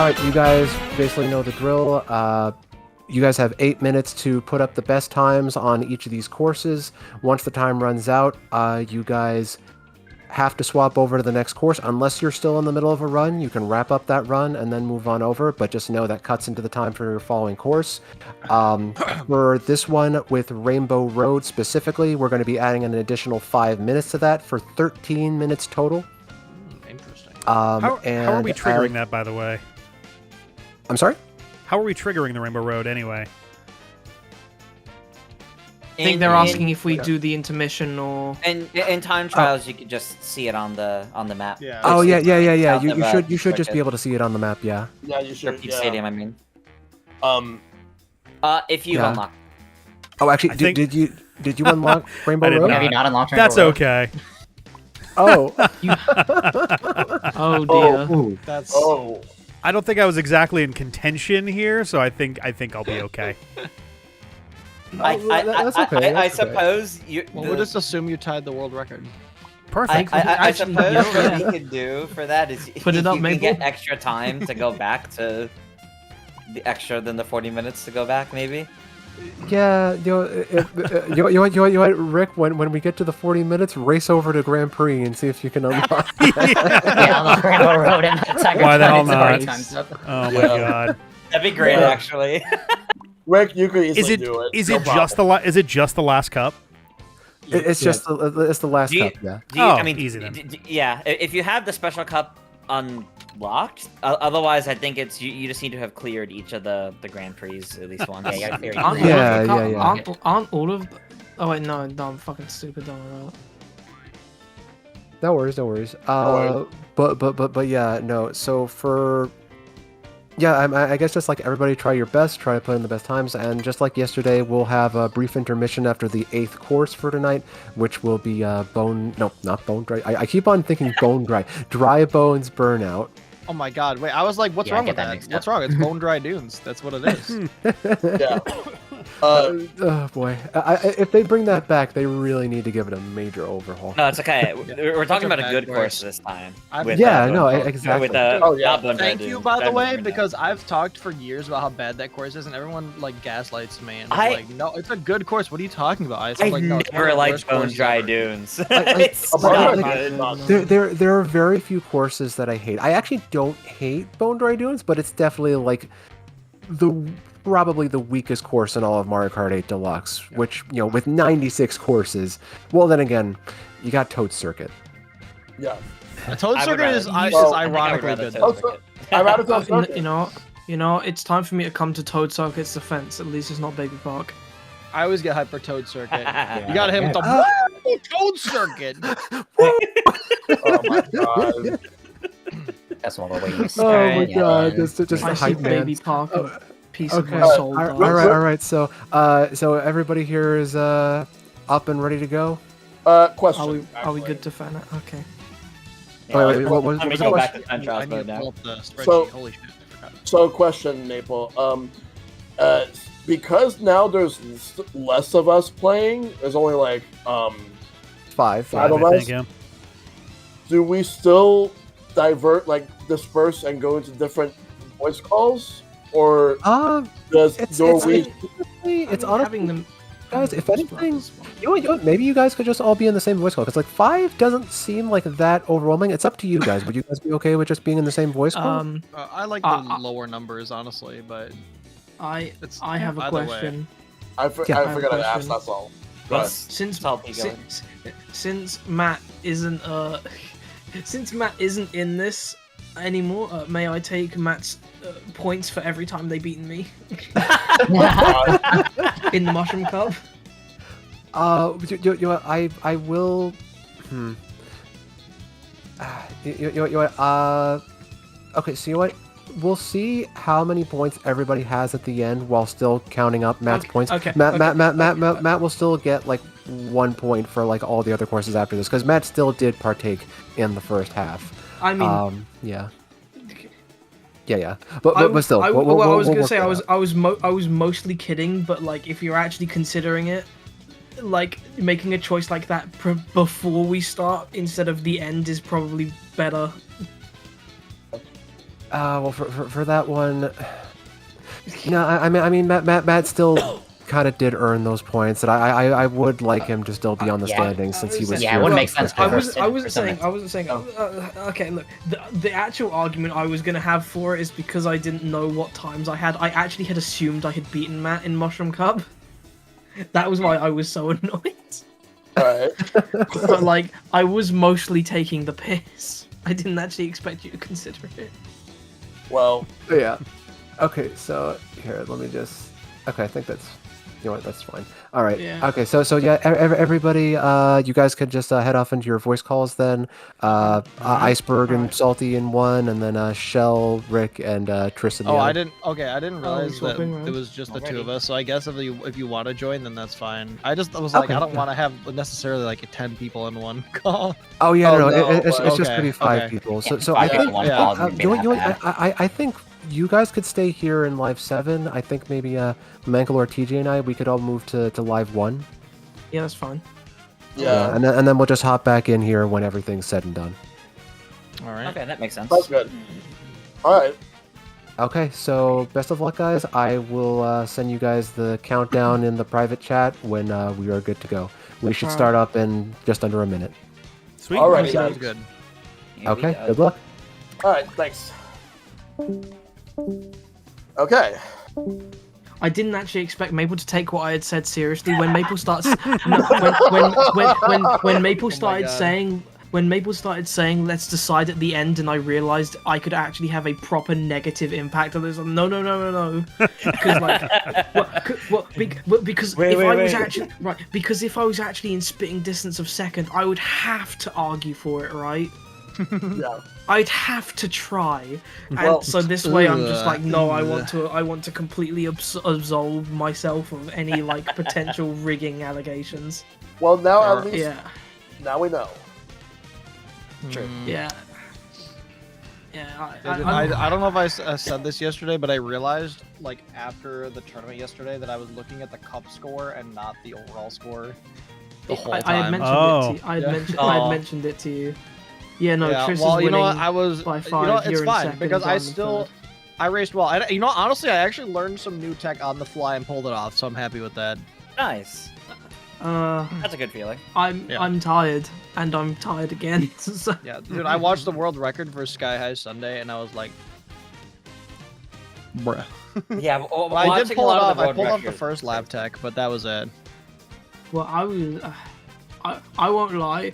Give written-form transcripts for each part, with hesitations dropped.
right, you guys basically know the drill. You guys have 8 minutes to put up the best times on each of these courses. Once the time runs out, you guys have to swap over to the next course. Unless you're still in the middle of a run, you can wrap up that run and then move on over, but just know that cuts into the time for your following course. For this one with Rainbow Road specifically, we're going to be adding an additional 5 minutes to that for 13 minutes total. Interesting. How are we triggering that, by the way? I'm sorry? How are we triggering the Rainbow Road anyway? I think they're asking if we do the intermission or. And in time trials, you can just see it on the map. Yeah. Oh yeah. You should just be able to see it on the map. Yeah. Yeah, you should. Peak Stadium, I mean. If you Yeah. unlock. Oh, actually, did you unlock Rainbow Road? Have you not unlocked Rainbow That's Road? okay. Oh. Oh dear. Ooh. That's. Oh. I don't think I was exactly in contention here, so I think I'll be okay. That's okay. I suppose you. Well, we'll just assume you tied the world record. Perfect. I Actually, suppose yeah. what we could do for that is Put it up, you can Maple. get extra time to go back to the extra than the 40 minutes to go back, maybe. Yeah, you know, Rick, when we get to the 40 minutes, race over to Grand Prix and see if you can unlock. Yeah, unlock Rainbow Road and attack. Why the hell not? Times up. Oh my god. That'd be great, Yeah. actually. Rick, you could easily do it. Is No it just problem. is it just the last cup? It's just it's the last Do you- cup. Yeah. Oh, I mean, easy then. Yeah, if you have the special cup unlocked, otherwise I think it's you just need to have cleared each of the Grand Prix at least once. Yeah, you gotta clear each Aren't, of them. Yeah. aren't all of? Oh wait, no, I'm fucking stupid. Don't worry about it. No worries. worries. But yeah, no. So for I guess just like everybody, try your best, try to put in the best times, and just like yesterday, we'll have a brief intermission after the 8th course for tonight, which will be not Bone Dry. I keep on thinking Bone Dry, Dry Bones Burnout. Oh my god, wait, I was like, what's Yeah, wrong get with that that? mixed What's up. wrong? It's Bone Dry Dunes. That's what it is. Yeah. Oh boy, if they bring that back, they really need to give it a major overhaul. No, it's okay. We're talking about a bad good course. course this time. Exactly. With Oh, yeah. not Bone Dry Thank you, Dunes, by the Dry way, Bones Burnout. because I've talked for years about how bad that course is, and everyone like gaslights me. And I- like, no, it's a good course. What are you talking about? I've like, no, it's one of never the liked worst Bone courses Dry ever. Dunes. Like, It's Bone not Dry good. Dunes. There are very few courses that I hate. I actually don't hate Bone Dry Dunes, but it's definitely like probably the weakest course in all of Mario Kart 8 Deluxe, which, you know, with 96 courses. Well, then again, you got Toad Circuit. Yeah. A Toad I would Circuit rather- is you- is I think I would ironically rather good. Toad though. Circuit. I'd rather Toad Circuit. You know, it's time for me to come to Toad Circuit's defense. At least it's not Baby Park. I always get hyped for Toad Circuit. You got him with the Toad Circuit. Oh my god. That's what we're waiting to Oh start. my Yeah. god, just the I see hype man. Baby Park, a piece of Okay. my soul. All dog. right. So everybody here is up and ready to go. Question. Are we good to fan it? Okay. Wait, what was Let me the go back question? to time trials I need to mode now. pull up the spreadsheet. So- Holy shit, I forgot. So, question, Maple. Because now there's less of us playing, there's only like Five. I don't I know. think, yeah. do we still disperse and go into different voice calls, or does It's we? it's I'm honestly, having them. guys, if anything, you know what, maybe you guys could just all be in the same voice call, because like 5 doesn't seem like that overwhelming. It's up to you guys. Would you guys be okay with just being in the same voice call? I like the lower numbers, honestly, but it's I have a either way. question. I forgot have to a ask. question. That's all. Go ahead. Since Matt isn't since Matt isn't in this anymore, may I take Matt's points for every time they beaten me in the Mushroom Cup? You know, I will. You know what? Okay, so you know what? We'll see how many points everybody has at the end while still counting up Matt's points. Okay. Matt will still get like 1 point for like all the other courses after this, because Matt still did partake in the first half. I mean, yeah. But still, I we'll was gonna work say that I out. was mostly kidding, but like if you're actually considering it, like making a choice like that before we start instead of the end is probably better. Well, for that one, I mean, Matt still kind of did earn those points, and I would like him to still be on the Yeah. standings since he was. Yeah, here it would for make the sense first for time. her. I wasn't saying. Okay, look, the actual argument I was gonna have for it is because I didn't know what times I had. I actually had assumed I had beaten Matt in Mushroom Cup. That was why I was so annoyed. Alright. But like, I was mostly taking the piss. I didn't actually expect you to consider it. Well, Yeah. Okay, so here, let me just. Okay, I think that's. You know what? That's fine. All right. Yeah. Okay. So yeah, everybody, you guys could just head off into your voice calls then. Iceberg and Alright. Salty in one, and then Shell, Rick, and Triss in the Oh, other. I didn't. Okay, I didn't realize that swapping around. it was just the two of Alrighty. us. So I guess if you want to join, then that's fine. I was like, Okay. I don't want to have necessarily like 10 people in one call. Oh yeah, Oh, no, no, it's just okay, gonna be 5 okay. people. Yeah, So five I people, think one yeah. call, you'd be you know, that bad. I think you guys could stay here in live 7. I think maybe Mangalore, TJ, and we could all move to live 1. Yeah, that's fine. yeah. And then we'll just hop back in here when everything's said and done. All right. Okay, that makes sense. That's good. Alright. Okay, so best of luck, guys. I will send you guys the countdown in the private chat when we are good to go. We should start up in just under a minute. Sweet. Alrighty, Sounds guys. good. Here we Okay, go. good luck. Alright, thanks. Okay. I didn't actually expect Maple to take what I had said seriously. When Maple starts, when Maple started God. saying, let's decide at the end, and I realized I could actually have a proper negative impact on this. No, because because if I was actually right, because if I was actually in spitting distance of second, I would have to argue for it, right? Yeah. I'd have to try, and Well, so this way I'm just like, no, I ugh. want to completely absolve myself of any like potential rigging allegations. Well, now Or- at least Yeah, now we know. True. yeah, I don't know if I said this yesterday, but I realized like after the tournament yesterday that I was looking at the cup score and not the overall score the whole I time. had mentioned Oh. it to you. I had Aw. mentioned it to you. Yeah, no, Yeah, Triss well, is you know what? winning I was, by you 5. know, You're it's in fine second, because I'm I in still, third. I raced well. You know, honestly, I actually learned some new tech on the fly and pulled it off, so I'm happy with that. Nice. That's a good feeling. Yeah. I'm tired, and I'm tired again. So, Yeah, dude, I watched the world record for Sky High Sunday, and I was like, bruh. Yeah, Well, I did watching pull a it lot off. of the I world pulled off the record- first lap tech, but that was it. well, I was, I won't lie,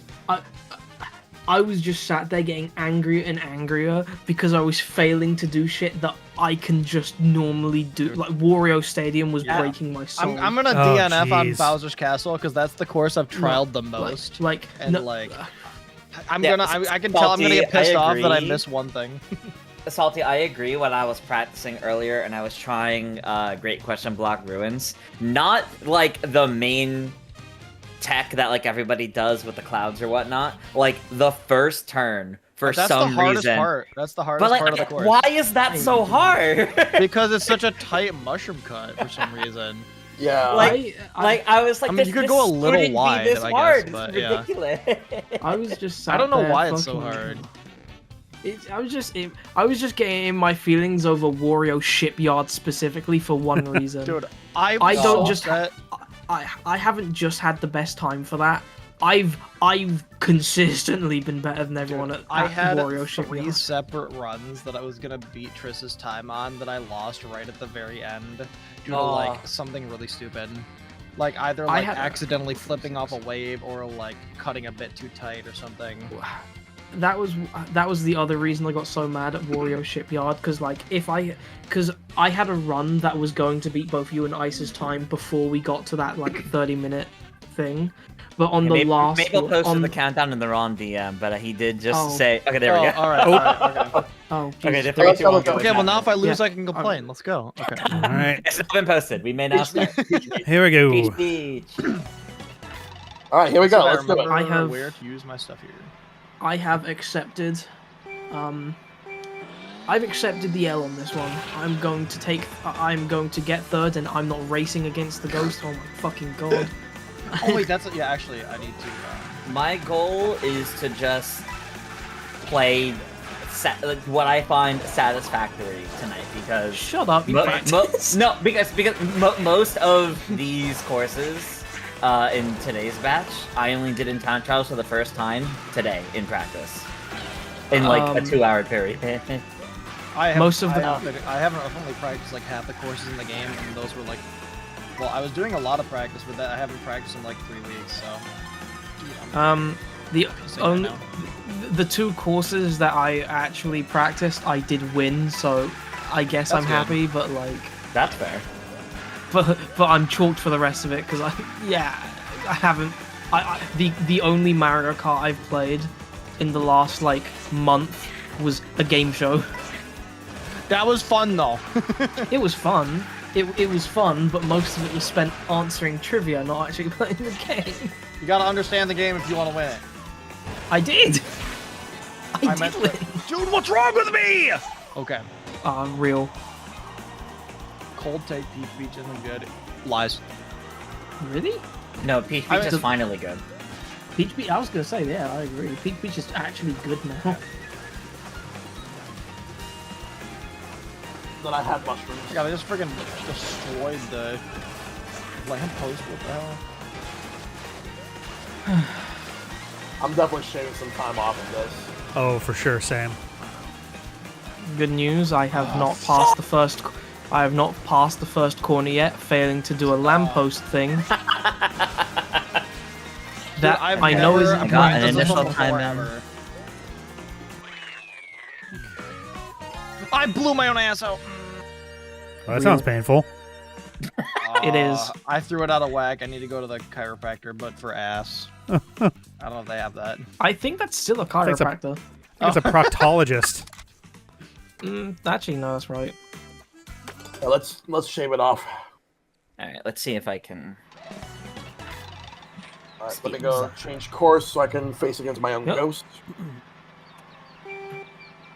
I was just sat there getting angrier and angrier because I was failing to do shit that I can just normally do. Like Wario Stadium was Yeah. breaking my soul. I'm gonna Oh, DNF on jeez. Bowser's Castle because that's the course I've trialed the most. like and no, like, I can Salty, tell I'm gonna get pissed I off that I agree. missed one thing. Salty, I agree. When I was practicing earlier and I was trying Great Question Block Ruins, not like the main tech that like everybody does with the clouds or whatnot, like the first turn for That's some the hardest reason. part. That's the hardest But like, part of the course. why is that so hard? Because it's such a tight mushroom cut for some reason. Yeah. Like- I was like, I mean, this, you could this go a little shouldn't be wide, this I guess, hard. but It's yeah. ridiculous. I was just sat I don't know there why it's so fucking- hard. I was just getting in my feelings over Wario Shipyard specifically for one reason. Dude, I don't saw just- that. I haven't just had the best time for that. I've consistently been better than everyone at I had Wario 3 Shipyard. separate runs that I was gonna beat Triss's time on that I lost right at the very end due to Aw. like something really stupid. Like either I like had- accidentally flipping off a wave or like cutting a bit too tight or something. That was the other reason I got so mad at Wario Shipyard because I had a run that was going to beat both you and Ice's time before we got to that like 30-minute thing, but on the last Maple posted on the countdown in the wrong DM, but he did just Oh. say, okay, there we go. Alright, okay. oh Okay, geez. the 3, 2, 1, go. Okay, well now if I lose Yeah. I can complain. Let's go. Okay. All right, It's not been posted. We may now start. here we Beach, go. beach. All right, here we go. So Let's do it. I have- where to use my stuff here. I have accepted I've accepted the L on this one. I'm going to get third and I'm not racing against the ghost. Oh my fucking god. Oh wait, that's yeah. Actually, I need to. My goal is to just play what I find satisfactory tonight because Shut up, you practice. no, because most of these courses in today's batch, I only did in time trials for the first time today in practice, in like a 2-hour period. I've only practiced like half the courses in the game, and those were like, well, I was doing a lot of practice, but I haven't practiced in like 3 weeks, so. The 2 courses that I actually practiced, I did win, so I guess I'm happy. But like, that's fair. But I'm chalked for the rest of it because I haven't. The only Mario Kart I've played in the last like month was a game show. That was fun though. It was fun. It was fun, but most of it was spent answering trivia, not actually playing the game. You gotta understand the game if you want to win it. I did. I did win. Dude, what's wrong with me? Okay. Real. Cold take Peach Beach isn't good. Lies. Really? No, Peach Beach is finally good. Peach Beach, I was gonna say, yeah, I agree. Peach Beach is actually good now. Then I had mushrooms. Yeah, they just freaking destroyed the lamppost. What the hell? I'm definitely shaving some time off of this. Oh, for sure, Sam. Good news, I have not passed the first. I have not passed the first corner yet, failing to do a lamppost thing. That I know isn't I got an This is initial almost time forever. I blew my own ass out. Well, that sounds painful. It is. I threw it out of whack. I need to go to the chiropractor, but for ass. I don't know if they have that. I think that's still a chiropractor. I think it's a proctologist. Actually, no, that's right. Yeah, let's shave it off. All right, let's see if I can. All right, let me go change course so I can face against my own ghost.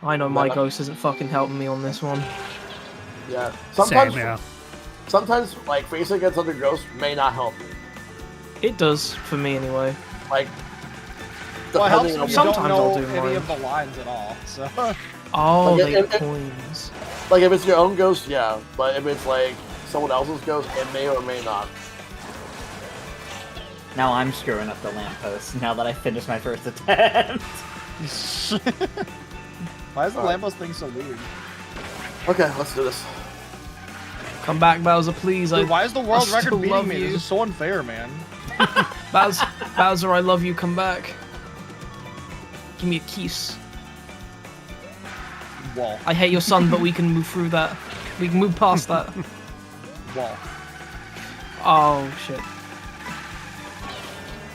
I know my ghost isn't fucking helping me on this one. Yeah, sometimes, Same, yeah. sometimes like facing against other ghosts may not help me. It does for me anyway. Like, Well, it helps depending when on you Sometimes don't I'll know do any mine. of the lines at all. So. Oh, Like, they have it- coins. like if it's your own ghost, yeah, but if it's like someone else's ghost, it may or may not. Now I'm screwing up the lamppost. Now that I finished my first attempt. Why is the lamppost thing so weird? Okay, let's do this. Come back, Bowser, please. Dude, why is the world I record still beating love me? you. This is so unfair, man. Bowser, I love you. Come back. Give me a kiss. Wall. I hate your son, but we can move through that. We can move past that. Wall. Oh shit.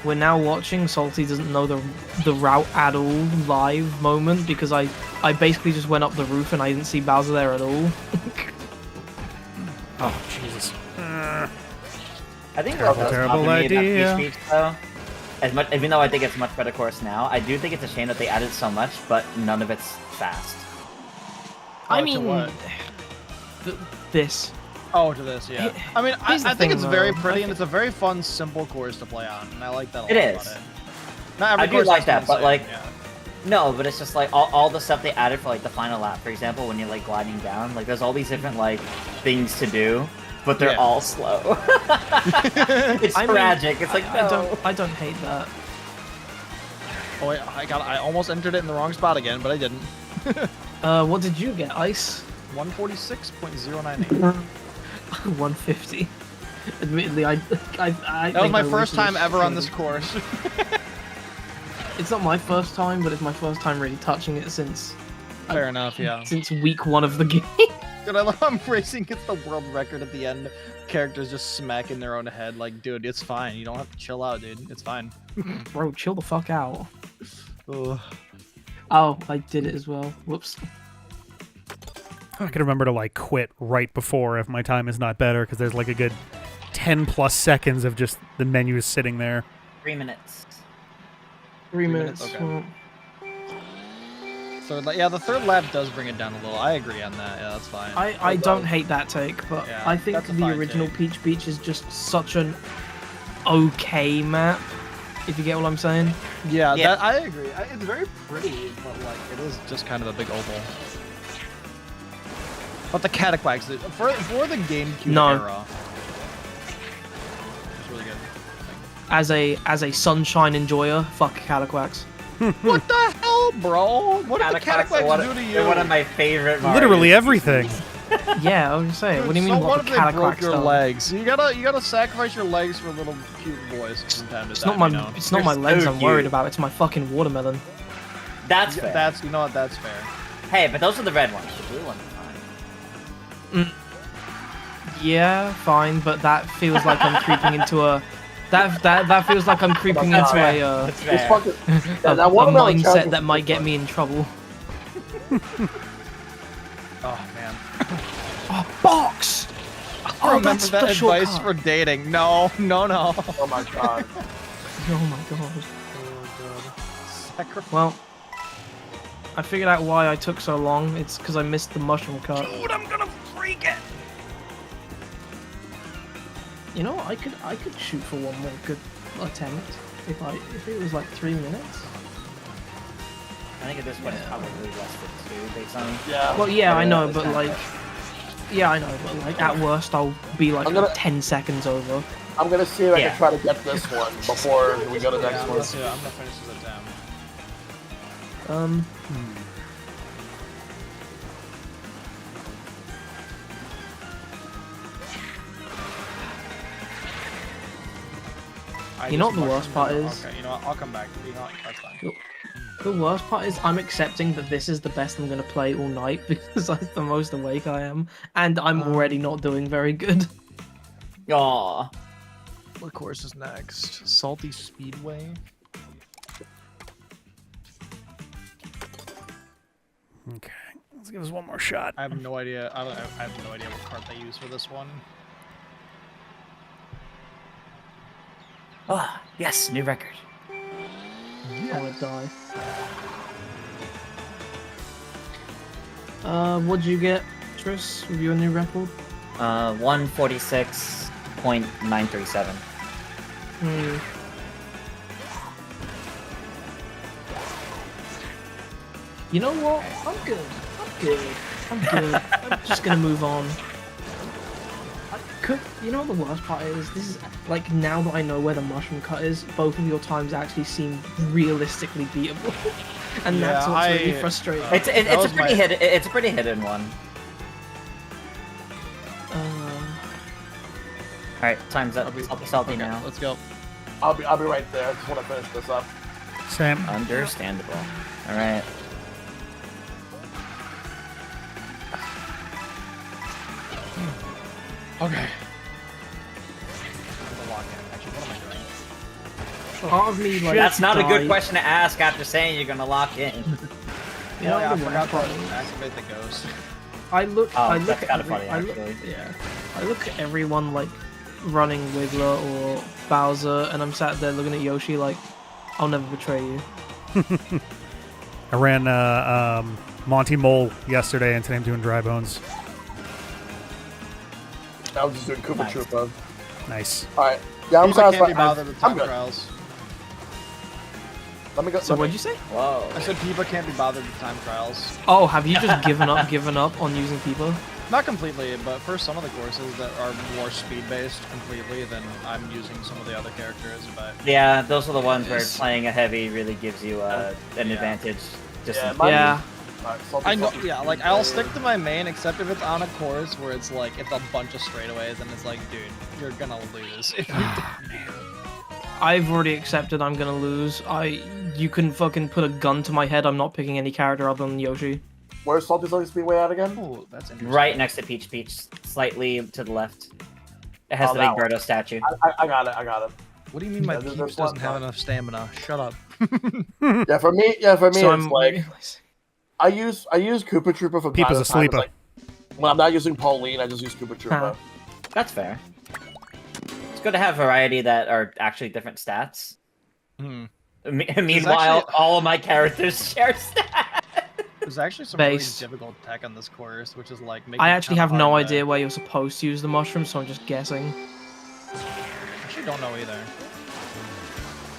We're now watching Salty doesn't know the route at all live moment because I basically just went up the roof and I didn't see Bowser there at all. Oh, Jesus. I think Terrible, what does terrible bother me about idea. Peach Beach, though, even though I think it's a much better course now, I do think it's a shame that they added so much, but none of it's fast. I to mean, what? this. Oh, to this, yeah. I mean, Here's the I think thing, it's very though. pretty, and it's a very fun, simple course to play on, and I like that a lot It about is. it. Not every I do course like is that, the but, same, like, yeah. No, but it's just like all the stuff they added for like the final lap, for example, when you're like gliding down, like there's all these different like things to do, but they're Yeah. all slow. It's I mean, tragic. It's like I don't hate that. Oh wait, I almost entered it in the wrong spot again, but I didn't. What did you get, Ice? 146.098. 150. Admittedly, I That was my first time ever on this course. It's not my first time, but it's my first time really touching it since Fair enough, yeah. since week 1 of the game. Dude, I love I'm racing against the world record at the end. Characters just smacking their own head like, dude, it's fine. You don't have to chill out, dude. It's fine. Bro, chill the fuck out. Ugh. Oh, I did it as well. Whoops. I can remember to like quit right before if my time is not better because there's like a good 10 plus seconds of just the menus sitting there. 3 minutes. 3 minutes, minutes. okay. Yeah, the third lap does bring it down a little. I agree on that. Yeah, that's fine. I don't hate that take, but Yeah, I think that's a the fine original take. Peach Beach is just such an okay map If you get what I'm saying. Yeah, Yeah. I agree. It's very pretty, but like it is just kind of a big oval. But the 𝗏𝗏𝗧𝗥 for the GameCube No. era, it's really good. As a sunshine enjoyer, fuck 𝗏𝗏𝗧𝗥. What the hell, bro? What did the 𝗏𝗏𝗧𝗥 are 𝗏𝗏𝗧𝗥 do to you? They're one of my favorite Mario Literally everything. Yeah, I was gonna say. Dude, What do you mean? so What if the they broke 𝗏𝗏𝗧𝗥 your stuff? legs? You gotta sacrifice your legs for little cute boys from time to It's time. not my. You know? It's not my They're legs so I'm worried cute. about. It's my fucking watermelon. That's Yeah, fair. that's you know what? That's fair. Hey, but those are the red ones. The blue ones are fine. Yeah, fine, but that feels like I'm creeping into a. That feels like I'm creeping into a. That's It's fair. fucking. A, that a watermelon mindset challenge that is might get fun. me in trouble. Oh man. Oh, box! I remember that's that the advice shortcut. for dating. No. Oh my god. Oh my god. Sacrifice. Well, I figured out why I took so long. It's because I missed the mushroom cut. Dude, I'm gonna freak it. You know, I could shoot for one more good attempt if it was like 3 minutes. I think at this point it's probably less than 2 based on. Yeah. Well, yeah, I know, it's but not like, yeah, I know, but like at worst I'll be like I'm gonna- 10 seconds over. I'm gonna see if I Yeah. can try to get this one before we go to the next Yeah, one. I'm gonna finish this attempt. You know what the worst part is? Okay, you know what? I'll come back. You know what? That's fine. The worst part is I'm accepting that this is the best I'm gonna play all night because that's the most awake I am, and I'm already not doing very good. Aw. What course is next? Salty Speedway. Okay, let's give this one more shot. I have no idea. I have no idea what cart they use for this one. Ah, yes, new record. I'm gonna die. What'd you get, Tris, with your new record? 146.937. Hmm. You know what? I'm good. I'm good. I'm just gonna move on. You know what the worst part is? This is like now that I know where the mushroom cut is, both of your times actually seem realistically beatable, and that's Yeah, what's really I- frustrating. It's That a was pretty my- hidden. It's a pretty hidden one. All right, time's up. I'll be salty Okay, now. let's go. I'll be right there. I just want to finish this up. Same. Understandable. All right. Okay. The lock-in. Actually, what am I doing? Part of me like That's not a good died. question to ask after saying you're gonna lock in. You know Oh, yeah, I what the forgot worst to part is? activate the ghost. I look. Oh, I look that's at kinda every- funny, I look- actually. Yeah. I look at everyone like running Wiggler or Bowser, and I'm sat there looking at Yoshi like, I'll never betray you. I ran Monty Mole yesterday, and today I'm doing Dry Bones. I was just doing Koopa Nice. Troopa. Nice. Alright. Yeah, I'm People can't be satisfied. bothered with I'm time good. trials. Let me go. So what'd you say? Whoa. I said people can't be bothered with time trials. Oh, have you just given up on using people? Not completely, but for some of the courses that are more speed-based completely, then I'm using some of the other characters, but... Yeah, those are the ones where Yes. playing a heavy really gives you an Yeah. advantage. Just Yeah, in- mine- Yeah. Alright, salty, I know, salty, yeah, like, I'll stick to my main, except if it's on a course where it's like, it's a bunch of straightaways, and it's like, dude, you're gonna lose if you I've already accepted I'm gonna lose. You can fucking put a gun to my head. I'm not picking any character other than Yoshi. Where's Salty Speedway at again? Oh, that's interesting. right next to Peach Peach, slightly to the left. It has Oh, the that big Birdo statue. I got it. What do you mean my Yeah, there's Peeps one doesn't have part. enough stamina? Shut up. Yeah, for me, So it's I'm like I use Koopa Troopa from Peep time is to a time. It's sleeper. like, when I'm not using Pauline, I just use Koopa Troopa. That's fair. It's good to have variety that are actually different stats. Hmm. Meanwhile, actually- all of my characters share stats. There's actually some Based. really difficult tech on this course, which is like making I it actually kinda have no hard idea to- where you're supposed to use the mushroom, so I'm just guessing. I actually don't know either.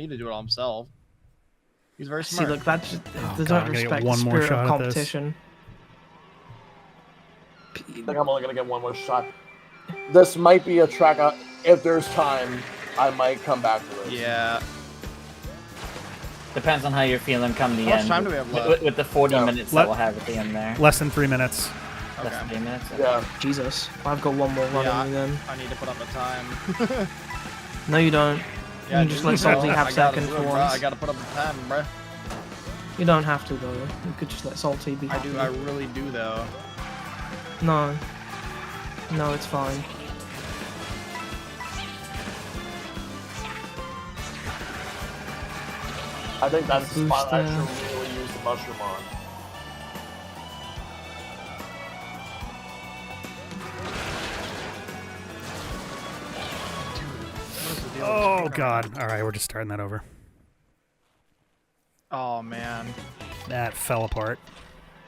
need to do it all himself. He's very See, smart. look, that just Oh, they God, don't I'm gonna get respect one the more spirit shot of at this. competition. I think I'm only gonna get one more shot. This might be a track. If there's time, I might come back to this. Yeah. Depends on how you're feeling come the How much end. time do we have left? With the 40 Yeah. minutes Let- that we'll have at the end there. Less than 3 minutes. Less than Okay. 3 minutes. Yeah. Jesus, I've got one more run Yeah, in me then. I need to put up a time. No, you don't. Yeah, You just dude, let Salty I have gotta second do it, for bro. once. I gotta put up a time, bro. You don't have to though. You could just let Salty be I happy. do. I really do though. No. No, it's fine. I think that's the spot I Booster. should really use the mushroom on. What is the deal with Oh this God! All right, we're just starting that over. Oh man. That fell apart.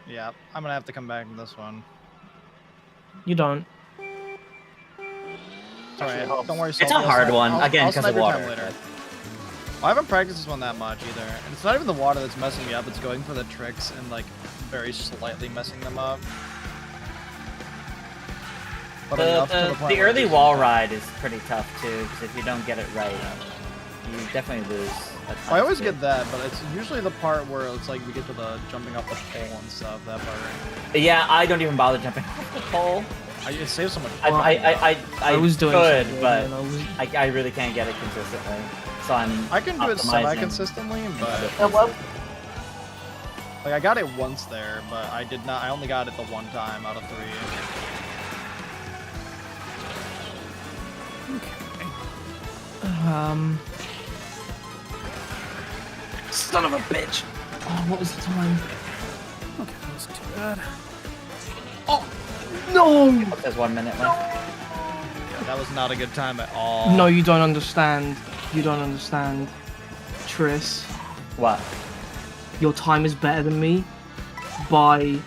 Yeah, I'm gonna have to come back to this one. You don't. Alright, helps. don't worry. It's a Salty, I'll hard snipe- one, I'll- again, I'll 'cause snipe of your time water, later. I haven't practiced this one that much either, and it's not even the water that's messing me up. It's going for the tricks and like very slightly messing them up. But enough to the point The where early it's wall decent. ride is pretty tough too, because if you don't get it right, you definitely lose. I always get that, but it's usually the part where it's like we get to the jumping off the pole and stuff. That part. Yeah, I don't even bother jumping off the pole. It saves so much. I was doing could, something, but and I was- I really can't get it consistently. So I'm. I can do it optimizing semi-consistently, in but other And what? places. like I got it once there, but I did not. I only got it the one time out of 3. Son of a bitch! Oh, what was the time? Okay, that wasn't too bad. No! There's 1 minute left. Yeah, that was not a good time at all. No, you don't understand. You don't understand. Triss, What? your time is better than me by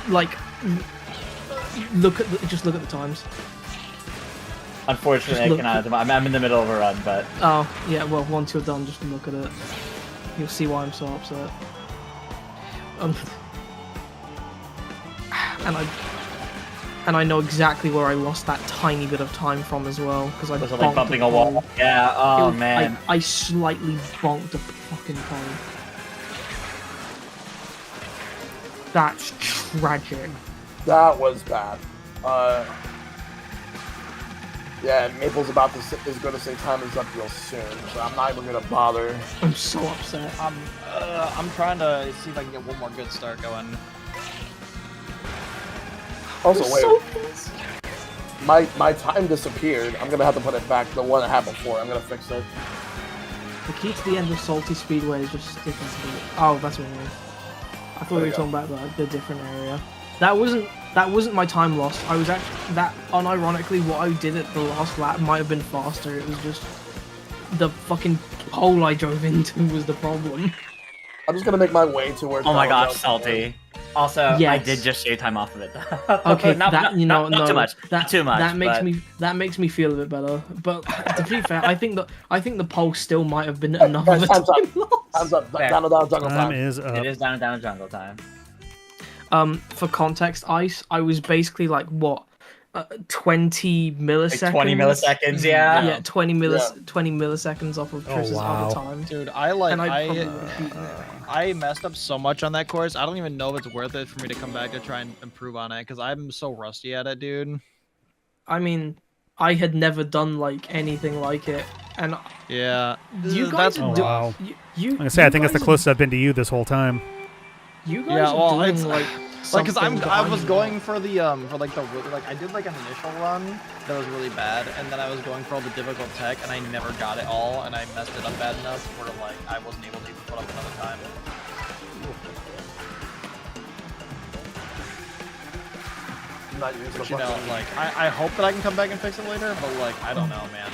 like just look at the times. Unfortunately, I look- cannot. I'm in the middle of a run, but Oh yeah, well once you're done, just look at it. You'll see why I'm so upset. And I know exactly where I lost that tiny bit of time from as well, because I was it bonked like bumping a pole. wall? Yeah. Oh man. I slightly bonked a fucking pole. That's tragic. That was bad. Yeah, and Maple's is going to say time is up real soon, so I'm not even going to bother. I'm so upset. I'm trying to see if I can get one more good start going. Also, I'm wait, so pissed. my time disappeared. I'm going to have to put it back, the one I had before. I'm going to fix it. The key to the end of Salty Speedway is just sticking to it. Oh, that's what I mean. I thought we were talking about the different area. That wasn't my time loss. I was actually unironically what I did at the last lap might have been faster. It was just the fucking hole I drove into was the problem. I'm just going to make my way to where... Oh my gosh, Donald's Salty. Also, I Yes. did just shave time off of it. Okay, not too much. Not too much. That makes me feel a bit better. But to be fair, I think the pulse still might have been enough of a Time's up. time loss. Time's up. Fair. Down, jungle Time time. is up. It is down jungle time. For context, Ice, I was basically like what, 20 milliseconds. Like 20 milliseconds, yeah. Yeah, 20 milliseconds off of Trish's wow. other time. Dude, And I probably I would have beaten it. I messed up so much on that course. I don't even know if it's worth it for me to come back to try and improve on it because I'm so rusty at it, dude. I mean, I had never done like anything like it, and Yeah, you guys Oh, are doing. wow. You, I'm gonna say, I think that's the guys are- closest I've been to you this whole time. You guys Yeah, well, are it's doing like. like because something that I was not. going for the for like the like I did like an initial run that was really bad, and then I was going for all the difficult tech, and I never got it all, and I messed it up bad enough where like I wasn't able to even put up another time. I'm not using But the you know, button. like I hope that I can come back and fix it later, but like I don't know, man.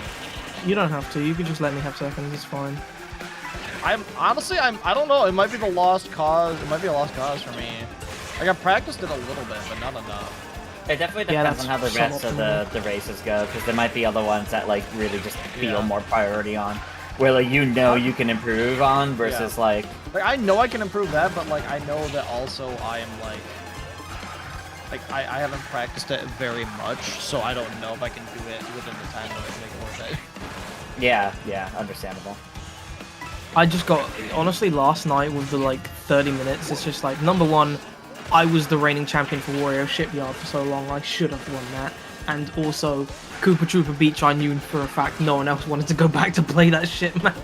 You don't have to. You can just let me have seconds. It's fine. I'm honestly I don't know. It might be the lost cause. It might be a lost cause for me. Like I practiced it a little bit, but not enough. It definitely Yeah, depends on how the that's rest of the races go, because there might be other ones that like really just feel Yeah. more priority on, where like you can improve on versus like Like I know I can improve that, but like I know that also I am like I haven't practiced it very much, so I don't know if I can do it within the time limit to make it worth it. yeah, understandable. I just got honestly last night with the like 30 minutes. It's just like number one, I was the reigning champion for Wario Shipyard for so long. I should have won that. And also, Koopa Troopa Beach, I knew for a fact no one else wanted to go back to play that shit, man.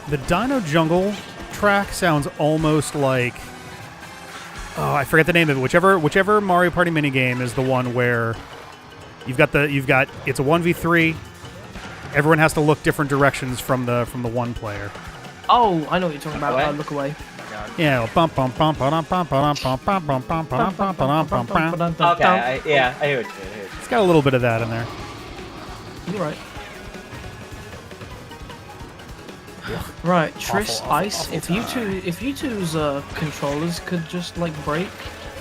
The Dino Jungle track sounds almost like, oh, I forget the name of it. Whichever Mario Party minigame is the one where you've got it's a 1v3. Everyone has to look different directions from the one player. Oh, I know what you're talking about. Look away. Yeah. Bum, bum, bum, ba-dum, bum, ba-dum, bum, bum, bum, bum, ba-dum, bum, ba-dum, bum, bum. Okay, I hear what you did. It's got a little bit of that in there. You're right. Right, Triss, awful, Ice. awful If you two's controllers could just like break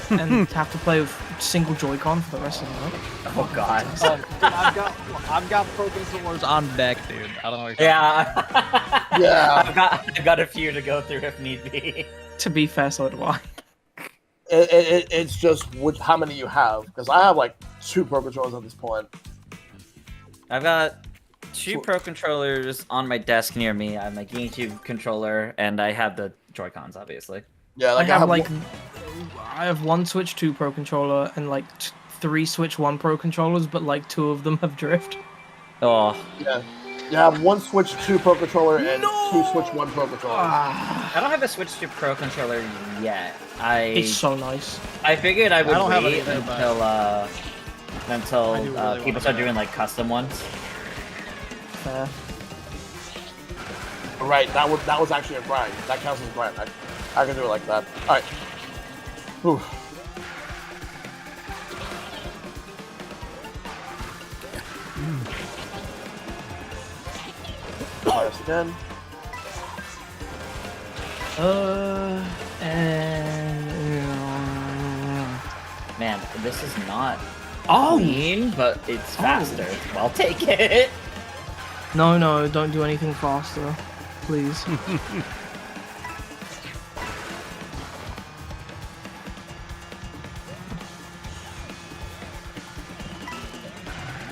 and have to play with single Joy-Con for the rest of the night. Oh god. Oh, dude, I've got pro controllers on deck, dude. I don't know what you're Yeah. Yeah. I've got a few to go through if need be. To be fair, so do I. It's just with how many you have, because I have like 2 Pro Controllers at this point. I've got 2 Pro controllers on my desk near me. I have my GameCube controller, and I have the Joy-Cons, obviously. Yeah, like I have 1 Switch 2 Pro controller and like 3 Switch 1 Pro controllers, but like 2 of them have drift. Oh. Yeah. You have 1 Switch 2 Pro Controller and 2 Switch 1 Pro Controllers. I don't have a Switch 2 Pro controller yet. It's so nice. I figured I would don't have wait it either, until I do really people start doing like custom ones. Fair. Right, that was actually a grind. That counts as a grind. I can do it like that. Alright. Whew. try this again. Man, this is not Oh! clean, but it's faster. Well, take it. No, don't do anything faster, please.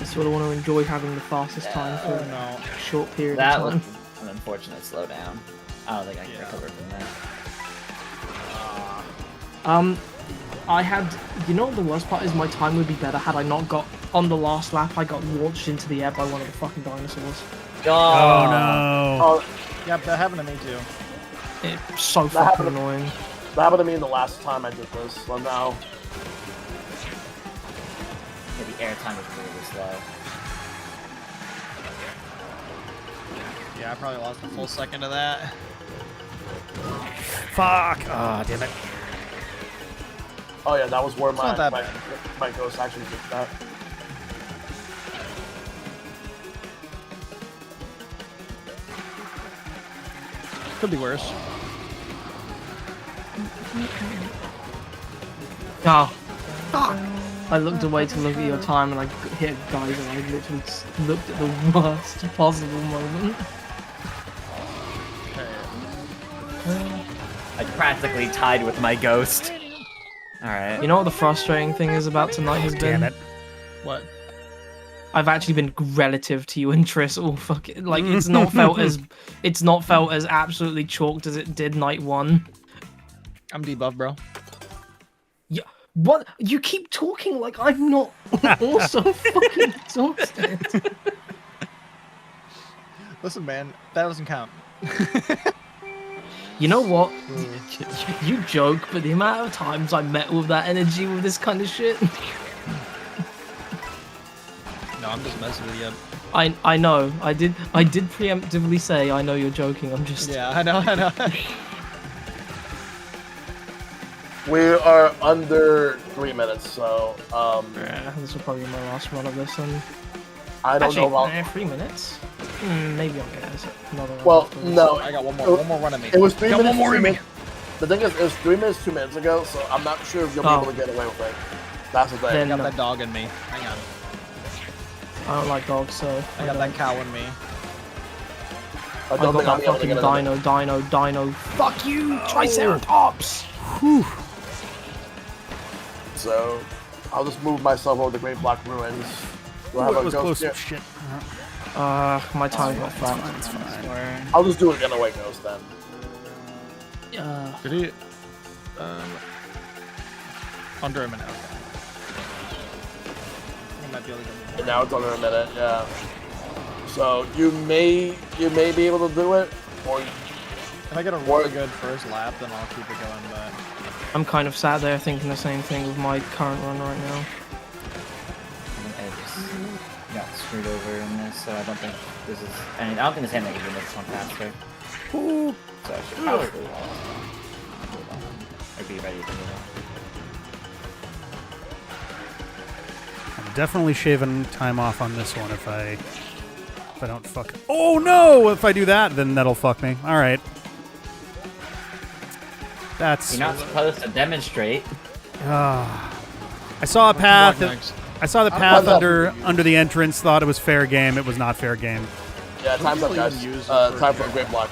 I sort of want to enjoy having the fastest time for Oh no. a short period That of was time. an unfortunate slowdown. I don't think I can recover from that. I had, you know what the worst part is? My time would be better had I not got, on the last lap, I got launched into the air by one of the fucking dinosaurs. Oh no. Oh, Yep, that happened to me too. It's so That fucking happened to- annoying. that happened to me the last time I did this. So now, Yeah, the air time is really slow. Yeah, I probably lost a full second of that. Fuck. Ah, damn it. oh yeah, that was where not that my ghost actually did that. Could be worse. Oh. I looked away to look at your time and I hit a geyser and I literally just looked at the worst possible moment. I practically tied with my ghost. Alright. You know what the frustrating thing is about tonight has been? Damn it. What? I've actually been relative to you and Triss all fucking like it's not felt as absolutely chalked as it did night one. I'm debuff, bro. Yeah. What? You keep talking like I'm not also fucking exhausted. Listen, man, that doesn't count. You know what? You joke, but the amount of times I met with that energy with this kind of shit. No, I'm just messing with you. I know. I did preemptively say I know you're joking. I'm just Yeah, I know. We are under 3 minutes, so Yeah, this will probably be my last run of this one. I don't Actually, know about. 3 minutes. Maybe I'll get another one. Well, afterwards. no, I got one more run at me. it was 3 Got minutes. one more in me. The thing is, it was 3 minutes 2 minutes ago, so I'm not sure if you'll be Oh. able to get away with it. That's the thing. I Then- got No. that dog in me. Hang on. I don't like dogs, so I got that cow in me. I I don't got think I'll that be able to fucking get it. dino. Fuck you, Triceratops! So I'll just move myself over the Great Black Ruins. We'll have It a was ghost close. here. Shit. My time's not fine. It's fine. I'll just do a getaway ghost then. Did he? Under a minute. Okay. I might be able to get And now it's under a minute, yeah. So you may be able to do it, or If I get a really good first lap, then I'll keep it going. But I'm kind of sat there thinking the same thing with my current run right now. I just got screwed over in this, so I don't think this is. I mean, I don't think this hand can do this one faster. So I should probably move on. Or be ready to move on. I'm definitely shaving time off on this one if I don't fuck. Oh no! If I do that, then that'll fuck me. All right. That's. You're not supposed to demonstrate. I saw a path. block next. I saw the path under the entrance. Thought it was fair game. It was not fair game. yeah, time's up, people guys. even use Time for a Great Block.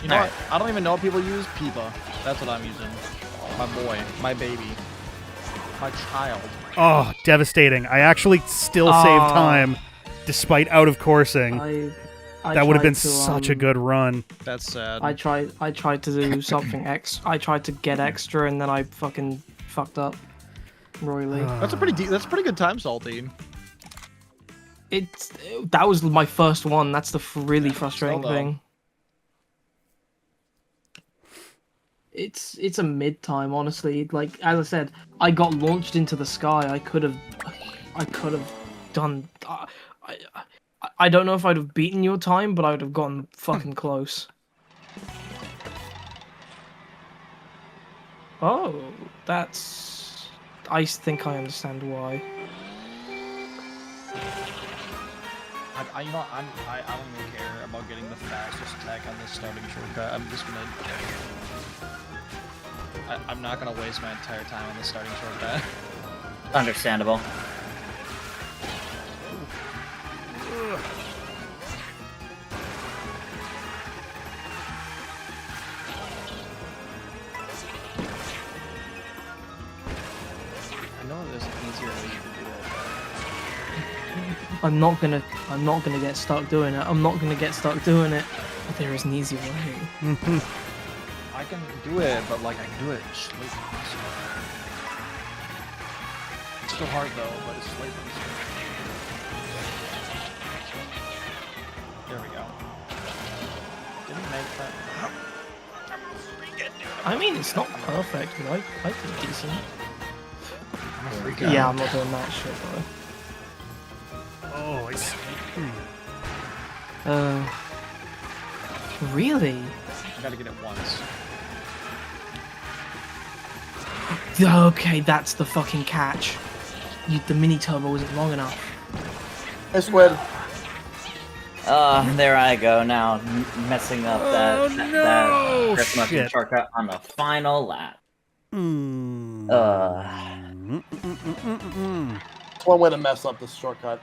You know what? I don't even know what people use. Pipa. That's what I'm using. My boy. My baby. My child. Oh, devastating! I actually still saved time, despite out of coursing. I That would have tried been to, such a good run. That's sad. I tried to do something I tried to get extra and then I fucking fucked up royally. That's a pretty good time, Salty. That was my first one. That's the really frustrating still though. thing. It's a mid time, honestly. Like as I said, I got launched into the sky. I could have done. I don't know if I'd have beaten your time, but I would have gotten fucking close. Oh, that's. I think I understand why. I don't even care about getting the fastest tech on this starting shortcut. I'm just gonna. I'm not gonna waste my entire time on the starting shortcut. Understandable. I know there's an easier way to do it. I'm not gonna get stuck doing it. I'm not gonna get stuck doing it. But there is an easy way. I can do it, but like I can do it slightly. It's still hard though, but it's slightly. There we go. Didn't make that. I mean, it's not perfect, but I think decent. I'm a freak out. Yeah, I'm not doing that shit though. Oh, I see. Really? I gotta get it once. Okay, that's the fucking catch. The mini turbo isn't long enough. I squid. There I go now, messing up that first motion Shit. shortcut on the final lap. It's one way to mess up this shortcut.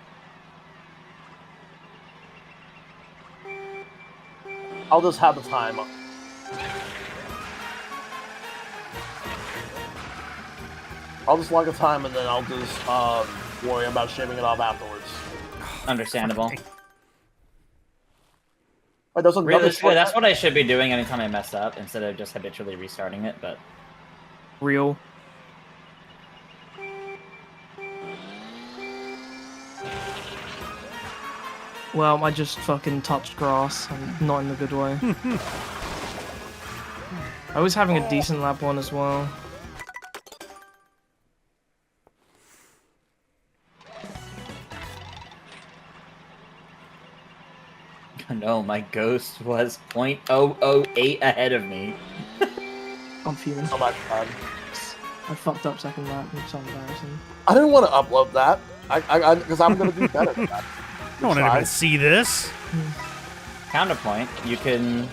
I'll just have the time. I'll just log a time and then I'll just worry about shaving it off afterwards. Understandable. Wait, there's another Realistically, that's shortcut? what I should be doing anytime I mess up, instead of just habitually restarting it, but... Real. Well, I just fucking touched grass. I'm not in the good way. I was having a decent lap one as well. No, my ghost was 0.008 ahead of me. I'm fuming. Oh my god. I fucked up second lap. It's so embarrassing. I didn't want to upload that. Because I'm gonna do better than that. I don't want anyone to see this. Counterpoint, you can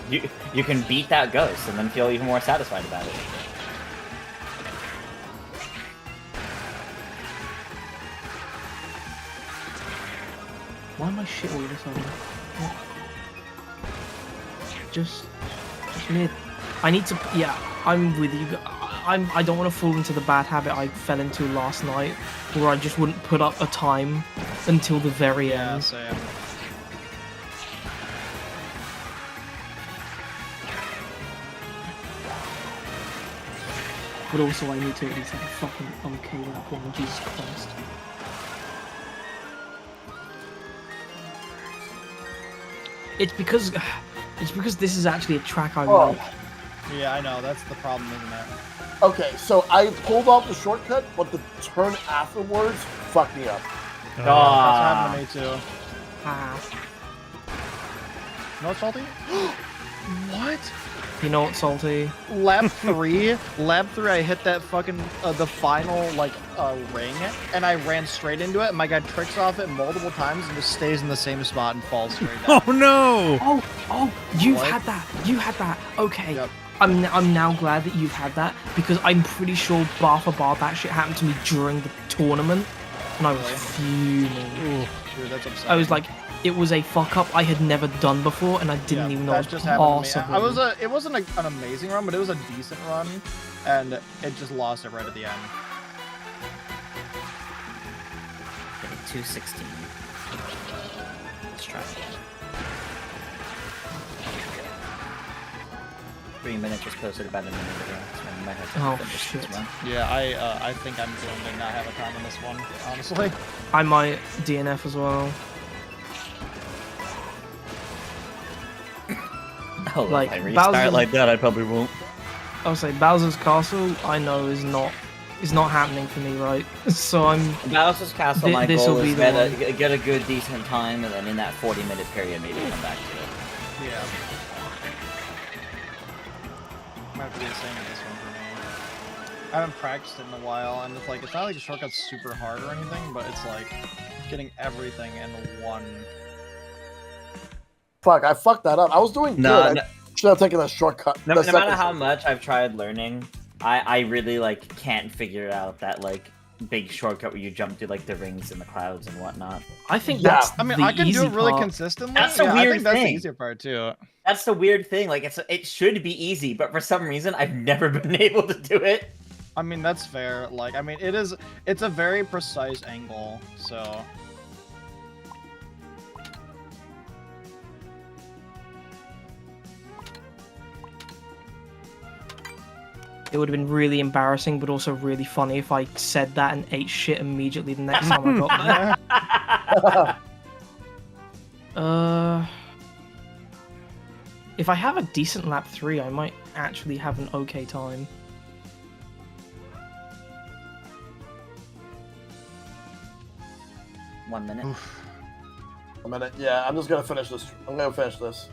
beat that ghost and then feel even more satisfied about it. Why am I shit all of a sudden? Just mid. I need to. Yeah, I'm with you. I don't want to fall into the bad habit I fell into last night, where I just wouldn't put up a time until the very Yeah, end. same. But also, I need to at least have a fucking okay lap one. Jesus Christ. It's because this is actually a track I Oh. like. Yeah, I know. That's the problem, isn't it? Okay, so I pulled off the shortcut, but the turn afterwards fucked me up. That's happened to me too. Ah. No salty? What? You know what, Salty? Lap 3, I hit that fucking the final ring, and I ran straight into it. And my guy tricks off it multiple times and just stays in the same spot and falls straight down. Oh no! Oh, you've What? had that. You had that. Okay. Yep. I'm now glad that you've had that because I'm pretty sure bar for bar that shit happened to me during the tournament, and I was Really? fuming. Dude, that's upsetting. I was like, it was a fuck up I had never done before, and I didn't even know that it was just happened to possible. me. It wasn't an amazing run, but it was a decent run, and it just lost it right at the end. 216. Let's try again. 3 minutes was posted about a minute ago, so I might have to Oh, finish shit. this one. Yeah, I think I'm going to not have a time on this one, honestly. I might DNF as well. Oh, Like, if I restart Bowser- like that, I probably won't. I would say Bowser's Castle. I know is not happening for me, right? So I'm. Bowser's Castle, my This'll goal be is the get a good, decent time, and then in that 40-minute period, maybe come back to it. Yeah. Might have to be the same with this one for me. I haven't practiced it in a while, and it's not like the shortcut's super hard or anything, but it's like getting everything in one Fuck, I fucked that up. I was doing No, good. I should have taken a shortcut. no the matter second how shortcut. much I've tried learning, I really like can't figure out that like big shortcut where you jump through like the rings and the clouds and whatnot. I think Yeah. that's I mean, the I can do easy it really part. consistently. That's the I weird think that's the thing. easier part too. That's the weird thing. Like it should be easy, but for some reason I've never been able to do it. I mean, that's fair. Like, I mean, it's a very precise angle, so. It would have been really embarrassing, but also really funny if I said that and ate shit immediately the next time I got there. If I have a decent lap 3, I might actually have an okay time. One minute. A minute. Yeah, I'm just gonna finish this. I'm gonna finish this.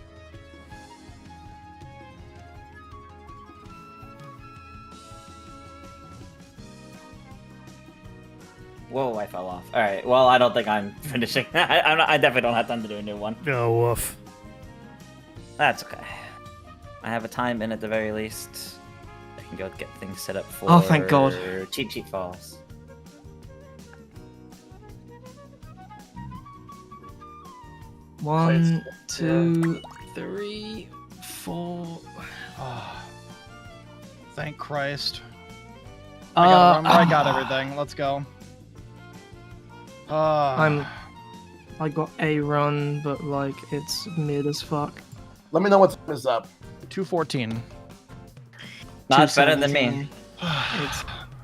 Whoa, I fell off. All right. Well, I don't think I'm finishing. I definitely don't have time to do a new one. Oh, woof. That's okay. I have a time in at the very least. I can go get things set up for. Oh, thank God. Cheep Falls. One, 2, 3, 4. Thank Christ. I got everything. Let's go. I got a run, but like it's mid as fuck. Let me know what time is up. 214. Not better than me. 217.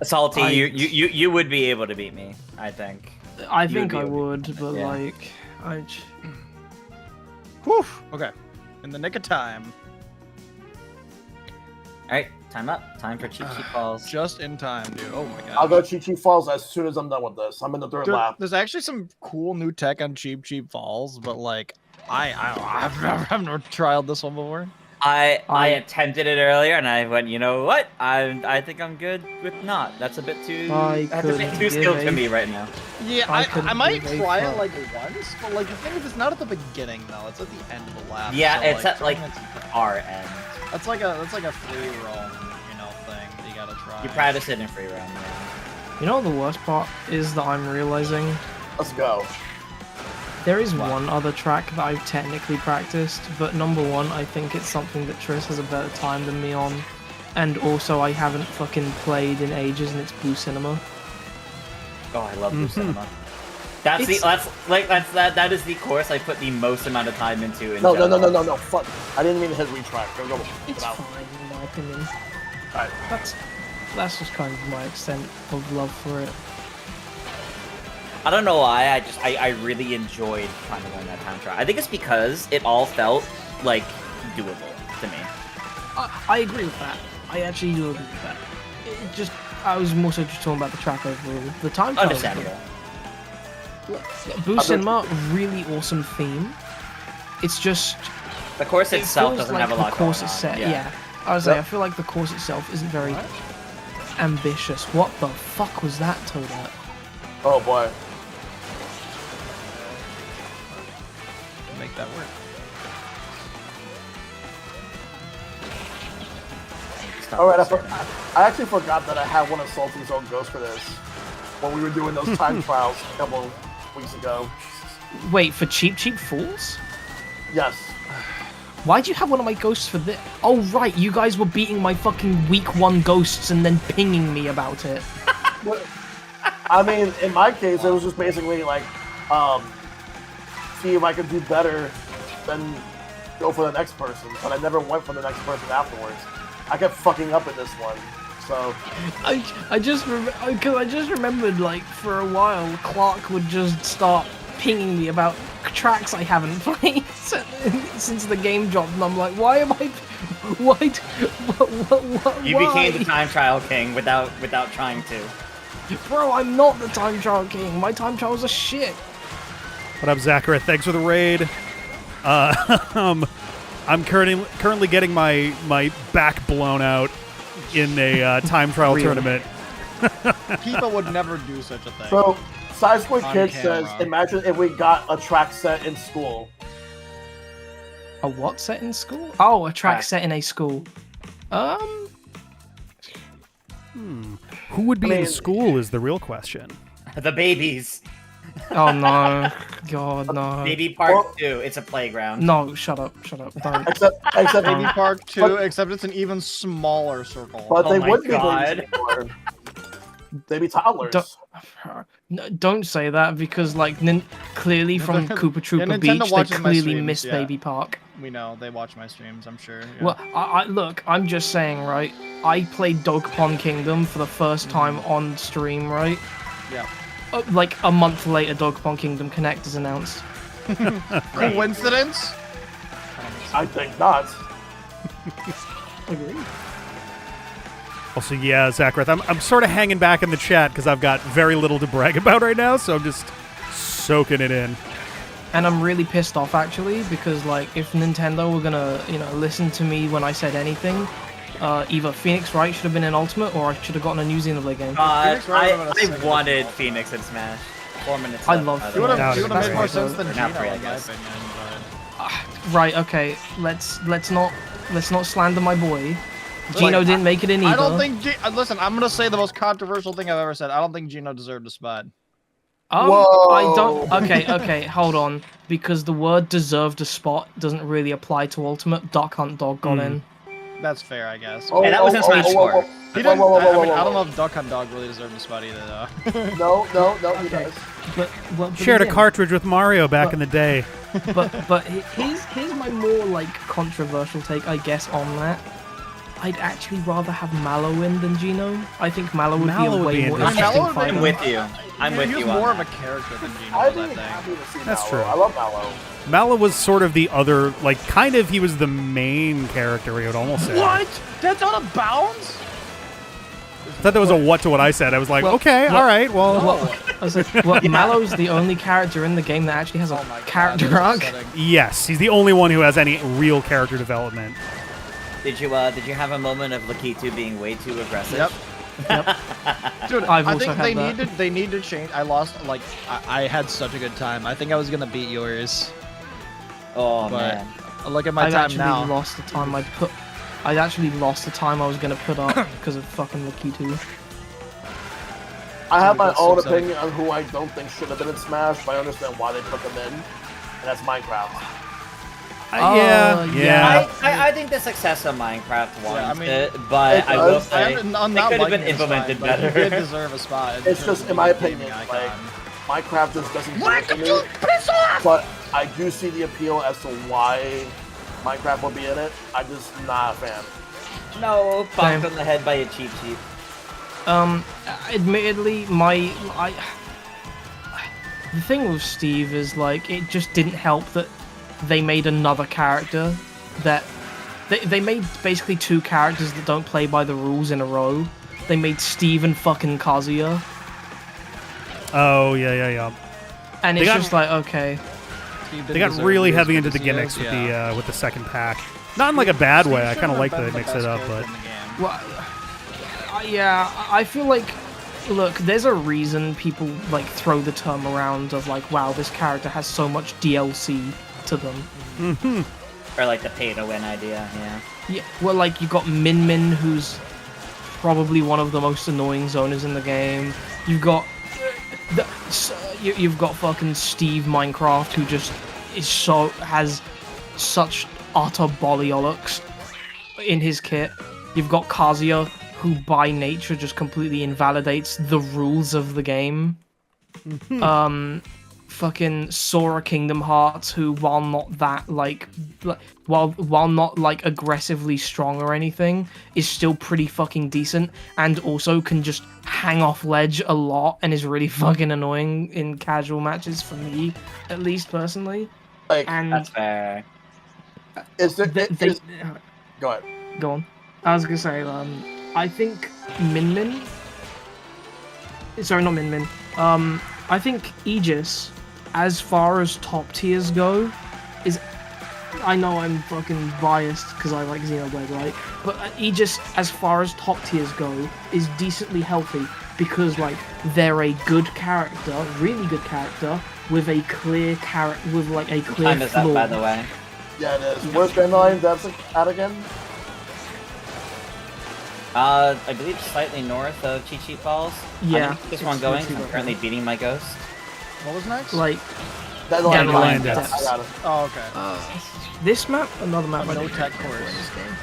It's, Salty, you would be able to beat me, I think. I You think would I be able would, but yeah. like Whew. Okay. In the nick of time. Alright, time up. Time for Cheep Falls. Just in time, dude. Oh my god. I'll go Cheep Falls as soon as I'm done with this. I'm in the third lap. There's actually some cool new tech on Cheep Falls, but like, I've never tried this one before. I attempted it earlier and I went, you know what? I think I'm good with not. That's a bit too that's a bit too skilled for me right now. Yeah, I I couldn't might give a try it fuck. like once, but like the thing is, it's not at the beginning though. It's at the end of the lap. Yeah, so, it's at like trying it- our end. that's like a free roam, thing that you gotta try. You practice it in free roam, yeah. You know what the worst part is that I'm realizing? Let's go. There is one other track that I've technically practiced, but number one, I think it's something that Triss has a better time than me on. And also, I haven't fucking played in ages, and it's Blue Cinema. Oh, I love Blue Cinema. That is the course I put the most amount of time into. In No, general. fuck. I didn't mean to hit retrack. Go, go. It's Out. fine, in my opinion. Alright. That's just kind of my extent of love for it. I don't know why. I really enjoyed trying to learn that time trial. I think it's because it all felt like doable to me. I agree with that. I actually do agree with that. It just, I was more so just talking about the track overall. The time trial. Understandable. Blue Cinema, really awesome theme. It's just The course it itself feels doesn't like have a lot the course going on. itself. Yeah. Yeah. I was like, I feel like the course itself isn't very ambitious. What the fuck was that, Toadette? Oh boy. Make that work. Alright, I actually forgot that I had one of Salty's own ghosts for this. When we were doing those time trials a couple of weeks ago. Wait, for Cheep Fools? Yes. Why'd you have one of my ghosts for this? Oh, right, you guys were beating my fucking week 1 ghosts and then pinging me about it. I mean, in my case, it was just basically like, see if I could do better than go for the next person. But I never went for the next person afterwards. I kept fucking up in this one. So I just remembered, like, for a while, Clark would just start pinging me about tracks I haven't played since the game dropped, and I'm like, why am I? What? You became the time trial king without trying to. Bro, I'm not the time trial king. My time trials are shit. What up, Zachary? Thanks for the raid. I'm currently getting my back blown out in a time trial tournament. People would never do such a thing. So, Side Squid On Kid camera. says, imagine if we got a track set in school. A what set in school? Oh, a track Track. set in a school. Who would be I in mean- school is the real question. The babies. Oh no, God no. Baby Park Well- 2. It's a playground. No, shut up, don't. Except Baby Park 2, But- except it's an even smaller circle. but Oh they my wouldn't be God. babies anymore. They'd be toddlers. No, don't say that because like clearly from Koopa Troopa Nintendo Beach, they watches my clearly streams, missed yeah. Baby Park. We know, they watch my streams, I'm sure. Yeah. Well, I look, I'm just saying, right? I played Dokapon Kingdom for the first time on stream, right? Yeah. Like a month later, Dokapon Kingdom Connect is announced. Coincidence? I think not. Agreed. Also, yeah, Zakrath, I'm sort of hanging back in the chat because I've got very little to brag about right now, so I'm just soaking it in. And I'm really pissed off actually because like if Nintendo were gonna, listen to me when I said anything, either Phoenix Wright should have been in Ultimate or I should have gotten a New Xenoblade game. Phoenix Wright would've I been wanted cool. Phoenix and Smash. 4 minutes I left, love by the He would way. have That's made more great. sense than Or Gino, not free, I in my guess. opinion. Right, okay. Let's not slander my boy. Gino didn't make it in either. I don't think. Listen, I'm gonna say the most controversial thing I've ever said. I don't think Gino deserved a spot. I don't. Okay, hold on. Because the word "deserved a spot" doesn't really apply to Ultimate. Duck Hunt Dog got in. That's fair, I guess. Oh, Hey, that was in Smash 4. He didn't, whoa, I mean, whoa, I don't whoa. know if Duck Hunt Dog really deserved a spot either, though. No, he Okay. does. But Shared a again, cartridge with Mario back in the day. But here's my more like controversial take, I guess, on that. I'd actually rather have Mallow in than Gino. I think Mallow would Mallow be a would way be more interesting. interesting Mallow would be- fighter. I'm with you. I'm with He was you on more that. of a character than Gino, I'd I be think. happy to see That's Mallow. true. I love Mallow. Mallow was sort of the other, like, kind of he was the main character, we would almost say. What? That's out of bounds? I thought that was a what to what I said. I was like, Well, okay, well- all right, well, Well, I was like, well, Mallow's the only character in the game that actually has a Oh my God, character that's arc. upsetting. yes, he's the only one who has any real character development. Did you have a moment of Lakitu being way too aggressive? Yep. Dude, I've I also think had that. they need to change. I lost, like, I had such a good time. I think I was gonna beat yours. Oh But man. look at my I've time actually now. lost the time I actually lost the time I was gonna put up because of fucking Lakitu. I have my That's own so sad. opinion on who I don't think should have been in Smash, but I understand why they put them in, and that's Minecraft. Yeah. I think the success of Minecraft warrants I mean, it, but it I will does. say I'm it not could have liking been this implemented fine, but better. He did deserve a spot. It's terms just, of in my being a opinion, gaming like, icon. Minecraft just doesn't do it for me. But I do see the appeal as to why Minecraft will be in it. I'm just not a fan. No, Same. bonked on the head by a cheap. Admittedly, the thing with Steve is like it just didn't help that they made another character that they made basically two characters that don't play by the rules in a row. They made Steve and fucking Kazuya, Oh, yeah. and They it's got- just like okay. Steve They didn't got deserve really to be as heavy good into as the he gimmicks is, with the second pack. Not in like a bad way. I Steve kind of shouldn't like have that they been the mix it best up, but character in the game. Well, yeah, I feel like, look, there's a reason people like throw the term around of like, wow, this character has so much DLC to them. Or like the pay to win idea, yeah. Yeah, well, like you got Min Min, who's probably one of the most annoying zoners in the game. You've got you've got fucking Steve Minecraft, who just has such utter bollocks in his kit. You've got Kazuya, who by nature just completely invalidates the rules of the game. Fucking Sora Kingdom Hearts, who while not that while not like aggressively strong or anything, is still pretty fucking decent, and also can just hang off ledge a lot and is really fucking annoying in casual matches for me, at least personally. Like, And That's fair. is there? they Go ahead. go on. I was gonna say, I think Min Min. Sorry, not Min Min. I think Aegis, as far as top tiers go, is. I know I'm fucking biased because I like Xenoblade, right? But Aegis, as far as top tiers go, is decently healthy because like they're a good character, really good character, with a clear What time is that, by the way? Yeah, it is. Where's Dandelion Depths at again? I believe slightly north of Cheep Falls. Yeah. This one going. I'm currently beating my ghost. What was next? Like Dandelion Depths. I got it. Oh, okay. this map, another map. I No don't tech care for in course. this game.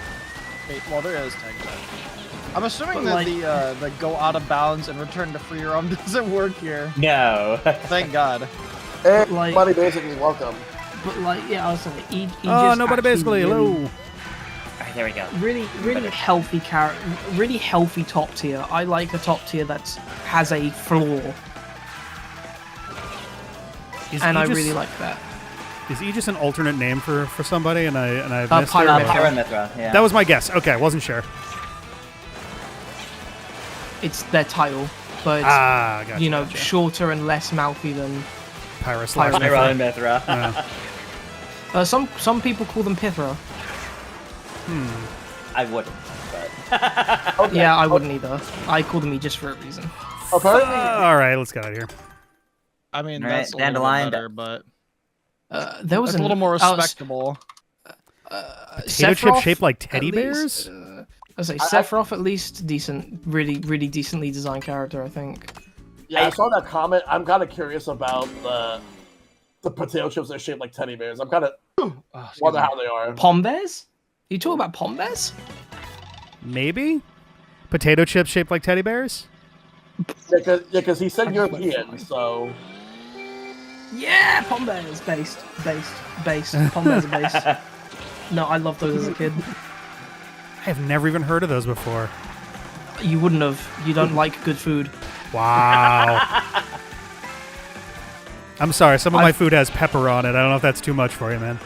Wait, well, there is tech. I'm assuming But, that the go out of bounds and return to free roam doesn't work here. No. Thank God. Hey, Like- buddy, basically, welcome. But like, yeah, I was saying, Oh, nobody basically. Hello. Alright, there we go. Really healthy character, really healthy top tier. I like a top tier that has a flaw, and I really like that. Is E just an alternate name for somebody, and I missed it? Pyramid. Pyromithra, yeah. That was my guess. Okay, wasn't sure. It's their title, but it's, Gotcha, you know, gotcha. shorter and less mouthy than. Pyro/Mithra. Pyromithra. Some people call them Pithra. I wouldn't, but... Okay. Yeah, I wouldn't either. I call them E just for a reason. Apparently, All right, let's get out of here. I mean, Alright, that's a little Dandelion bit better, but There was it's a little more oh, respectable. Potato chip Sephiroth, shaped like at teddy least, bears? I say Sephiroth at least decent, really decently designed character. I think. yeah, I saw that comment. I'm kind of curious about the potato chips that are shaped like teddy bears. I'm kind of wonder how they are. Pom bears? You talk about pom bears? Maybe? Potato chips shaped like teddy bears? Yeah, because he said European, so Yeah, pom bears based. Pom bears are based. No, I loved those as a kid. I have never even heard of those before. You wouldn't have. You don't like good food. Wow. I'm sorry, some of my food has pepper on it. I don't know if that's too much for you, man.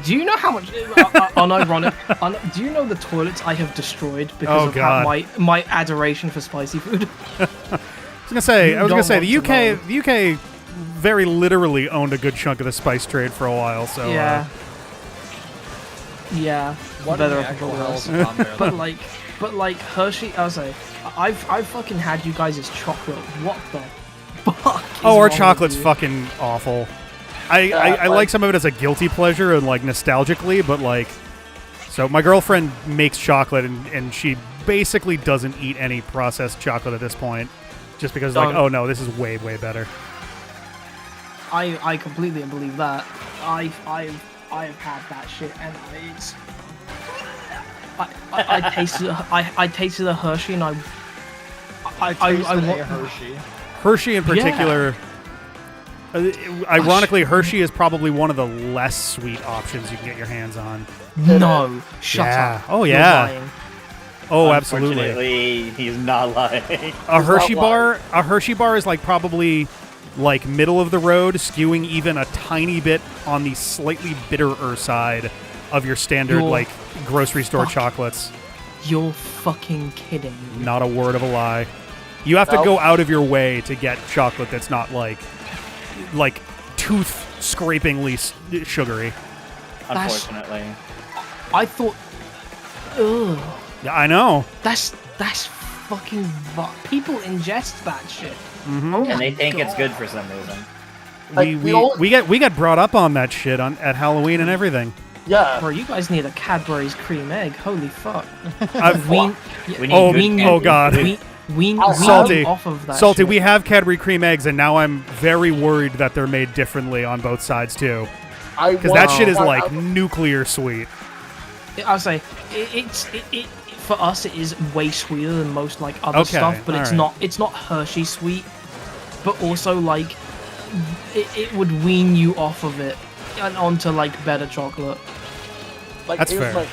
Do you know how much unironic? Do you know the toilets I have destroyed because of God. my adoration for spicy food? I was gonna say You don't want the to UK very literally owned a good chunk of the spice trade for a while. So Yeah. Yeah. What better in the off actual with hell those. is on there? But like Hershey, I was like, I've fucking had you guys' chocolate. What the fuck? Is our wrong with chocolate's you? fucking awful. I like some of it as a guilty pleasure and like nostalgically, but like, so my girlfriend makes chocolate and she basically doesn't eat any processed chocolate at this point, just because like, oh no, this is way better. I completely believe that. I've had that shit and it's. I tasted a Hershey and I tasted a Hershey. Hershey in particular. Ironically, Hershey is probably one of the less sweet options you can get your hands on. No, shut Yeah. up. Oh, You're yeah. lying. Oh, absolutely. Unfortunately, he's not lying. A Hershey bar is like probably like middle of the road, skewing even a tiny bit on the slightly bitterer side of your standard You're like grocery store fuck- chocolates. You're fucking kidding. Not a word of a lie. You have to go out of your way to get chocolate that's not like tooth scrapingly sugary. Unfortunately. I thought. Ugh. Yeah, I know. That's fucking. People ingest that shit. And they think it's good for some reason. Like, We get brought up on that shit at Halloween and everything. yeah. Bro, you guys need a Cadbury's cream egg. Holy fuck. I've, Wean, We need oh, good wean, oh god. wean Salty. off of that Salty, shit. we have Cadbury cream eggs, and now I'm very worried that they're made differently on both sides too. Because that shit is like nuclear sweet. I'll say it for us it is way sweeter than most like other stuff, but it's alright. not Hershey sweet, but also like it would wean you off of it and onto like better chocolate. Like, That's fair.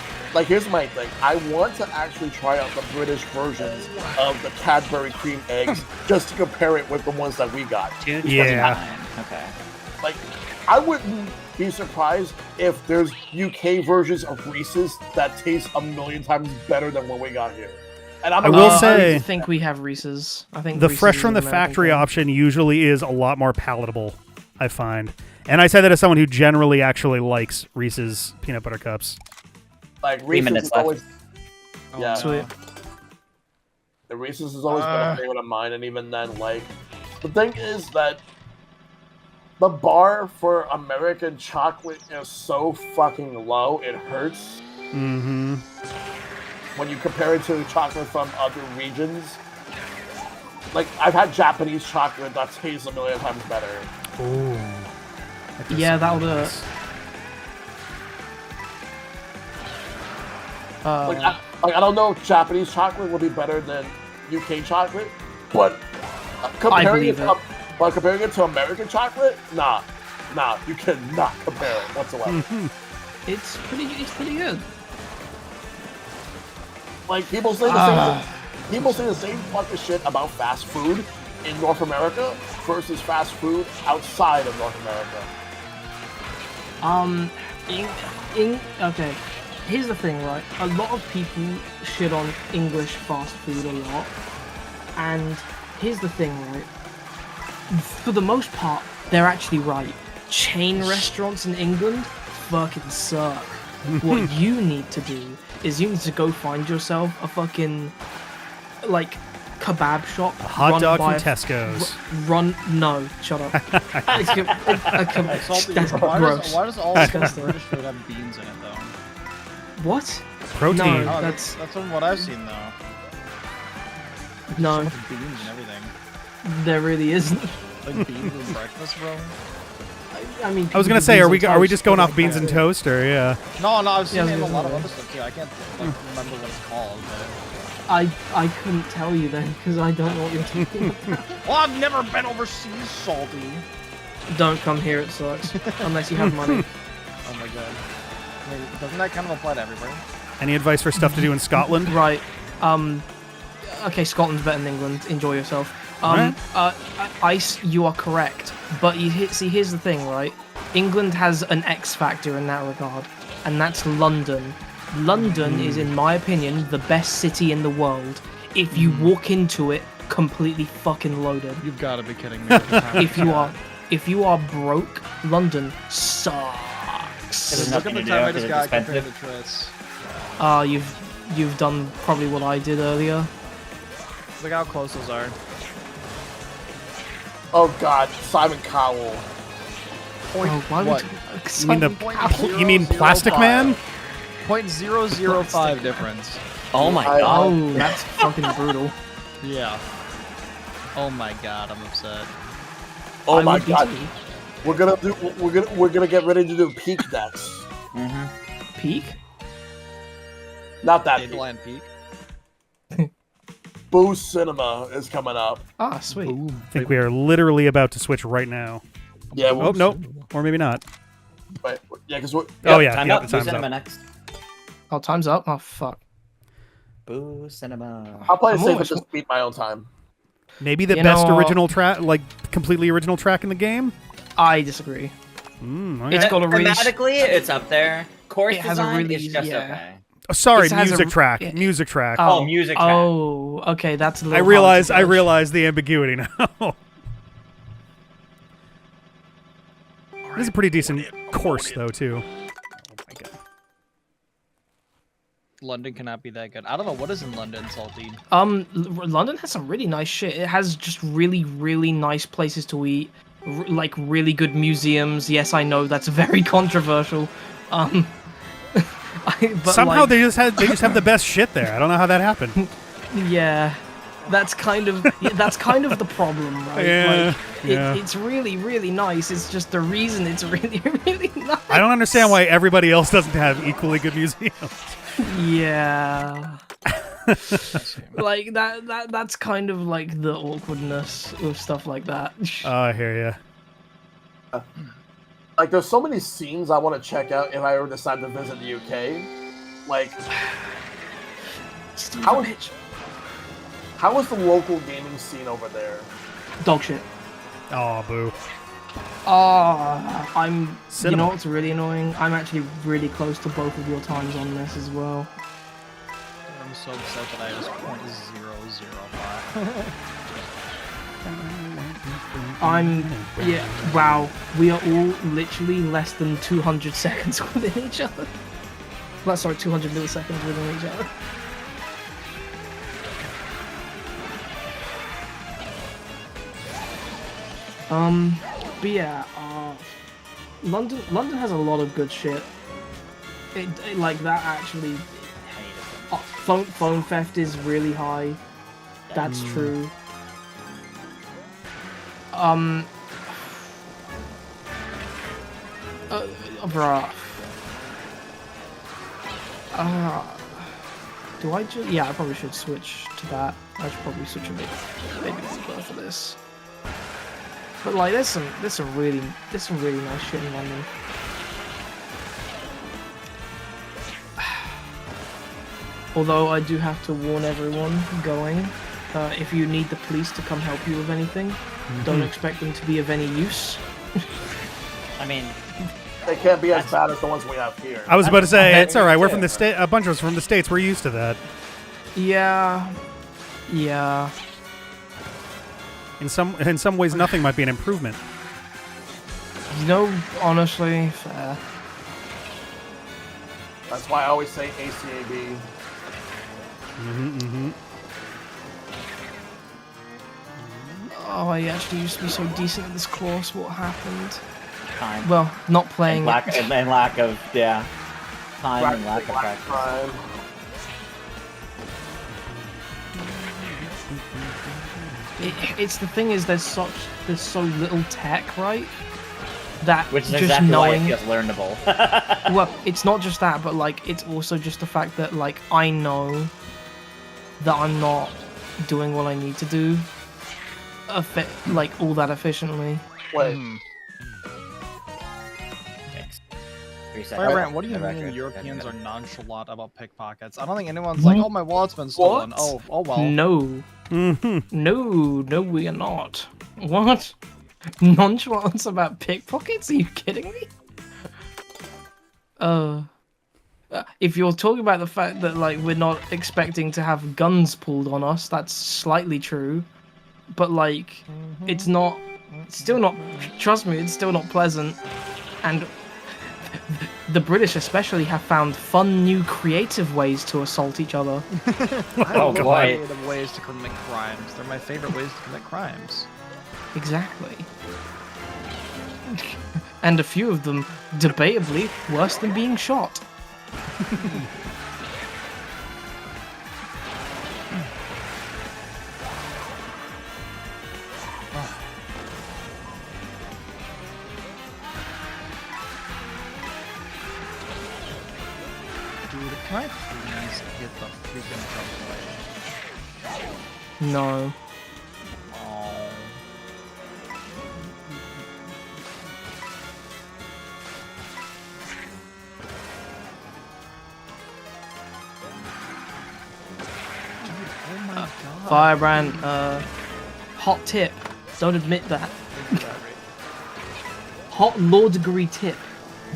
Here's my thing. I want to actually try out the British versions of the Cadbury cream eggs just to compare it with the ones that we got. Yeah. Okay. Like, I wouldn't be surprised if there's UK versions of Reese's that taste a million times better than what we got here. And I will say- I think we have Reese's. I think The Reese's fresh is from an the American factory thing. option usually is a lot more palatable, I find. And I say that as someone who generally actually likes Reese's peanut butter cups. Like, 3 Reese's minutes is left. always... Yeah. Sweet. The Reese's has always been a favorite of mine, and even then, like, the thing is that the bar for American chocolate is so fucking low, it hurts. Mm-hmm. When you compare it to chocolate from other regions. Like, I've had Japanese chocolate that tastes a million times better. Ooh. Yeah, that'll do it. I don't know if Japanese chocolate will be better than UK chocolate, but comparing it to American chocolate, nah, you cannot compare it whatsoever. It's pretty good. Like people say the same fucking shit about fast food in North America versus fast food outside of North America. Okay. Here's the thing, right? A lot of people shit on English fast food a lot. And here's the thing, right? For the most part, they're actually right. Chain restaurants in England fucking suck. What you need to do is you need to go find yourself a fucking, like, kebab shop. A hot dog from Tesco's. No, shut up. Salty, That's why gross. why does all the British food have beans in it, though? What? Protein. No, Oh, that's from what I've seen, though. no. So much beans and everything. There really isn't. Like beans with breakfast, bro? I mean, I was gonna say, are we just going off beans and toast, or yeah? No, I've seen Yeah, it in a lot of yeah. other stuff too. I can't remember what it's called. I couldn't tell you then because I don't know what you're talking about. Well, I've never been overseas, Salty. Don't come here, it sucks. Unless you have money. Oh my god. I mean, doesn't that kind of apply to everybody? Any advice for stuff to do in Scotland? Right. Okay, Scotland's better than England. Enjoy yourself. Ice, you are correct. But here's the thing, right? England has an X factor in that regard, and that's London. London is, in my opinion, the best city in the world. If you walk into it completely fucking loaded. You've got to be kidding me. If you are broke, London sucks. Look at the time I just got compared to Tris. You've done probably what I did earlier. Look how close those are. Oh god, Simon Cowell. Why would What? You mean Plastic Man? 0.005 difference. Oh my god. Oh, that's fucking brutal. Yeah. Oh my god, I'm upset. Oh I my would be god. too. We're gonna get ready to do peak decks. Peak? Not that peak. Dandelion Peak. Boo Cinema is coming up. Ah, sweet. I think we are literally about to switch right now. Yeah. Oh, nope. Or maybe not. But, yeah, because we're. Oh, yeah. Time Yep, up. the Boo time's Cinema up. next. Oh, time's up? Oh, fuck. Boo Cinema. I'll play it I'm safe and always- just beat my own time. Maybe the You best know, original track, like completely original track in the game? I disagree. Okay. It's got a really... Thematically, it's up there. Course It has a design really- is just yeah. okay. Oh, sorry, It has music a- track. yeah. Music track. Oh, music track. Oh, okay, that's a I little realize hard to judge. the ambiguity now. This is a pretty decent course, though, too. Oh my god. London cannot be that good. I don't know what is in London, Salty. London has some really nice shit. It has just really, really nice places to eat. Like, really good museums. Yes, I know, that's very controversial. But Somehow like, they just have the best shit there. I don't know how that happened. yeah, that's kind of the problem, right? Yeah, Like, yeah. It's really, really nice. It's just the reason it's really, really nice. I don't understand why everybody else doesn't have equally good museums. Yeah. Like that's kind of like the awkwardness with stuff like that. Oh, I hear ya. Like, there's so many scenes I want to check out if I ever decide to visit the UK. Like, how is the local gaming scene over there? Dog shit. Oh, boo. You Cinema. know what's really annoying? I'm actually really close to both of your times on this as well. I'm so upset that I was 0.005. Wow, we are all literally less than 200 seconds within each other. Well, sorry, 200 milliseconds within each other. But yeah, London has a lot of good shit. Like that actually. Phone theft is really high. That's true. Bruh. Do I just? Yeah, I probably should switch to that. I should probably switch a bit, maybe for this. But like, there's some really nice shit in London. Although I do have to warn everyone going, if you need the police to come help you with anything, don't expect them to be of any use. I mean, they can't be as bad as the ones we have here. I was about to say, it's all right. We're from the state. A bunch of us from the States. We're used to that. Yeah. In some ways, nothing might be an improvement. You know, honestly, fair. That's why I always say ACAB. Oh, I actually used to be so decent at this course. What happened? time. Well, not playing and lack, it. and lack of, yeah. Time and lack of practice. Time. It's the thing is there's so little tech, right? That Which is just exactly knowing, why it feels learnable. well, it's not just that, but like it's also just the fact that like I know that I'm not doing what I need to do, like all that efficiently. Wait. Thanks. 3 Wait, seconds. Rant, what do you Yeah, mean record. Europeans are nonchalant about pickpockets? I don't think anyone's like, oh, my wallet's been stolen. What? Oh well. No. No, we are not. What? Nonchalance about pickpockets? Are you kidding me? If you're talking about the fact that like we're not expecting to have guns pulled on us, that's slightly true. But like, it's not. It's still not. Trust me, it's still not pleasant. And the British especially have found fun, new, creative ways to assault each other. Oh boy. Creative ways to commit crimes. They're my favorite ways to commit crimes. Exactly. And a few of them, debatably, worse than being shot. Dude, can I please get the freaking jump away? No. Oh. Oh my god. Firebrand, hot tip. Don't admit that. Hot law degree tip.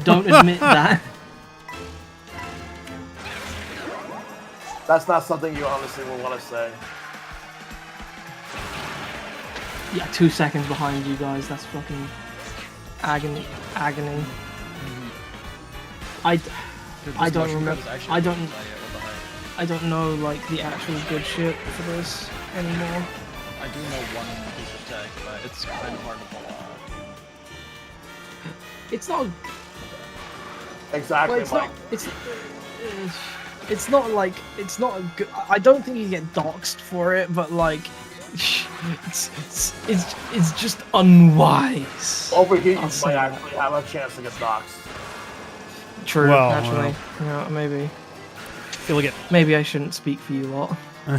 Don't admit that. That's not something you honestly will want to say. Yeah, 2 seconds behind you guys. That's fucking agony. Agony. I don't remember. I don't know like the actual good shit for this anymore. I do know one piece of tech, but it's kind of hard to pull off. It's not. Exactly, Well, it's Mike. not. It's not like it's not a good. I don't think you get doxxed for it, but like, it's just unwise. Over here, you I'll might say that. actually have a chance to get doxxed. True, Well, naturally. Yeah, maybe. Feel like it. Maybe I shouldn't speak for you lot. I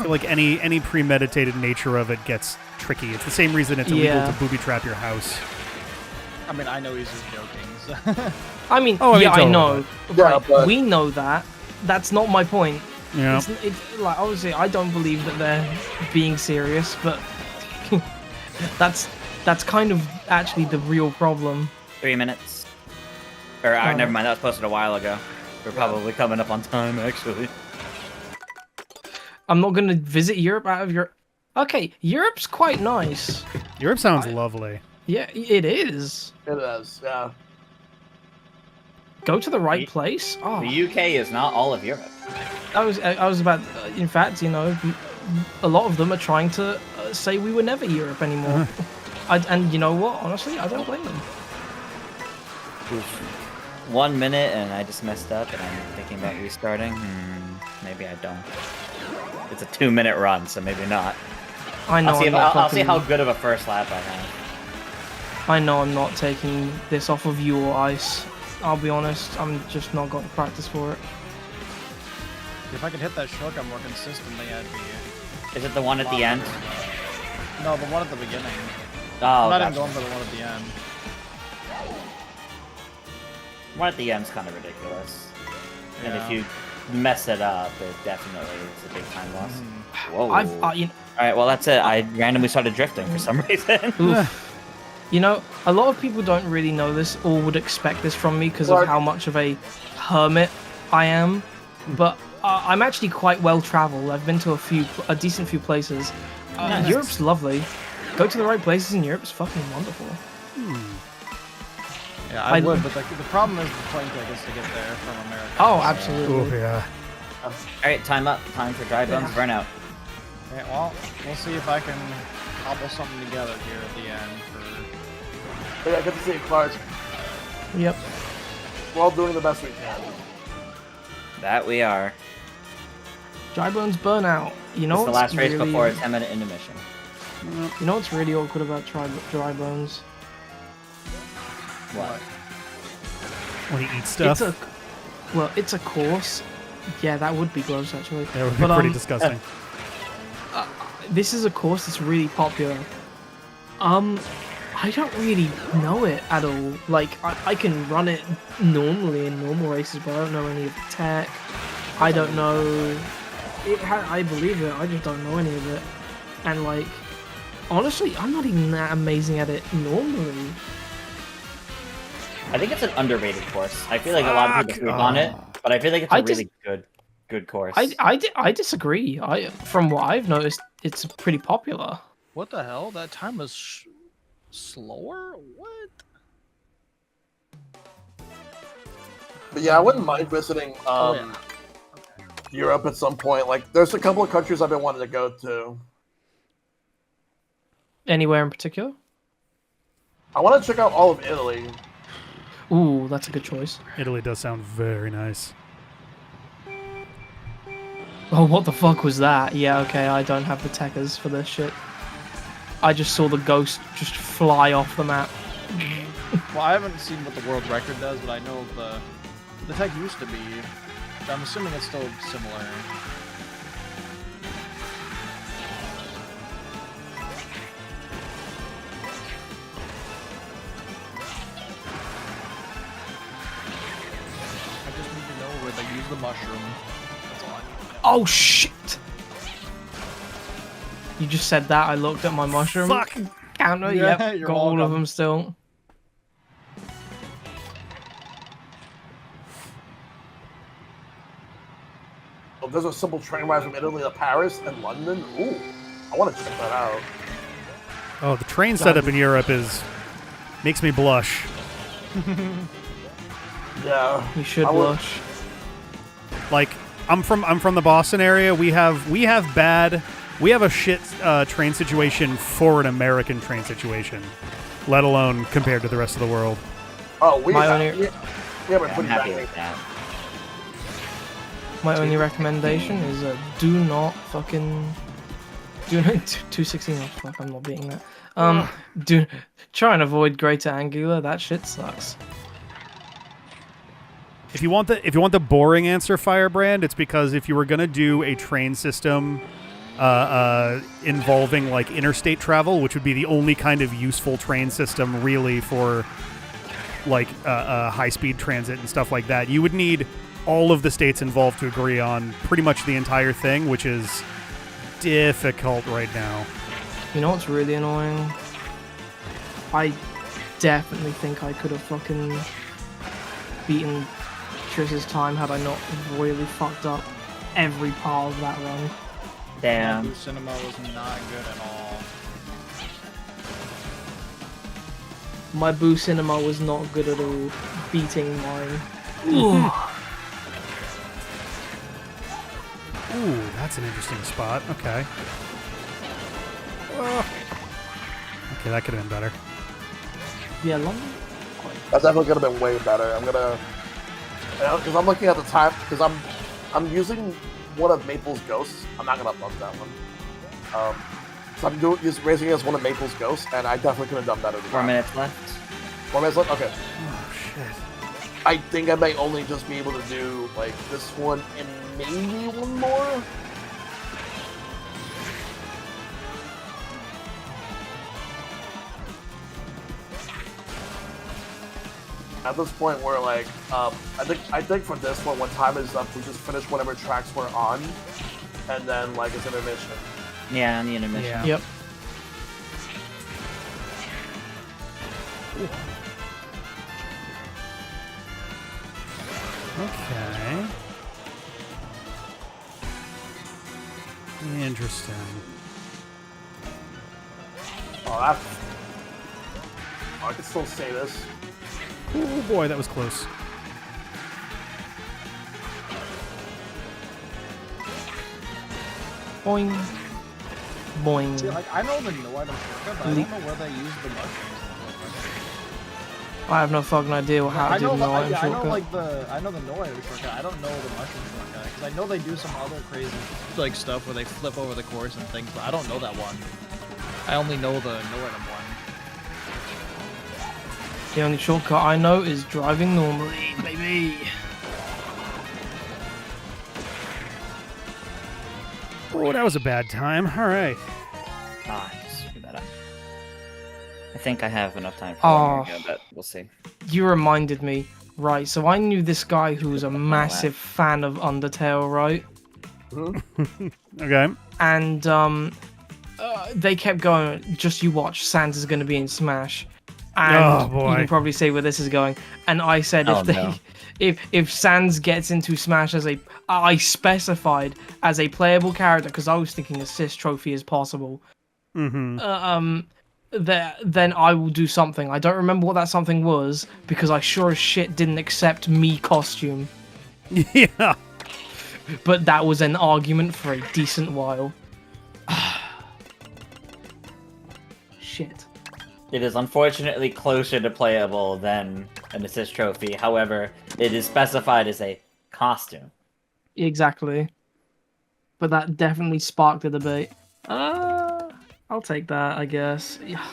feel like any premeditated nature of it gets tricky. It's the same reason it's illegal Yeah. to booby trap your house. I mean, I know he's just joking. So. I mean, Oh, I mean, yeah, I totally. know. Yeah, Right, but- we know that. That's not my point. Yeah. It's like obviously I don't believe that they're being serious, but that's kind of actually the real problem. 3 minutes. Or, never mind, that was posted a while ago. We're probably coming up on time, actually. I'm not gonna visit Europe out of Europe. Okay, Europe's quite nice. Europe sounds lovely. Yeah, it is. It is, yeah. Go to the right place. Oh, The UK is not all of Europe. I was about. In fact, you know, a lot of them are trying to say we were never Europe anymore. And you know what? Honestly, I don't blame them. Oof. 1 minute and I just messed up and I'm thinking about restarting. Maybe I don't. It's a 2-minute run, so maybe not. I know. I'll see how good of a first lap I have. I know I'm not taking this off of you or ice. I'll be honest. I'm just not got the practice for it. If I could hit that shotgun more consistently, I'd be. Is it the one at the end? No, the one at the beginning. Oh, I'm not even gotcha. going for the one at the end. One at the end's kind of ridiculous. And Yeah. if you mess it up, it definitely is a big time loss. Whoa. You know, Alright, well that's it. I randomly started drifting for some reason. you know, a lot of people don't really know this or would expect this from me because of how much of a hermit I am. But I'm actually quite well traveled. I've been to a decent few places. Nice. Europe's lovely. Go to the right places in Europe. It's fucking wonderful. Yeah, I would, but the problem is the plane tickets to get there from America. Oh, absolutely. yeah. Alright, time up. Time for Dry Bones Burnout. Yeah, well, we'll see if I can cobble something together here at the end for. But yeah, good to see you, Clark. Yep. We're all doing the best we can. That we are. Dry Bones Burnout. You know It's the what's last race really, before a 10-minute intermission. You know what's really awkward about Dry Bones? What? When he eats stuff. It's a course. Yeah, that would be gross actually. That would be pretty disgusting. This is a course that's really popular. I don't really know it at all. Like, I can run it normally in normal races, but I don't know any of the tech. I don't know. I believe it. I just don't know any of it. And like, honestly, I'm not even that amazing at it normally. I think it's an underrated course. I feel like a lot of people sleep on it, but I feel like it's a really good course. I disagree. From what I've noticed, it's pretty popular. What the hell? That time was slower? What? But yeah, I wouldn't mind visiting Europe at some point. Like, there's a couple of countries I've been wanting to go to. Anywhere in particular? I want to check out all of Italy. Ooh, that's a good choice. Italy does sound very nice. Oh, what the fuck was that? Yeah, okay, I don't have the techers for this shit. I just saw the ghost just fly off the map. Well, I haven't seen what the world record does, but I know the tech used to be. I'm assuming it's still similar. I just need to know where they use the mushroom. That's all I need to know. Oh shit! You just said that. I looked at my mushroom. Fuck! Counter. Yeah, Yep, you're got all of welcome. them still. Oh, there's a simple train ride from Italy to Paris and London. Ooh, I want to check that out. Oh, the train setup in Europe makes me blush. Yeah, You should I would- blush. Like, I'm from the Boston area. We have a shit train situation for an American train situation, let alone compared to the rest of the world. Oh, we My have, only- we have a I'm pretty happy bad. with that. My only recommendation is do not fucking 216. Oh fuck, I'm not beating that. Do try and avoid greater angular. That shit sucks. If you want the boring answer, Firebrand, it's because if you were gonna do a train system involving like interstate travel, which would be the only kind of useful train system really for like high-speed transit and stuff like that, you would need all of the states involved to agree on pretty much the entire thing, which is difficult right now. You know what's really annoying? I definitely think I could have fucking beaten Trish's time had I not royally fucked up every part of that run. Damn. Blue Cinema was not good at all. My Boo Cinema was not good at all, beating mine. Ooh, that's an interesting spot. Okay. Okay, that could have been better. Yeah, London. That definitely could have been way better. I'm gonna, because I'm looking at the time, because I'm using one of Maple's ghosts. I'm not gonna bump that one. So I'm just raising it as one of Maple's ghosts, and I definitely could have done better than 4 that. minutes left. 4 minutes left. Okay. Oh shit. I think I may only just be able to do like this one and maybe one more. At this point, we're like, I think for this one, when time is up, we just finish whatever tracks we're on, and then like it's intermission. Yeah, on the intermission. Yeah. Yep. Okay. Interesting. Oh, that's. Oh, I can still say this. Oh boy, that was close. Boing. Boing. See, like, I know the no item shortcut, but I don't know where they use the mushrooms. I have no fucking idea how to I do know, the no I item know shortcut. like I know the no item shortcut. I don't know the mushroom shortcut because I know they do some other crazy like stuff where they flip over the course and things, but I don't know that one. I only know the no item one. The only shortcut I know is driving normally, baby. Oh, that was a bad time. All right. Ah, screw that up. I think I have enough time for Oh. one more go, but we'll see. You reminded me. Right, so I knew this guy who was a massive fan of Undertale, right? Okay. And they kept going, just you watch, Sans is going to be in Smash. And Oh, boy. you can probably see where this is going. And I said Oh, if they no. if Sans gets into Smash as I specified as a playable character because I was thinking assist trophy is possible. Mm-hmm. Then I will do something. I don't remember what that something was because I sure as shit didn't accept me costume. Yeah. But that was an argument for a decent while. Shit. It is unfortunately closer to playable than an assist trophy. However, it is specified as a costume. Exactly. But that definitely sparked a debate. I'll take that, I guess. Yeah.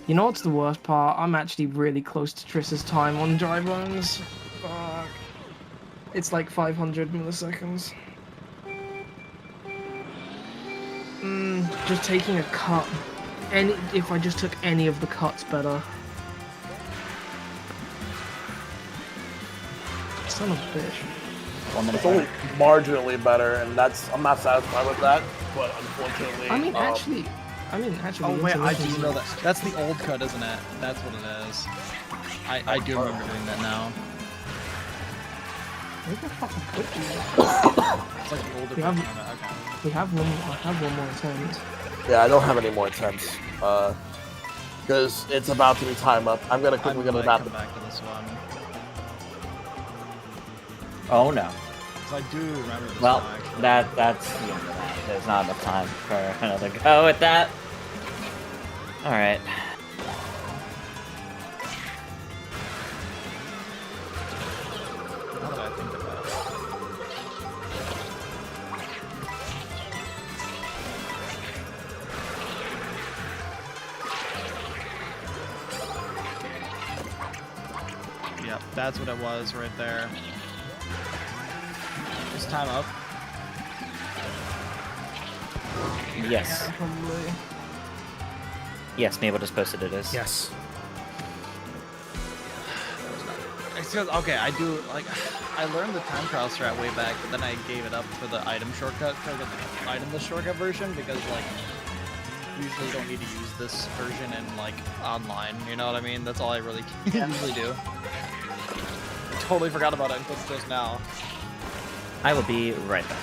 You know what's the worst part? I'm actually really close to Triss's time on dry bones. Fuck. It's like 500 milliseconds. Just taking a cut. If I just took any of the cuts better. Son of a bitch. 1 minute It's only left. marginally better, and I'm not satisfied with that. But unfortunately, I mean, actually. Oh wait, I do Intermission's- know that. That's the old cut, isn't it? That's what it is. I do remember doing that now. Where the fuck put you? It's like the older We have- version of it. Okay. I have one more attempt. Yeah, I don't have any more attempts. Because it's about to be time up. I'm gonna I quickly might gonna wrap come it. back to this one. Oh no. 'Cause I do remember this Well, one, actually. that's the end of that. There's not enough time for another go with that. Alright. Now that I think about it. Yep, that's what it was right there. Is time up? Yes. Probably. Yes, Mabel just posted it is. Yes. It's 'cause- okay, I do, like, I learned the time trial strat way back, but then I gave it up for the item shortcut, for the itemless shortcut version, because, like, usually don't need to use this version in, like, online, you know what I mean? That's all I really usually do. I totally forgot about it until just now. I will be right back.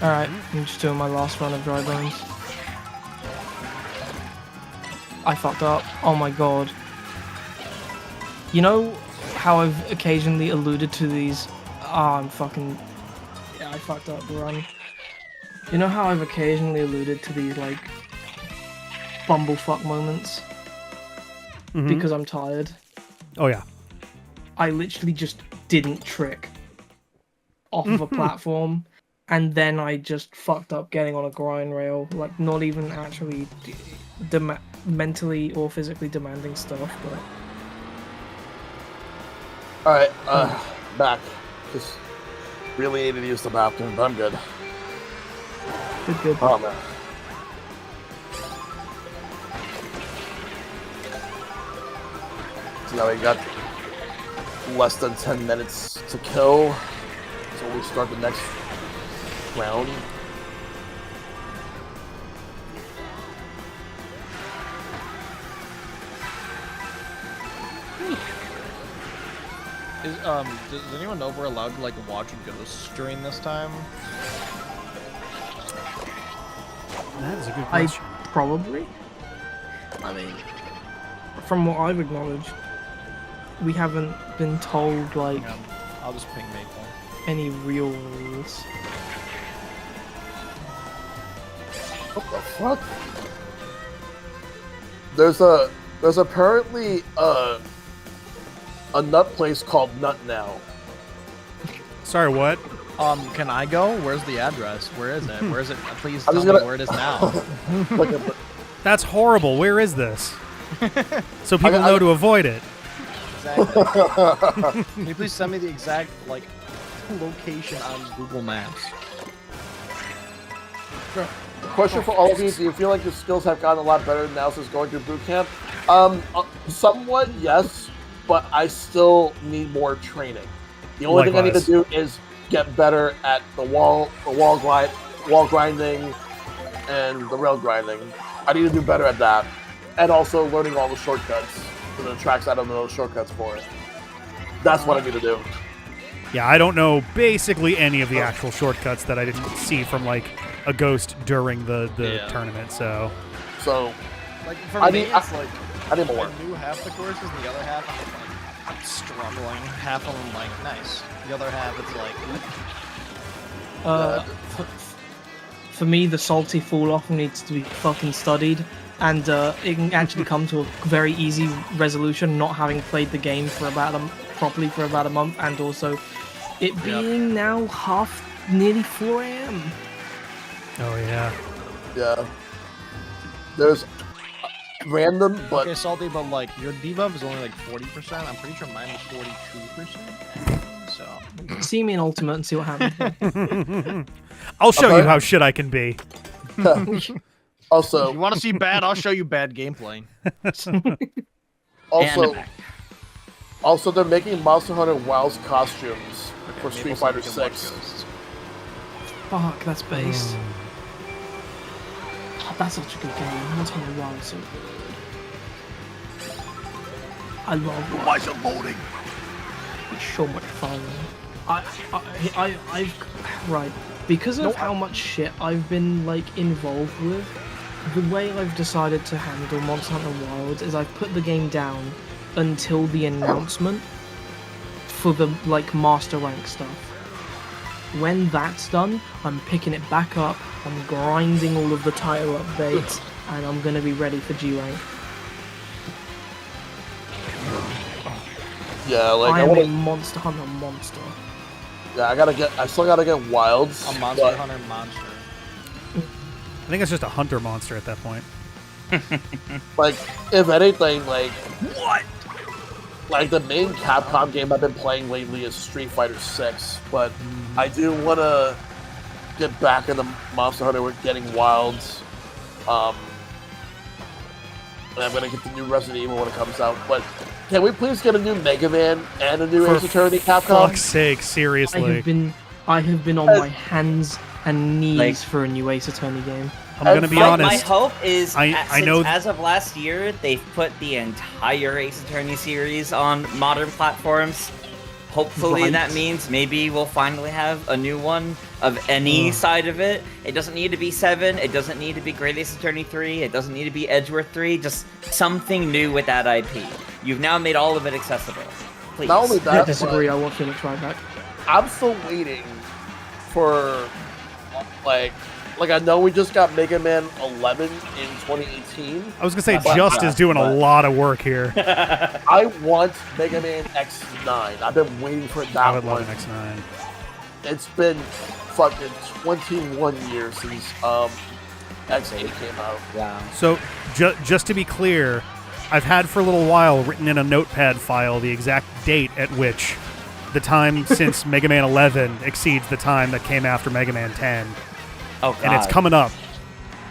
Alright, I'm just doing my last run of dry bones. I fucked up. Oh my god. You know how I've occasionally alluded to these... I'm fucking... Yeah, I fucked up the run. You know how I've occasionally alluded to these, like... bumblefuck moments Mhm. because I'm tired. Oh yeah. I literally just didn't trick off of a platform, and then I just fucked up getting on a grind rail. Like, not even actually mentally or physically demanding stuff, but Alright, back. Just really needed to use the bathroom, but I'm good. good. Oh, man. So now we got less than 10 minutes to kill. So we start the next round. Does anyone know if we're allowed to like watch ghosts during this time? That is a good question. Probably. I mean, from what I've acknowledged, we haven't been told like Hang on, I'll just ping Maple. any real rules. What the fuck? There's apparently a nut place called Nut Now. Sorry, what? Can I go? Where's the address? Where is it? Where is it? Please I'm tell just me gonna- where it is now. Like a, That's horrible. Where is this? So people know to avoid it. Exactly. Can you please send me the exact like location on Google Maps? question for all of you: do you feel like your skills have gotten a lot better now since going through boot camp? Somewhat, yes, but I still need more training. The only thing I need to do is get better at the wall grinding, and the rail grinding. I need to do better at that, and also learning all the shortcuts for the tracks I don't know the shortcuts for. That's what I need to do. Yeah, I don't know basically any of the actual shortcuts that I didn't see from like a ghost during the tournament. So Like for I me, need- it's like I need more. I knew half the courses, and the other half I'm struggling. Half of them like nice. The other half it's like For me, the salty fall off needs to be fucking studied, and it can actually come to a very easy resolution not having played the game for properly for about a month, and also it being now nearly 4 a.m. oh yeah. Yeah. There's random, but okay, salty, but like your debuff is only like 40%. I'm pretty sure mine is 42%. So See me in Ultimate and see what happens. I'll show you Okay. how shit I can be. also, if you want to see bad, I'll show you bad gameplay. also they're making Monster Hunter WoW's costumes for Maybe Street so we Fighter can watch 6. ghosts. Fuck, that's based. Oh, that's such a good game. That's how WoW is so good. I love WoW. Why is it loading? It's so much fun. I've right, because of how much shit I've been like involved with, the way I've decided to handle Monster Hunter Wilds is I've put the game down until the announcement for the like master rank stuff. When that's done, I'm picking it back up, I'm grinding all of the title updates, and I'm gonna be ready for G rank. Yeah, like I I am want a to. Monster Hunter monster. Yeah, I still gotta get Wilds. A Monster but- Hunter monster. I think it's just a hunter monster at that point. Like, if anything, like what? Like the main Capcom game I've been playing lately is Street Fighter 6, but I do want to get back into Monster Hunter with getting Wilds. And I'm gonna get the new Resident Evil when it comes out. But can we please get a new Mega Man and a new Ace Attorney, Capcom? Fuck's sake, seriously. I have been on my hands and knees Like- for a new Ace Attorney game. I'm gonna be My honest. hope is, I know- as of last year, they've put the entire Ace Attorney series on modern platforms. Hopefully Right. that means maybe we'll finally have a new one of any side of it. It doesn't need to be 7, it doesn't need to be Great Ace Attorney 3, it doesn't need to be Edgeworth 3, just something new with that IP. You've now made all of it accessible. Please. Not only I that, disagree. but I want Phoenix right back. I'm still waiting for like like I know we just got Mega Man 11 in 2018. I was gonna say But- Just is doing a lot of work here. I want Mega Man X9. I've been waiting for that I would one. love an X9. It's been fucking 21 years since X8 came out. Wow. So just to be clear, I've had for a little while written in a notepad file the exact date at which the time since Mega Man 11 exceeds the time that came after Mega Man 10. Oh god. And it's coming up.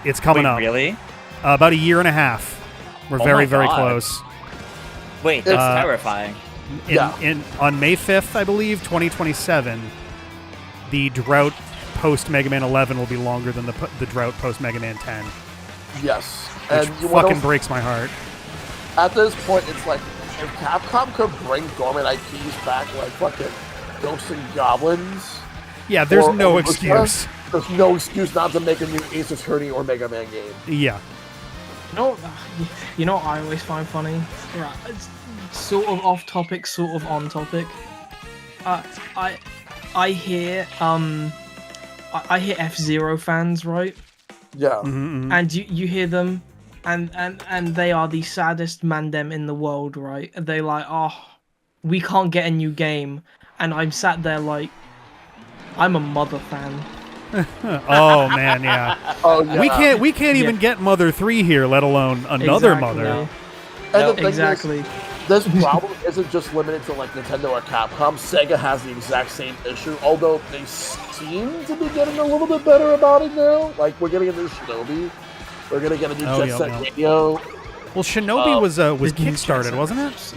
It's coming Wait, up. Really? About a year and a half. We're Oh very, my very God. close. Wait, that's Uh, terrifying. On May 5th, I believe, 2027, the drought post Mega Man 11 will be longer than the drought post Mega Man 10. Yes. Which And you wanna- fucking breaks my heart. At this point, it's like, if Capcom could bring dormant IPs back like fucking Ghosts and Goblins, Yeah, there's or no Ultra, excuse. there's no excuse not to make a new Ace Attorney or Mega Man game. Yeah. You know what I always find funny? Right, it's sort of off topic, sort of on topic. I hear F-Zero fans, right? Yeah. Mm-hmm. And you hear them, and they are the saddest mandem in the world, right? They like, oh, we can't get a new game, and I'm sat there like, I'm a Mother fan. Oh man, yeah. Oh yeah. We can't even get Mother 3 here, let alone another Exactly. Mother. And the thing Exactly. is, this problem isn't just limited to like Nintendo or Capcom. Sega has the exact same issue, although they seem to be getting a little bit better about it now. Like we're getting a new Shinobi, we're gonna get a new Jet Set Radio. Well, Shinobi was kickstarted, wasn't it?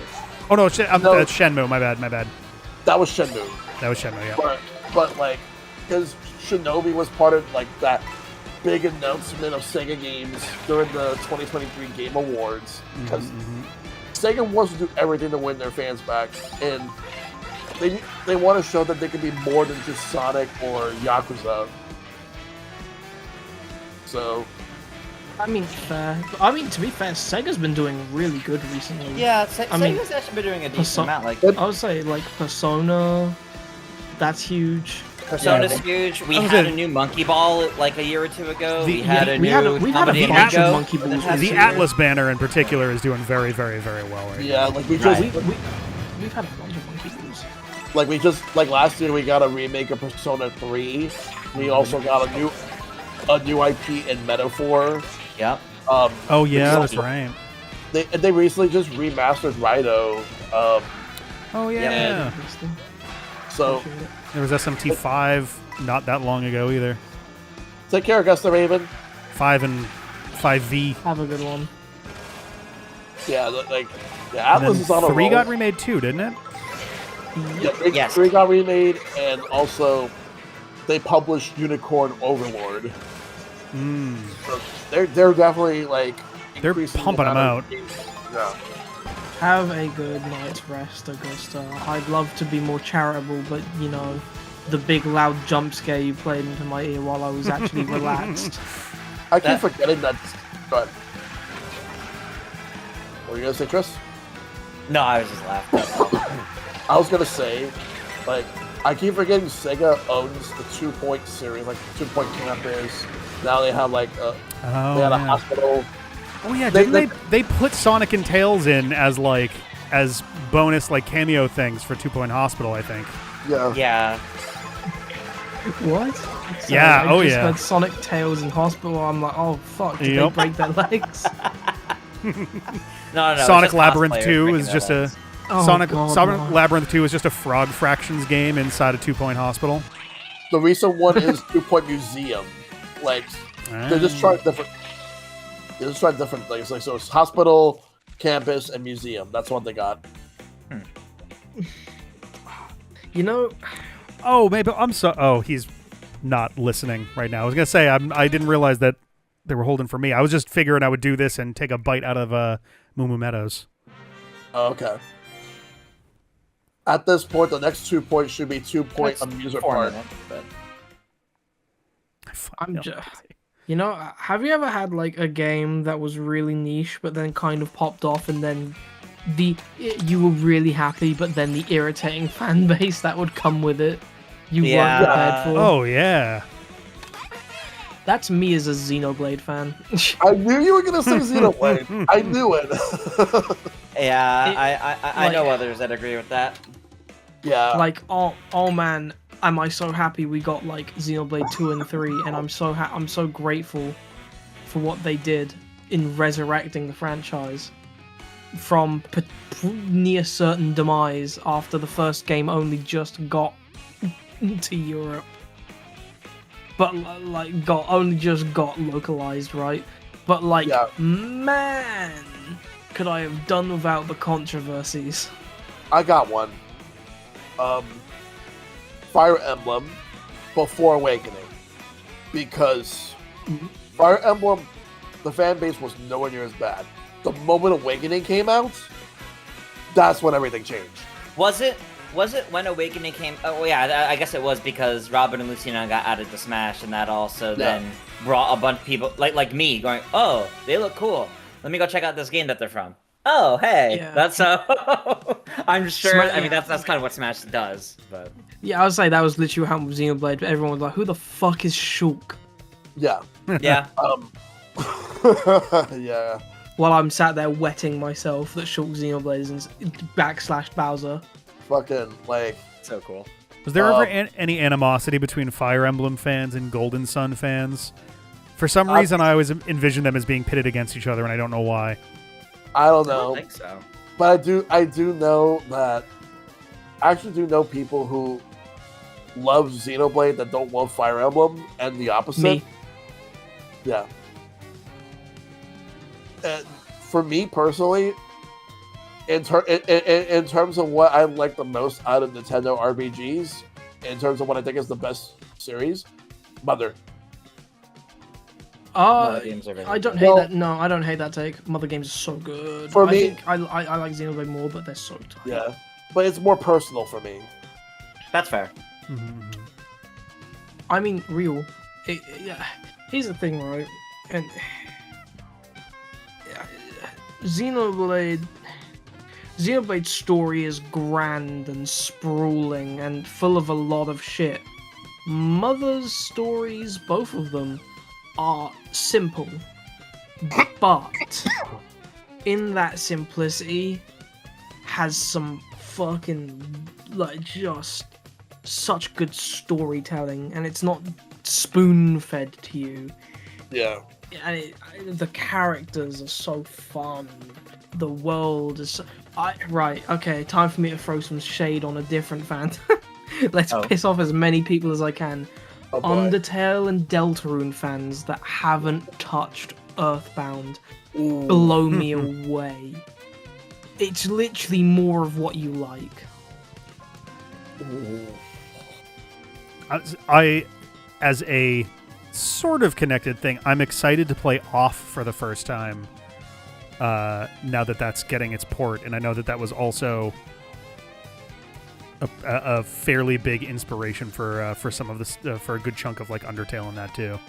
Oh no, that's Shenmue. My bad. That was Shenmue. That was Shenmue. Yeah. But like, because Shinobi was part of like that big announcement of Sega games during the 2023 Game Awards, because Sega wants to do everything to win their fans back, and they want to show that they can be more than just Sonic or Yakuza. So, I mean, fair. I mean, to be fair, Sega's been doing really good recently. Yeah, I mean, Sega's actually been doing a decent Perso- amount. Like I would say, like, Persona, that's huge. Persona's huge. We I was had a in- new Monkey Ball like a year or two ago. The- we had a we had a Comedy bunch Amigo. of Monkey Balls. That's The recently. Atlas banner in particular is doing very, very, very well right yeah, now. like we Right. just We've had a bunch of Monkey Balls. like last year we got a remake of Persona 3. We also got a new IP in Metaphor. Yep. Oh yeah, Because that's right. They recently just remastered Raido. Oh yeah. Interesting. So Appreciate it. There was SMT5 not that long ago either. take care, Augusta Raven. 5 and 5V. Have a good one. Yeah, like And Atlas then is on a 3 roll. got remade too, didn't it? Yeah, Yes. 3 got remade, and also they published Unicorn Overlord. So they're definitely like They're increasing the pumping 'em amount out. of games. Yeah. Have a good night's rest, Augusta. I'd love to be more charitable, but you know, the big loud jump scare you played into my ear while I was actually relaxed. I keep forgetting that. But what were you gonna say, Chris? No, I was just laughing. That's all. I was gonna say, like, I keep forgetting Sega owns the 2 Point series, like 2 Point Campus. Now they have like Oh, they had a yeah. hospital. Oh yeah, They- didn't they put Sonic and Tails in as bonus like cameo things for 2 Point Hospital, I think. Yeah. Yeah. What? Yeah, I oh, just yeah. heard Sonic Tails in hospital. I'm like, oh fuck, did Yep. they break their legs? No, it's Sonic just Labyrinth cosplayers 2 breaking is their just legs. Oh, Sonic God, no. Labyrinth 2 is just a Frog Fractions game inside a 2 Point Hospital. The recent one is 2 Point Museum. Like they're just trying different. They're just trying different things. Like so, it's hospital, campus, and museum. That's what they got. You know, Oh, maybe I'm so. Oh, he's not listening right now. I was gonna say I didn't realize that they were holding for me. I was just figuring I would do this and take a bite out of Moo Moo Meadows. Oh, okay. At this point, the next 2 points should be 2 Point That's Amusement 4 Park. minutes, but I'm just. You know, have you ever had like a game that was really niche, but then kind of popped off, and then you were really happy, but then the irritating fan base that would come with it, you Yeah. weren't prepared for. Oh yeah. That's me as a Xenoblade fan. I knew you were gonna say Xenoblade. I knew it. Yeah, I know others that agree with that. Yeah. Like, oh man, am I so happy we got like Xenoblade 2 and 3, and I'm so grateful for what they did in resurrecting the franchise from near certain demise after the first game only just got to Europe. But like only just got localized, right? But like, man, could I have done without the controversies? I got one. Fire Emblem before Awakening, because Fire Emblem, the fan base was nowhere near as bad. The moment Awakening came out, that's when everything changed. Was it when Awakening came? Oh yeah, I guess it was because Robin and Lucina got added to Smash, and that also then brought a bunch of people like me going, "Oh, they look cool. Let me go check out this game that they're from." Oh, hey, that's I'm sure. I mean, that's kind of what Smash does. But yeah, I would say that was literally what happened with Xenoblade. Everyone was like, "Who the fuck is Shulk?" Yeah. Yeah. Yeah. While I'm sat there wetting myself that Shulk Xenoblade is / Bowser. Fucking like So cool. Was there ever any animosity between Fire Emblem fans and Golden Sun fans? For some reason, I always envisioned them as being pitted against each other, and I don't know why. I don't I know. don't think so. But I do know that I actually do know people who love Xenoblade that don't love Fire Emblem, and the opposite. Me. Yeah. And for me personally, in terms of what I like the most out of Nintendo RPGs, in terms of what I think is the best series, Mother. Games are very I don't good. hate that. No, I don't hate that take. Mother games are so good. For I me- think I like Xenoblade more, but they're so tight. Yeah, but it's more personal for me. That's fair. I mean, real. Yeah. Here's the thing, right? And Xenoblade. Xenoblade's story is grand and sprawling and full of a lot of shit. Mother's stories, both of them, are simple, but in that simplicity has some fucking like just such good storytelling, and it's not spoon-fed to you. Yeah. And the characters are so fun. The world is so... Right, okay, time for me to throw some shade on a different fan. Let's piss off as many people as I can. Undertale and Deltarune fans that haven't touched Earthbound blow me away. It's literally more of what you like. I, as a sort of connected thing, I'm excited to play Off for the first time. Now that that's getting its port, and I know that was also a fairly big inspiration for some of this, for a good chunk of like Undertale and that too.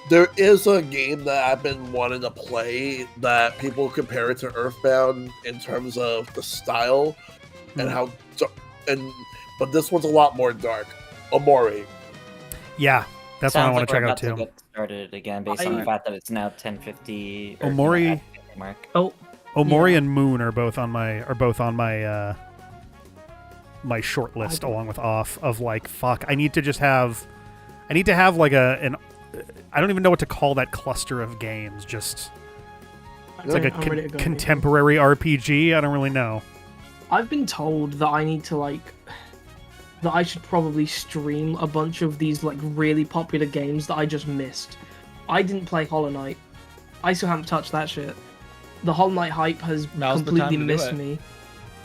There is a game that I've been wanting to play that people compare it to Earthbound in terms of the style and how, but this one's a lot more dark. Omori. Yeah, that's what I want to check out too. Get started again based on the fact that it's now 10:50. Omori. Mark. Omori and Moon are both on my my short list along with Off of like fuck. I need to have like an I don't even know what to call that cluster of games. Just it's like a contemporary RPG. I don't really know. I've been told that I need to that I should probably stream a bunch of these like really popular games that I just missed. I didn't play Hollow Knight. I still haven't touched that shit. The Hollow Knight hype has completely missed me.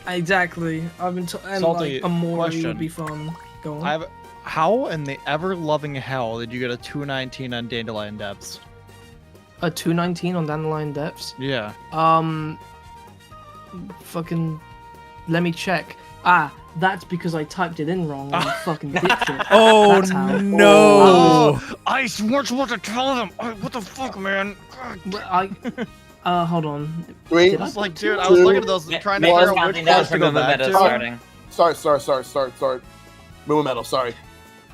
Exactly. I've been and Salty, Amori question. would be fun. Go on. How in the ever-loving hell did you get a 219 on Dandelion Depths? A 219 on Dandelion Depths? Yeah. Fucking... Let me check. That's because I typed it in wrong, you fucking dipshit. Oh, That's how. no! I weren't supposed to tell them! What the fuck, man? Hold on. Three. I was like, dude, I was looking at those, trying to figure out which ones to go back to. Sorry. Moo Moo Meadows, sorry.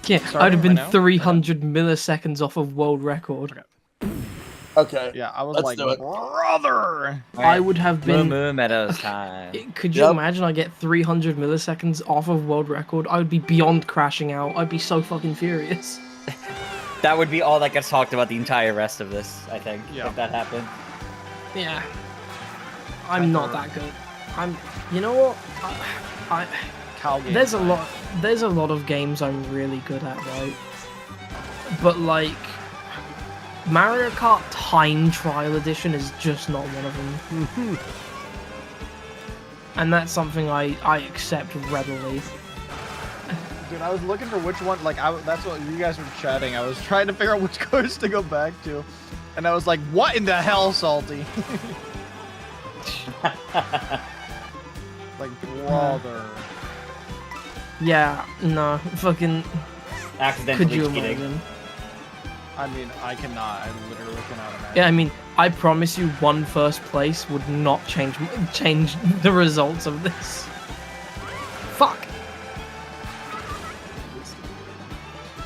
Yeah, Starview I'd have been right now? 300 milliseconds off of world record. Okay. Yeah, I was Let's like, do it. brother. I would have Moo been. Moo Meadows time. Could you Yep. imagine I get 300 milliseconds off of world record? I would be beyond crashing out. I'd be so fucking furious. That would be all that gets talked about the entire rest of this, I think, Yeah. if that happened. Yeah. I'm not that good. You know what? Cow game There's a time. lot of games I'm really good at, right? But like Mario Kart Time Trial Edition is just not one of them. And that's something I accept readily. Dude, I was looking for which one. Like, that's what you guys were chatting. I was trying to figure out which course to go back to, and I was like, "What in the hell, Salty?" Like, brother. Yeah, no, fucking. Accidentally Could you cheating. imagine? I mean, I cannot. I literally cannot imagine. Yeah, I mean, I promise you, one first place would not change the results of this. Fuck.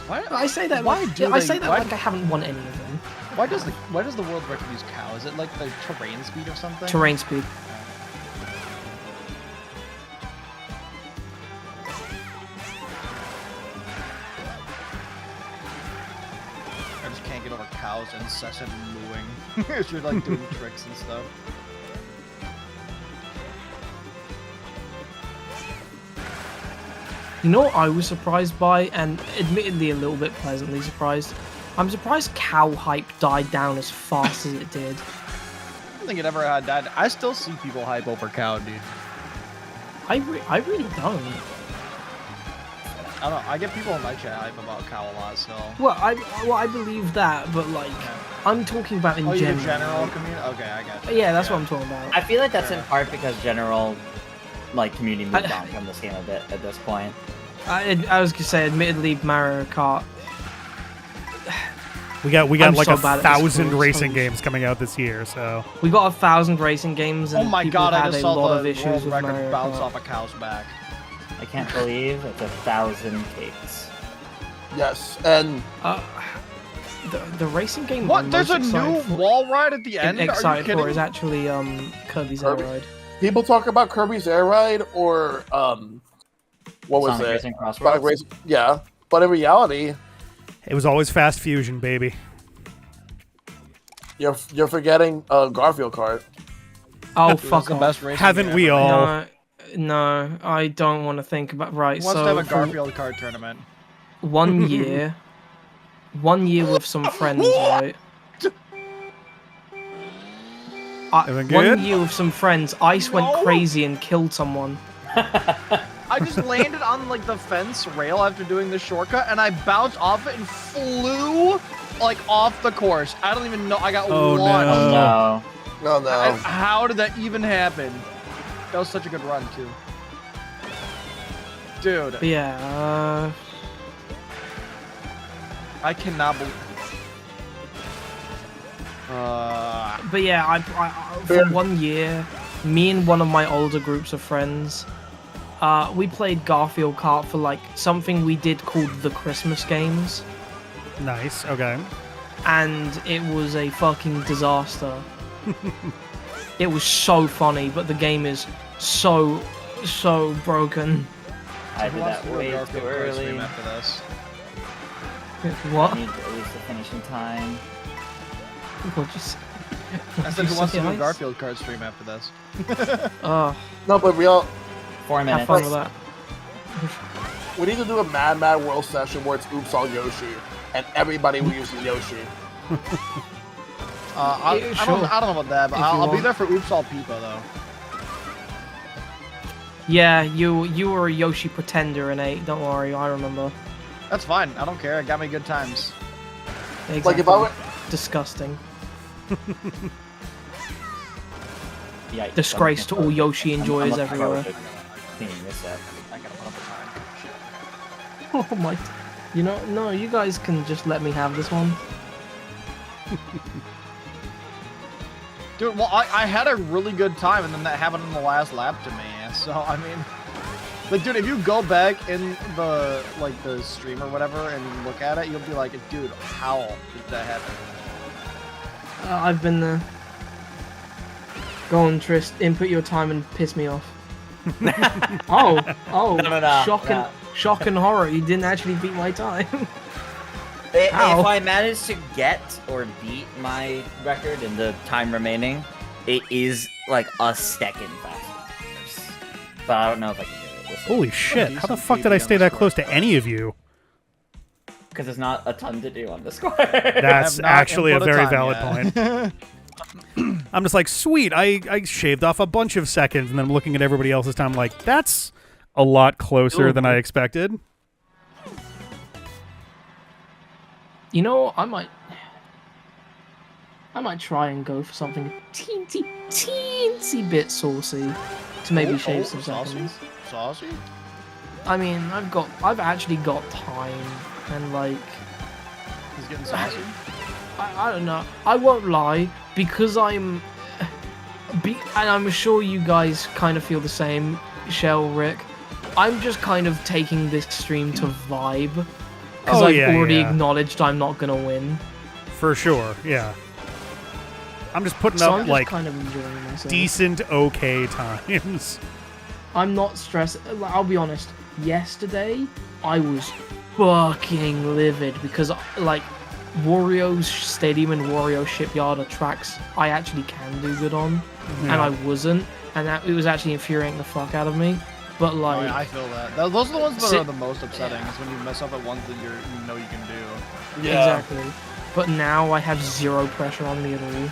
Why? I say that. Why like, do I they- say that why- like I haven't won any of them. Why does the world record use cow? Is it like the terrain speed or something? Terrain speed. I just can't get over cows incessant mooing. As you're like doing tricks and stuff. You know what I was surprised by, and admittedly a little bit pleasantly surprised? I'm surprised cow hype died down as fast as it did. I don't think it ever had that. I still see people hype over cow, dude. I really don't. I don't know. I get people in my chat hype about cow a lot, so. Well, I believe that, but like, I'm talking about in Oh, you general. mean general community? Okay, I got you. Yeah, that's what I'm talking about. I feel like that's in part because general, like, community moved I- on from this game a bit at this point. I was gonna say, admittedly, Mario Kart. We got I'm like so bad at this 1,000 course. racing Holy games coming out this year, so We got 1,000 racing games, and Oh my people god, I had just a saw lot the of issues world with record Mario bounce Kart. off a cow's back. I can't believe it's 1,000 cakes. Yes, and The racing game. What? I'm There's a most new excited for- wall ride at the end? Are you excited kidding? for is actually Kirby's Air Kirby? Ride. people talk about Kirby's Air Ride or what was Sonic it? Racing Sonic Crossroads? Racing. Yeah, but in reality, it was always Fast Fusion, baby. you're forgetting Garfield Kart. Oh Dude, that's fuck the off. best racing Haven't game we ever. all? No, I don't want to think about. Right, Who wants so to have a for Garfield Kart tournament? 1 year, 1 year with some friends, right? Everything good? 1 year with some friends, Ice went No. crazy and killed someone. I just landed on like the fence rail after doing the shortcut, and I bounced off it and flew like off the course. I don't even know. I got Oh, launched. no. No. No, no. And how did that even happen? That was such a good run too, dude. But yeah, I cannot believe. but yeah, I for 1 year, me and one of my older groups of friends, we played Garfield Kart for like something we did called the Christmas games, Nice. Okay. and it was a fucking disaster. It was so funny, but the game is so broken. I Who did wants that to do a way Garfield too Kart early. stream after this? What? I need at least the finishing time. What'd you say? I said, who wants to do a Ice? Garfield Kart stream after this? No, but we all 4 Have minutes. fun with that. we need to do a Mad World session where it's Oops All Yoshi, and everybody will use Yoshi. I Yeah, don't sure. know about that, but If you I'll be want. there for Oops All Peepa though. Yeah, you were a Yoshi pretender in 8. Don't worry, I remember. That's fine. I don't care. It got me good times. Exactly. Like if I went, Disgusting. Yikes. Disgrace to all Yoshi enjoyers I'm everywhere. cleaning this up. I gotta put up a time. Oh my. You know, no, you guys can just let me have this one. Dude, well, I had a really good time, and then that happened in the last lap to me. So I mean, Like, dude, if you go back in the the stream or whatever and you look at it, you'll be like, dude, how did that happen? I've been there. Go on, Trist. Input your time and piss me off. Oh, No, shock and horror. You didn't actually beat my time. If Ow. I manage to get or beat my record in the time remaining, it is like a second faster. But I don't know if I can do it. Holy shit! How the fuck did I stay that close to any of you? Because there's not a ton to do on the score. That's not actually a input a very time valid yet. point. I'm just like, sweet, I shaved off a bunch of seconds, and then I'm looking at everybody else's time like, that's a lot closer than I expected. You know, I might try and go for something teensy bit saucy to maybe shave some seconds. Saucy? I mean, I've actually got time, and like, He's getting saucy? I don't know. I won't lie, because and I'm sure you guys kind of feel the same, Shell, Rick. I'm just kind of taking this stream to vibe, because I've already acknowledged I'm not gonna win. For sure, yeah. I'm just putting So up I'm just like kind of enjoying myself. decent, okay times. I'm not stressed. I'll be honest. Yesterday, I was fucking livid because, like, Wario's Stadium and Wario Shipyard are tracks I actually can do good on, and I wasn't, and it was actually infuriating the fuck out of me. But like, Oh, yeah, I feel that. Those are the ones that are the most upsetting. Is when you mess up at ones that you know you can do. Yeah. exactly. But now I have zero pressure on me at all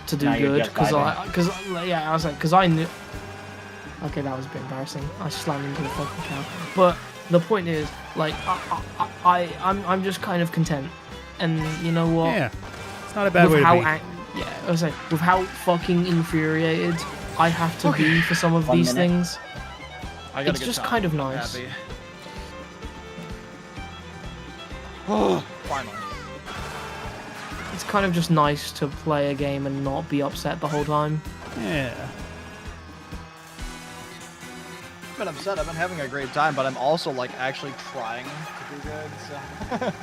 to do Now you're good just because vibing. I was like, because I knew. Okay, that was a bit embarrassing. I slammed into the fucking cow. But the point is, like, I'm just kind of content, and you know what? Yeah, it's not a bad way to be. I was like, with how fucking infuriated I have to be for some of 1 these minute. things. I gotta It's get just time. kind of I'm nice. happy. Oh, finally. It's kind of just nice to play a game and not be upset the whole time. Yeah. I've been upset. I've been having a great time, but I'm also like actually trying to do good. So.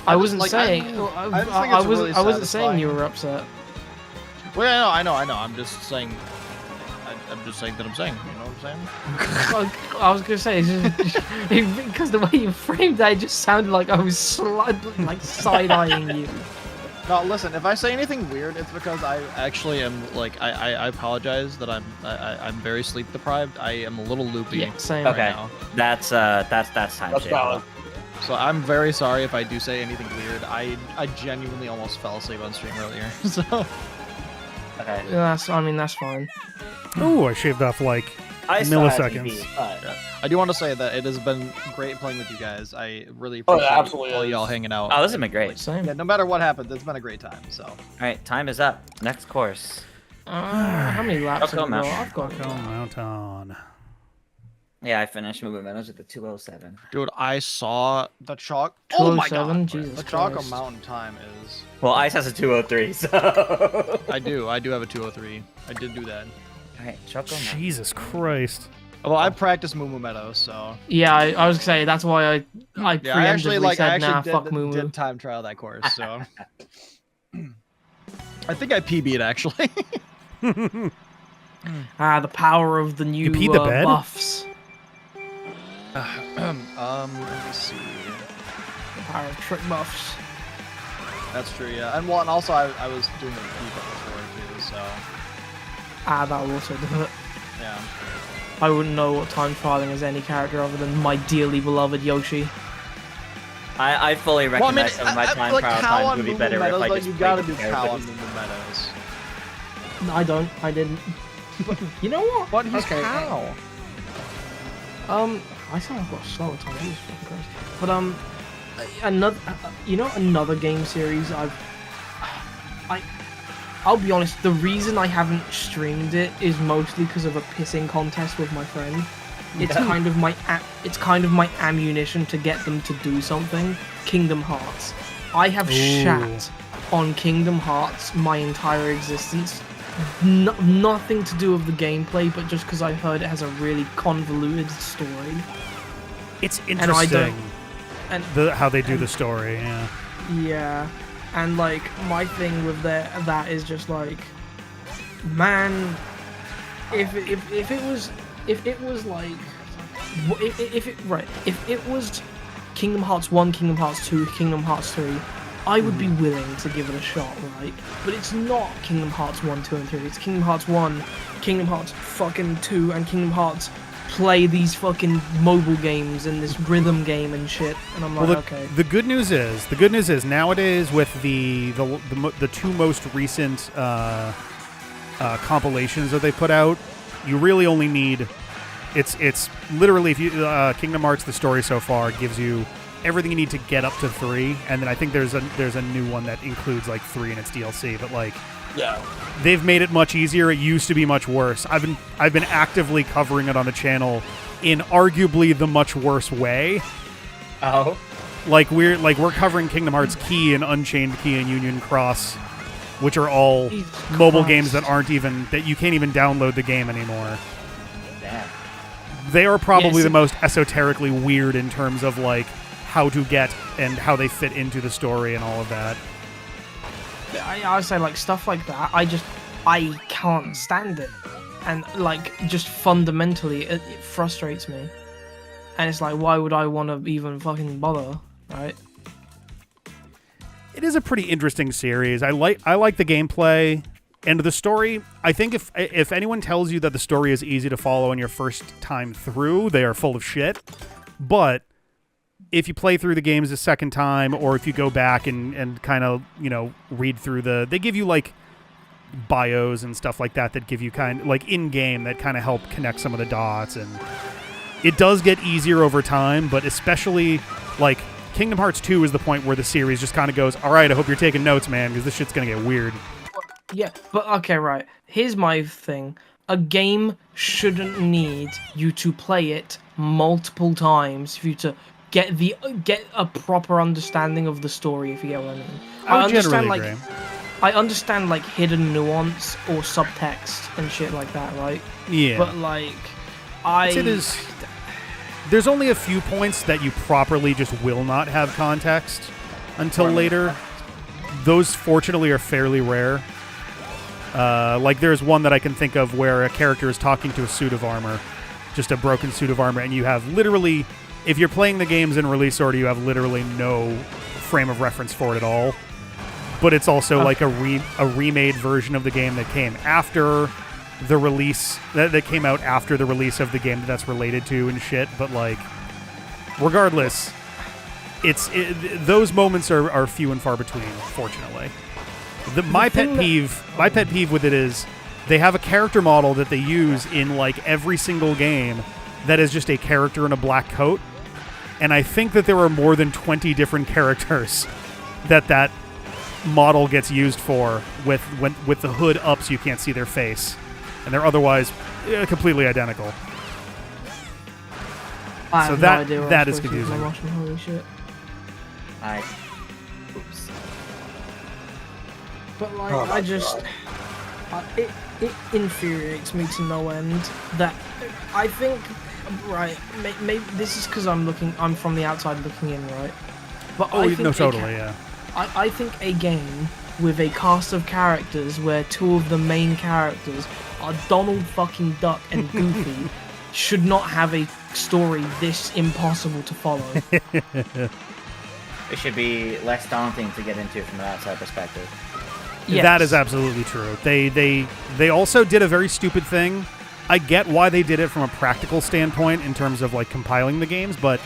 I wasn't like, saying. I just think it's really I wasn't saying you satisfying. were upset. Well, yeah, I know. I'm just saying. I'm just saying that I'm saying. You know what I'm saying? I was gonna say it's just, because the way you framed that, it just sounded like I was side-eyeing you. No, listen. If I say anything weird, it's because I actually am like I apologize that I'm very sleep deprived. I am a little loopy. Yeah, same. Okay, now. that's time That's shape. valid. So I'm very sorry if I do say anything weird. I genuinely almost fell asleep on stream earlier. So Okay. That's fine. Ooh, I shaved off like I still have milliseconds. TV, but I do want to say that it has been great playing with you guys. I really Oh, appreciate yeah, absolutely all is. y'all hanging out. oh, this has been great. Same. Yeah, no matter what happens, it's been a great time. So All right, time is up. Next course. How many laps Choco have we got? Mountain. I've got. Choco Mountain. Yeah, I finished Moo Moo Meadows at the 207. dude, I saw the chalk. Oh my 207? god! Jesus The Choco Christ. Mountain time is. Well, Ice has a 203, so. I do have a 203. I did do that. All right, Choco Mountain. Jesus Christ. Although I practiced Moo Moo Meadows, so Yeah, I was gonna say that's why I yeah, I preemptively actually said nah, did, fuck Moo Moo. did time trial that course. So I think I PB'd actually. The power of the new peed the bed? buffs. Let me see. The power of trick buffs. That's true, yeah. And also I was doing the FIFA before too, so That will also do it. yeah. I wouldn't know what time trialing as any character other than my dearly beloved Yoshi. I fully Well, I mean, recognize some of my time like trial cow times on would be Moo Moo better if Meadows, I like, just you gotta played do with cow on everybody. Moo Moo Meadows. No, I don't. I didn't. You know what? But he's Okay. cow. I sound like I've got a slower time. Jesus fucking Christ. But another game series I'll be honest. The reason I haven't streamed it is mostly because of a pissing contest with my friend. It's kind of my ammunition to get them to do something. Kingdom Hearts. I have shat on Kingdom Hearts my entire existence, nothing to do with the gameplay, but just because I heard it has a really convoluted story. It's And I interesting don't- how they do the story. Yeah. Yeah, and like my thing with that is just like, man, if it was Kingdom Hearts 1, Kingdom Hearts 2, Kingdom Hearts 3, I would be willing to give it a shot, right? But it's not Kingdom Hearts 1, 2, and 3. It's Kingdom Hearts 1, Kingdom Hearts fucking 2, and Kingdom Hearts play these fucking mobile games and this rhythm game and shit. And I'm like, okay. The good news is nowadays with the two most recent compilations that they put out, you really only need. It's literally if you Kingdom Hearts the story so far gives you everything you need to get up to 3, and then I think there's a new one that includes like 3 in its DLC, but like they've made it much easier. It used to be much worse. I've been actively covering it on the channel in arguably the much worse way. Oh. Like we're covering Kingdom Hearts Key and Unchained Key and Union Cross, which are all mobile games that you can't even download the game anymore. Damn. They are probably the most esoterically weird in terms of like how to get and how they fit into the story and all of that. I would say like stuff like that. I can't stand it, and like just fundamentally it frustrates me. And it's like, why would I want to even fucking bother, right? It is a pretty interesting series. I like the gameplay and the story. I think if anyone tells you that the story is easy to follow on your first time through, they are full of shit. But if you play through the games a second time, or if you go back and kind of, read through they give you like bios and stuff like that give you kind of like in-game that kind of help connect some of the dots, and it does get easier over time, but especially like Kingdom Hearts 2 is the point where the series just kind of goes, all right, I hope you're taking notes, man, because this shit's going to get weird. Yeah, but okay, right. Here's my thing. A game shouldn't need you to play it multiple times for you to get a proper understanding of the story, if you get what I mean. I generally agree. I understand like hidden nuance or subtext and shit like that, right? Yeah. But like there's only a few points that you properly just will not have context until later. Those fortunately are fairly rare. Like there's one that I can think of where a character is talking to a suit of armor, just a broken suit of armor, and you have literally, if you're playing the games in release order, you have literally no frame of reference for it at all. But it's also like a remade version of the game that came after the release, that came out after the release of the game that's related to and shit. But like, regardless, those moments are few and far between, fortunately. My pet peeve with it is they have a character model that they use in like every single game that is just a character in a black coat, and I think that there are more than 20 different characters that model gets used for with the hood up so you can't see their face, and they're otherwise completely identical. I have no idea what that I'm is supposed to do when I'm confusing. watching, holy shit. Oops. But like, it infuriates me to no end that I think, right, maybe this is because I'm from the outside looking in, right? But I think yeah. I think a game with a cast of characters where two of the main characters are Donald fucking Duck and Goofy should not have a story this impossible to follow. It should be less daunting to get into from an outside perspective. Yes. That is absolutely true. They also did a very stupid thing. I get why they did it from a practical standpoint in terms of like compiling the games, but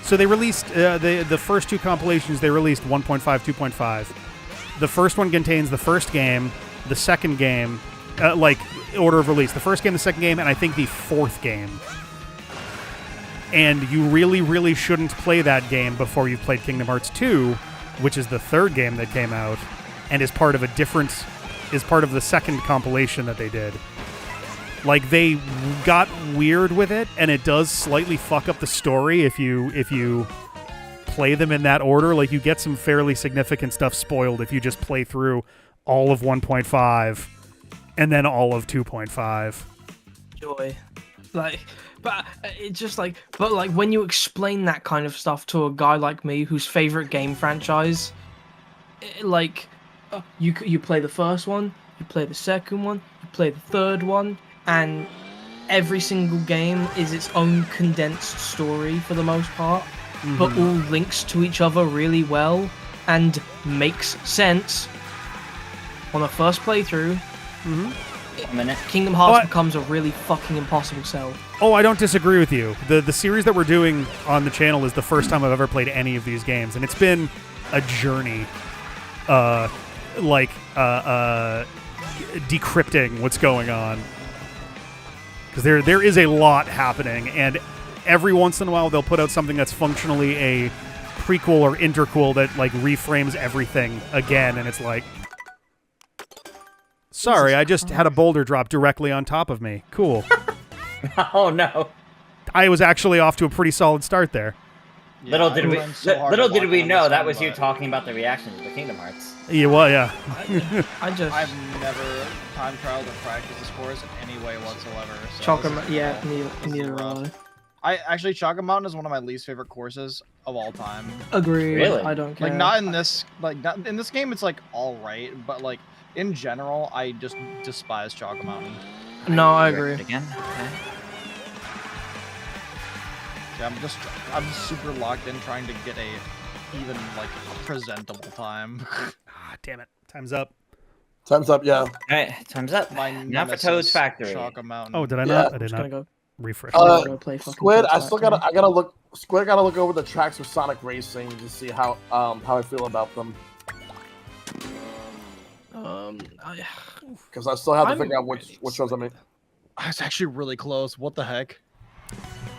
so they released the first two compilations. They released 1.5, 2.5. The first one contains the first game, the second game, like order of release. The first game, the second game, and I think the fourth game. And you really, really shouldn't play that game before you've played Kingdom Hearts 2, which is the third game that came out, and is part of the second compilation that they did. Like, they got weird with it, and it does slightly fuck up the story if you play them in that order. Like, you get some fairly significant stuff spoiled if you just play through all of 1.5 and then all of 2.5. Joy. Like, but it's just like, but like when you explain that kind of stuff to a guy like me whose favorite game franchise, you play the first one, you play the second one, you play the third one, and every single game is its own condensed story for the most part, but all links to each other really well and makes sense on the first playthrough. A minute. Kingdom Hearts becomes a really fucking impossible sell. Oh, I don't disagree with you. The series that we're doing on the channel is the first time I've ever played any of these games, and it's been a journey, decrypting what's going on. Because there is a lot happening, and every once in a while they'll put out something that's functionally a prequel or interquel that like reframes everything again, and it's like, sorry, I just had a boulder drop directly on top of me. Cool. Oh no. I was actually off to a pretty solid start there. Yeah, Little did we on know this that one, was you but talking about the reactions to Kingdom Hearts. Yeah, well, yeah. I've never time trialed or practiced the scores in any way whatsoever. So Choco this is Mountain, yeah, this is neither rough. will I actually, Choco Mountain is one of my least favorite courses of all time. I. Agree. Really? I don't care. Like not in this game, it's like all right, but like in general, I just despise Choco Mountain. No, I You record agree. again. Okay. Yeah, I'm super locked in trying to get even like a presentable time. Ah, damn it. Time's up. Time's up, yeah. All right, time's up. My Now for nemesis, Toad's Factory. Choco Mountain. Oh, did I Yeah. not? I I'm did just gonna not go. refresh. Go play fucking Squid, Toad's I still Factory. gotta look. Squid, gotta look over the tracks with Sonic Racing to see how I feel about them, because I still have to figure out which ones I mean. It's actually really close. What the heck?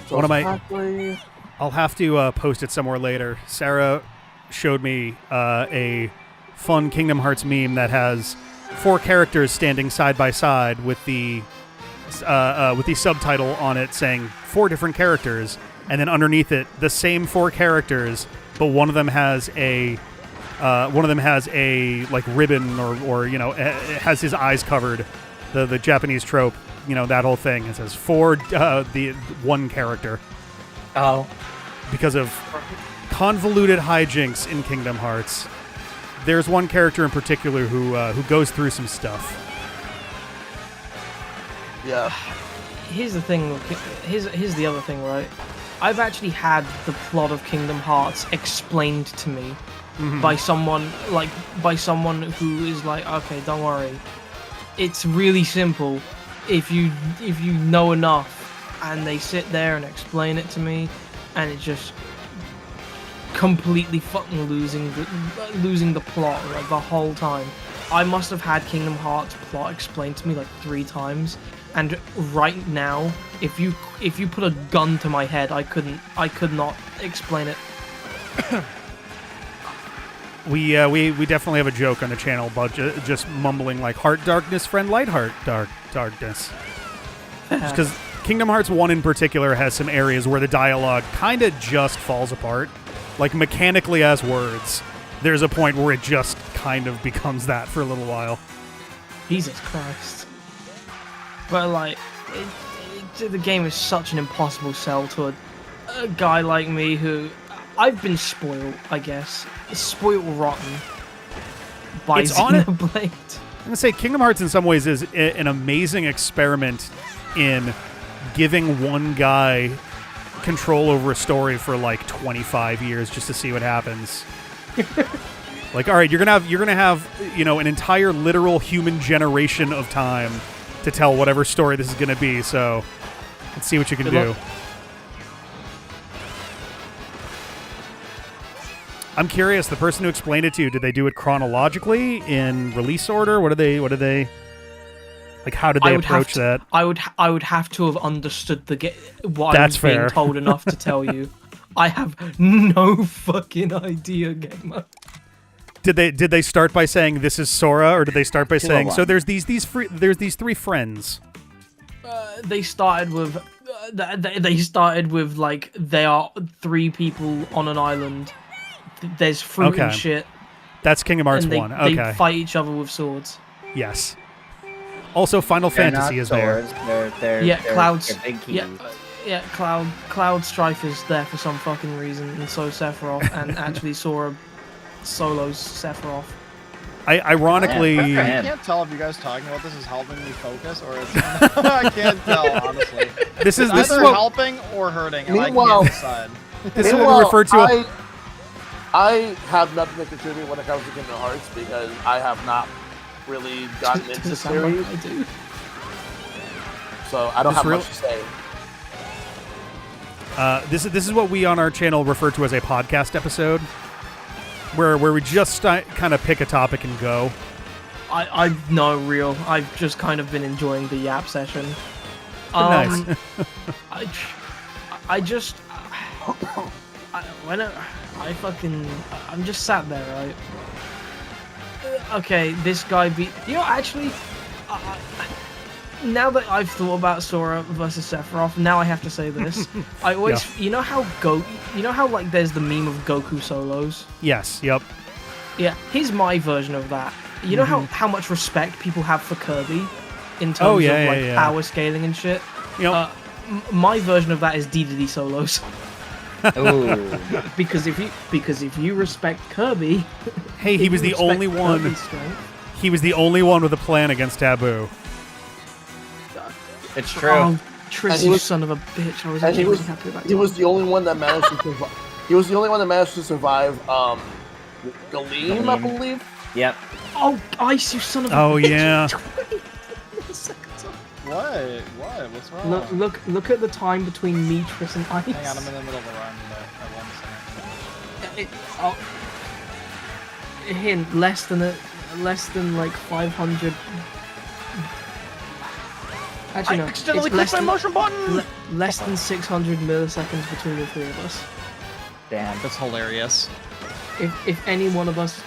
So One of my- Factory. I'll have to post it somewhere later. Sarah showed me a fun Kingdom Hearts meme that has 4 characters standing side by side with the subtitle on it saying 4 different characters, and then underneath it the same 4 characters, but one of them has a like ribbon or you know, it has his eyes covered, the Japanese trope, you know, that whole thing. It says for the one character. Oh. Because of convoluted hijinks in Kingdom Hearts. There's one character in particular who goes through some stuff. Yeah. Here's the thing. Here's the other thing, right? I've actually had the plot of Kingdom Hearts explained to me by someone who is like, okay, don't worry, it's really simple if you know enough, and they sit there and explain it to me, and it's just completely fucking losing the plot like the whole time. I must have had Kingdom Hearts plot explained to me like 3 times, and right now, if you put a gun to my head, I could not explain it. We definitely have a joke on the channel about just mumbling like heart darkness, friend light heart darkness. Just because Kingdom Hearts 1 in particular has some areas where the dialogue kind of just falls apart. Like mechanically as words, there's a point where it just kind of becomes that for a little while. Jesus Christ. But like, the game is such an impossible sell to a guy like me who, I've been spoiled, I guess. Spoiled rotten by It's on it. Xenoblade. I'm gonna say Kingdom Hearts in some ways is an amazing experiment in giving one guy control over a story for like 25 years just to see what happens. Like, all right, you're gonna have you know, an entire literal human generation of time to tell whatever story this is gonna be. So let's see what you can Good do. luck. I'm curious. The person who explained it to you, did they do it chronologically in release order? What do they? Like, how did they approach that? I would have to have understood what That's I was being fair. told enough to tell you. I have no fucking idea, gamer. Did they start by saying this is Sora, or did they start by saying so? 1. There's these 3 friends. They started with like they are 3 people on an island. There's fruit Okay. and shit, That's Kingdom Hearts and they, 1. Okay. they fight each other with swords. Yes. Also, Final They're Fantasy not is there. swords, They're, Yeah, they're, Cloud's- they're big keys. Yeah, Cloud Strife is there for some fucking reason, and so Sephiroth, and actually Sora solos Sephiroth. Ironically, Yeah, I Man. can't tell if you guys talking about this is helping me focus or it's. I can't tell honestly. this is It's either what helping or hurting, and I Meanwhile- can't decide. this is what we refer to. I have nothing to contribute when it comes to Kingdom Hearts because I have not really gotten into the Doesn't sound like series, I do. so I don't This have real- much to say. This is what we on our channel refer to as a podcast episode, where we just kind of pick a topic and go. I've no real. I've just kind of been enjoying the Yap session. Nice. I just I'm just sat there, right? Okay, this guy beat. You know, actually, now that I've thought about Sora versus Sephiroth, now I have to say this. I always, you know how like there's the meme of Goku solos. Yes. Yep. Yeah, here's my version of that. You know how much respect people have for Kirby in terms Oh, of yeah, like yeah. power scaling and shit. You know, My version of that is DDD solos. Ooh. because if you respect Kirby, hey, he if was you the respect only one. Kirby's strength- He was the only one with a plan against Taboo. It's true. Oh, Triss, And he you was- son of a bitch! I was and actually he was really happy about he was the only one that managed to survive. He was the only one that managed to survive. Galeem, I Galeem. believe. Yep. Oh, Ice, you son of a Oh, bitch! yeah. 20 milliseconds. What? What's wrong? Look at the time between me, Triss, and Ice. Hang on, I'm in the middle of a run. But I want to say. Hint, less than like 500. Actually, no. accidentally it's less clicked my than, motion button! less than 600 milliseconds between the three of us. Damn. That's hilarious. If any one of us,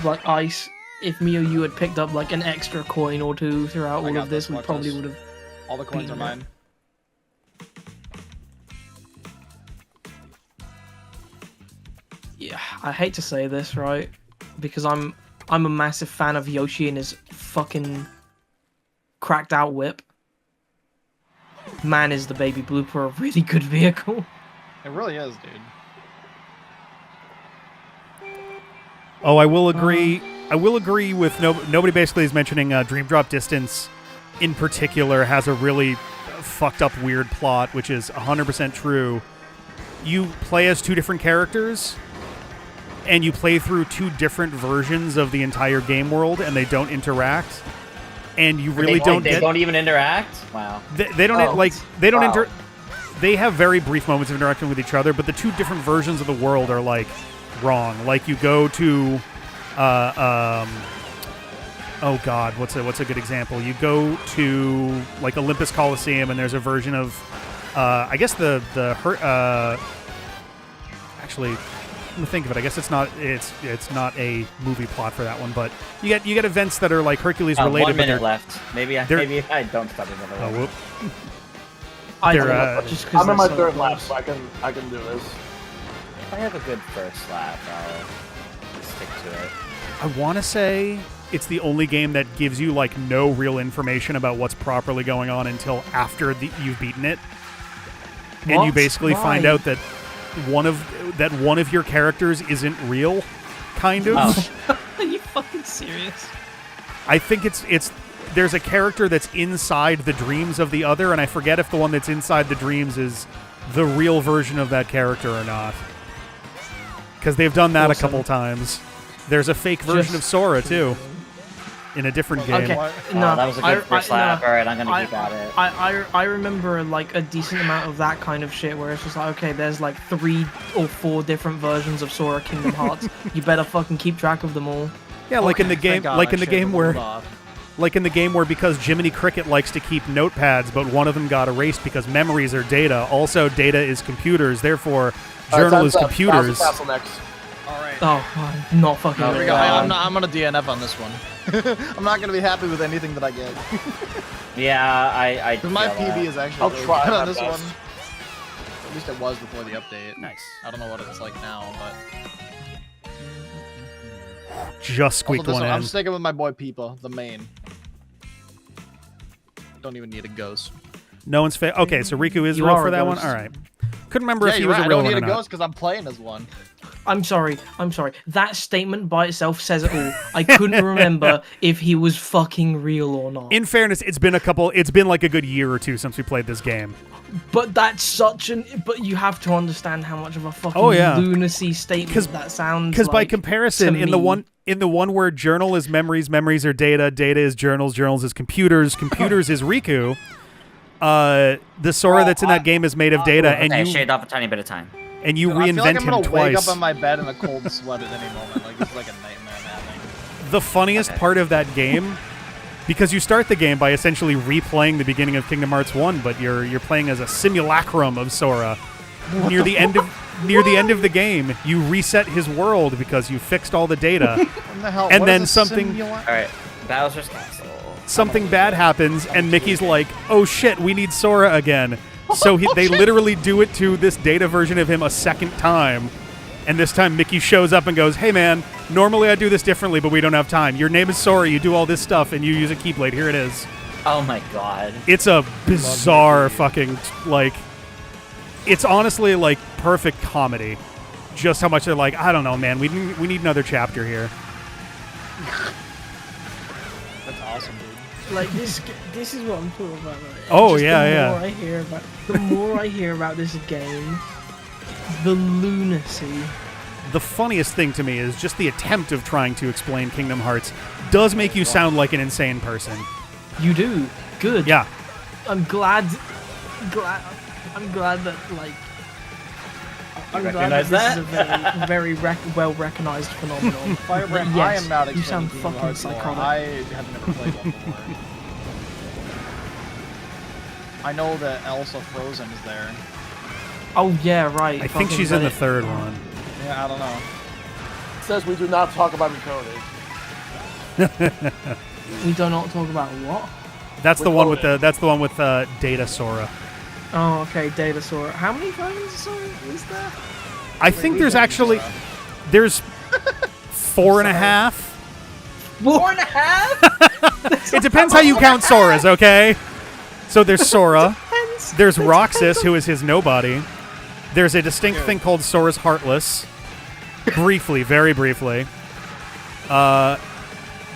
like Ice, if me or you had picked up like an extra coin or two throughout I all got of this, this, we watch probably this. would have. All the coins are Beaten it. mine. Yeah, I hate to say this, right? Because I'm a massive fan of Yoshi and his fucking cracked out whip. Man, is the Baby Blooper a really good vehicle? It really is, dude. Oh, I will agree. I will agree with nobody. Basically, is mentioning Dream Drop Distance, in particular, has a really fucked up weird plot, which is 100% true. You play as two different characters, and you play through two different versions of the entire game world, and they don't interact. And you really They don't even interact. Wow. They don't Oh. They don't Wow. They have very brief moments of interaction with each other, but the two different versions of the world are like wrong. Like you go to, oh god, what's a good example? You go to like Olympus Coliseum, and there's a version of, I guess actually, I'm gonna think of it. I guess it's not a movie plot for that one, but you get events that are like Hercules related. 1 but minute they're- left. Maybe I don't stop it. Oh, whoop. I They're, don't know, just 'cause I'm in they're my so third close. lap, so I can do this. If I have a good first lap, I'll stick to it. I want to say it's the only game that gives you like no real information about what's properly going on until after you've beaten it, and you What? basically find Why? out that one of your characters isn't real, kind of. Oh. Are you fucking serious? I think it's there's a character that's inside the dreams of the other, and I forget if the one that's inside the dreams is the real version of that character or not. Because they've done that a Awesome. couple times. There's a fake version of Sora too, in a different game. Okay, What? no, that was a good first lap. All right, I'm gonna keep at it. I remember like a decent amount of that kind of shit where it's just like, okay, there's like 3 or 4 different versions of Sora Kingdom Hearts. You better fucking keep track of them all. Yeah, like in the Okay, game, thank God like I in the shaved game a where, little off. like in the game where because Jiminy Cricket likes to keep notepads, but one of them got erased because memories are data. Also, data is computers. Therefore, journal is computers. Castle next. All right. Oh, I'm not fucking. Oh, Here we with go. that. I'm gonna DNF on this one. I'm not gonna be happy with anything that I get. Yeah, I. Because my feel that. PB is actually I'll really try good my on this best. one. At least it was before the update. Nice. I don't know what it's like now, but Just also squeaked this one one, I'm in. sticking with my boy Peepo, the main. don't even need a ghost. No one's okay. So Riku is You real are for a that one. ghost. All right. Couldn't remember Yeah, if he you're was right. a real I don't one need or a not. ghost because I'm playing as one. I'm sorry. That statement by itself says it all. I couldn't remember if he was fucking real or not. In fairness, it's been like a good year or two since we played this game. But that's such an. But you have to understand how much of a fucking lunacy statement that sounds. Because by like comparison, to in the one where journal is memories, memories are data, data is journals, journals is computers, computers is Riku. The Sora that's in that game is made of data, and Okay, you shaved off a tiny bit of time. and you I feel like reinvent I'm gonna him wake twice. up in my bed in a cold sweat at any moment. Like this is like a nightmare happening. The funniest part of that game, because you start the game by essentially replaying the beginning of Kingdom Hearts 1, but you're playing as a simulacrum of Sora. Near the end of the game, you reset his world because you fixed all the data, What the hell? and what then is a something All right, Bowser's Castle. something bad happens, and Mickey's like, "Oh shit, we need Sora again." So they literally do it to this data version of him a second time. And this time Mickey shows up and goes, "Hey man, normally I do this differently, but we don't have time. Your name is Sora, you do all this stuff, and you use a Keyblade. Here it is." Oh my god. It's a bizarre fucking, like, it's honestly like perfect comedy. Just how much they're like, I don't know, man, we need another chapter here. That's awesome, dude. like this is what I'm talking about. Right? Oh, Just yeah, the more I hear about this game, the lunacy. The funniest thing to me is just the attempt of trying to explain Kingdom Hearts does make you sound like an insane person. You do good. Yeah. I'm glad that like. I'm glad Recognize this is a very well recognized phenomenon. Firebrand, Yes, I am not you sound explaining Kingdom fucking Hearts lore. psychotic. I have never played one before. I know that Elsa Frozen is there. Oh yeah, right. I think she's in the third one. Yeah, I don't know. It says we do not talk about encoding. We do not talk about what? That's the one with Data Sora. Oh, okay, Data Sora. How many versions of Sora is there? I think there's 4.5. 4.5? It depends how you count Soras, okay? So there's Sora. There's Roxas, who is his nobody. There's a distinct thing called Sora's Heartless. Briefly, very briefly.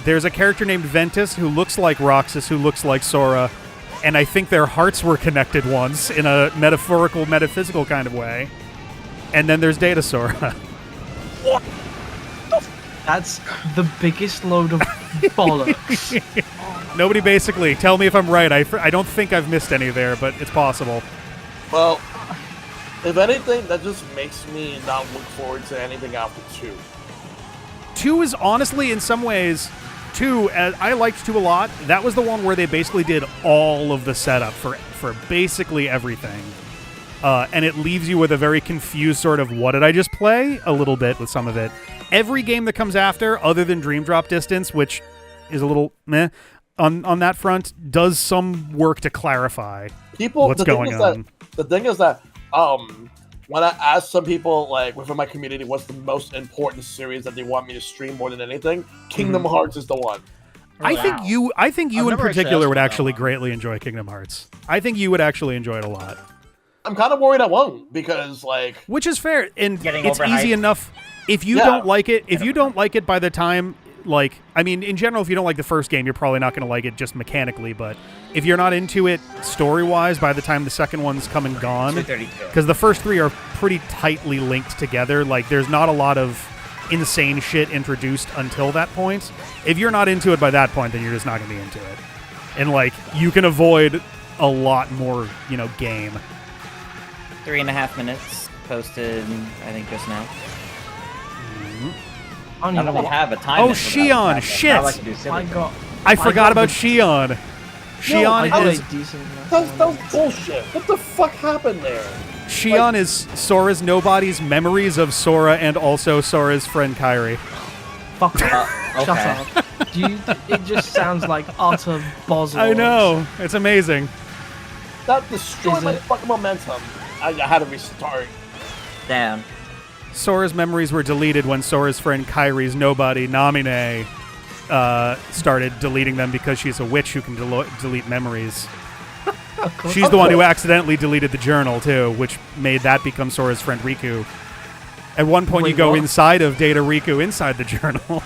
There's a character named Ventus who looks like Roxas, who looks like Sora. And I think their hearts were connected once in a metaphorical, metaphysical kind of way. And then there's Data Sora. That's the biggest load of bollocks. Nobody basically. Tell me if I'm right. I don't think I've missed any there, but it's possible. Well, if anything, that just makes me not look forward to anything after 2. 2 is honestly, in some ways, 2, I liked 2 a lot. That was the one where they basically did all of the setup for basically everything. And it leaves you with a very confused sort of, what did I just play? A little bit with some of it. Every game that comes after, other than Dream Drop Distance, which is a little meh on that front, does some work to clarify what's going on. The thing is that when I ask some people, like, within my community, what's the most important series that they want me to stream more than anything, Kingdom Hearts is the one. I think you I've in never particular actually would asked actually for that greatly enjoy Kingdom Hearts. I think you would actually enjoy it a lot. I'm kind of worried I won't, because, like... Which is fair, and Getting it's overhyped. easy enough. If you don't like it, by the time, like, I mean, in general, if you don't like the first game, you're probably not going to like it just mechanically, but if you're not into it story-wise by the time the second one's come and gone, 232. because the first 3 are pretty tightly linked together, like, there's not a lot of insane shit introduced until that point. If you're not into it by that point, then you're just not going to be into it. And, like, you can avoid a lot more, game. 3.5 minutes posted, I think, just now. I I don't don't even have a time. Oh, limit for that. Shion, shit! I like to do silly things. I forgot got about the- Shion. Shion I is did a decent amount That of was bullshit. What the fuck happened there? Shion is Sora's nobody's memories of Sora and also Sora's friend Kairi. Fuck off. Okay. Shut up. It just sounds like utter bozzle. I know. It's amazing. That destroyed Is my it- fucking momentum. I had to restart. Damn. Sora's memories were deleted when Sora's friend Kairi's nobody, Namine, started deleting them because she's a witch who can delete memories. She's the one who accidentally deleted the journal, too, which made that become Sora's friend Riku. At one point, you go inside of Data Riku inside the journal.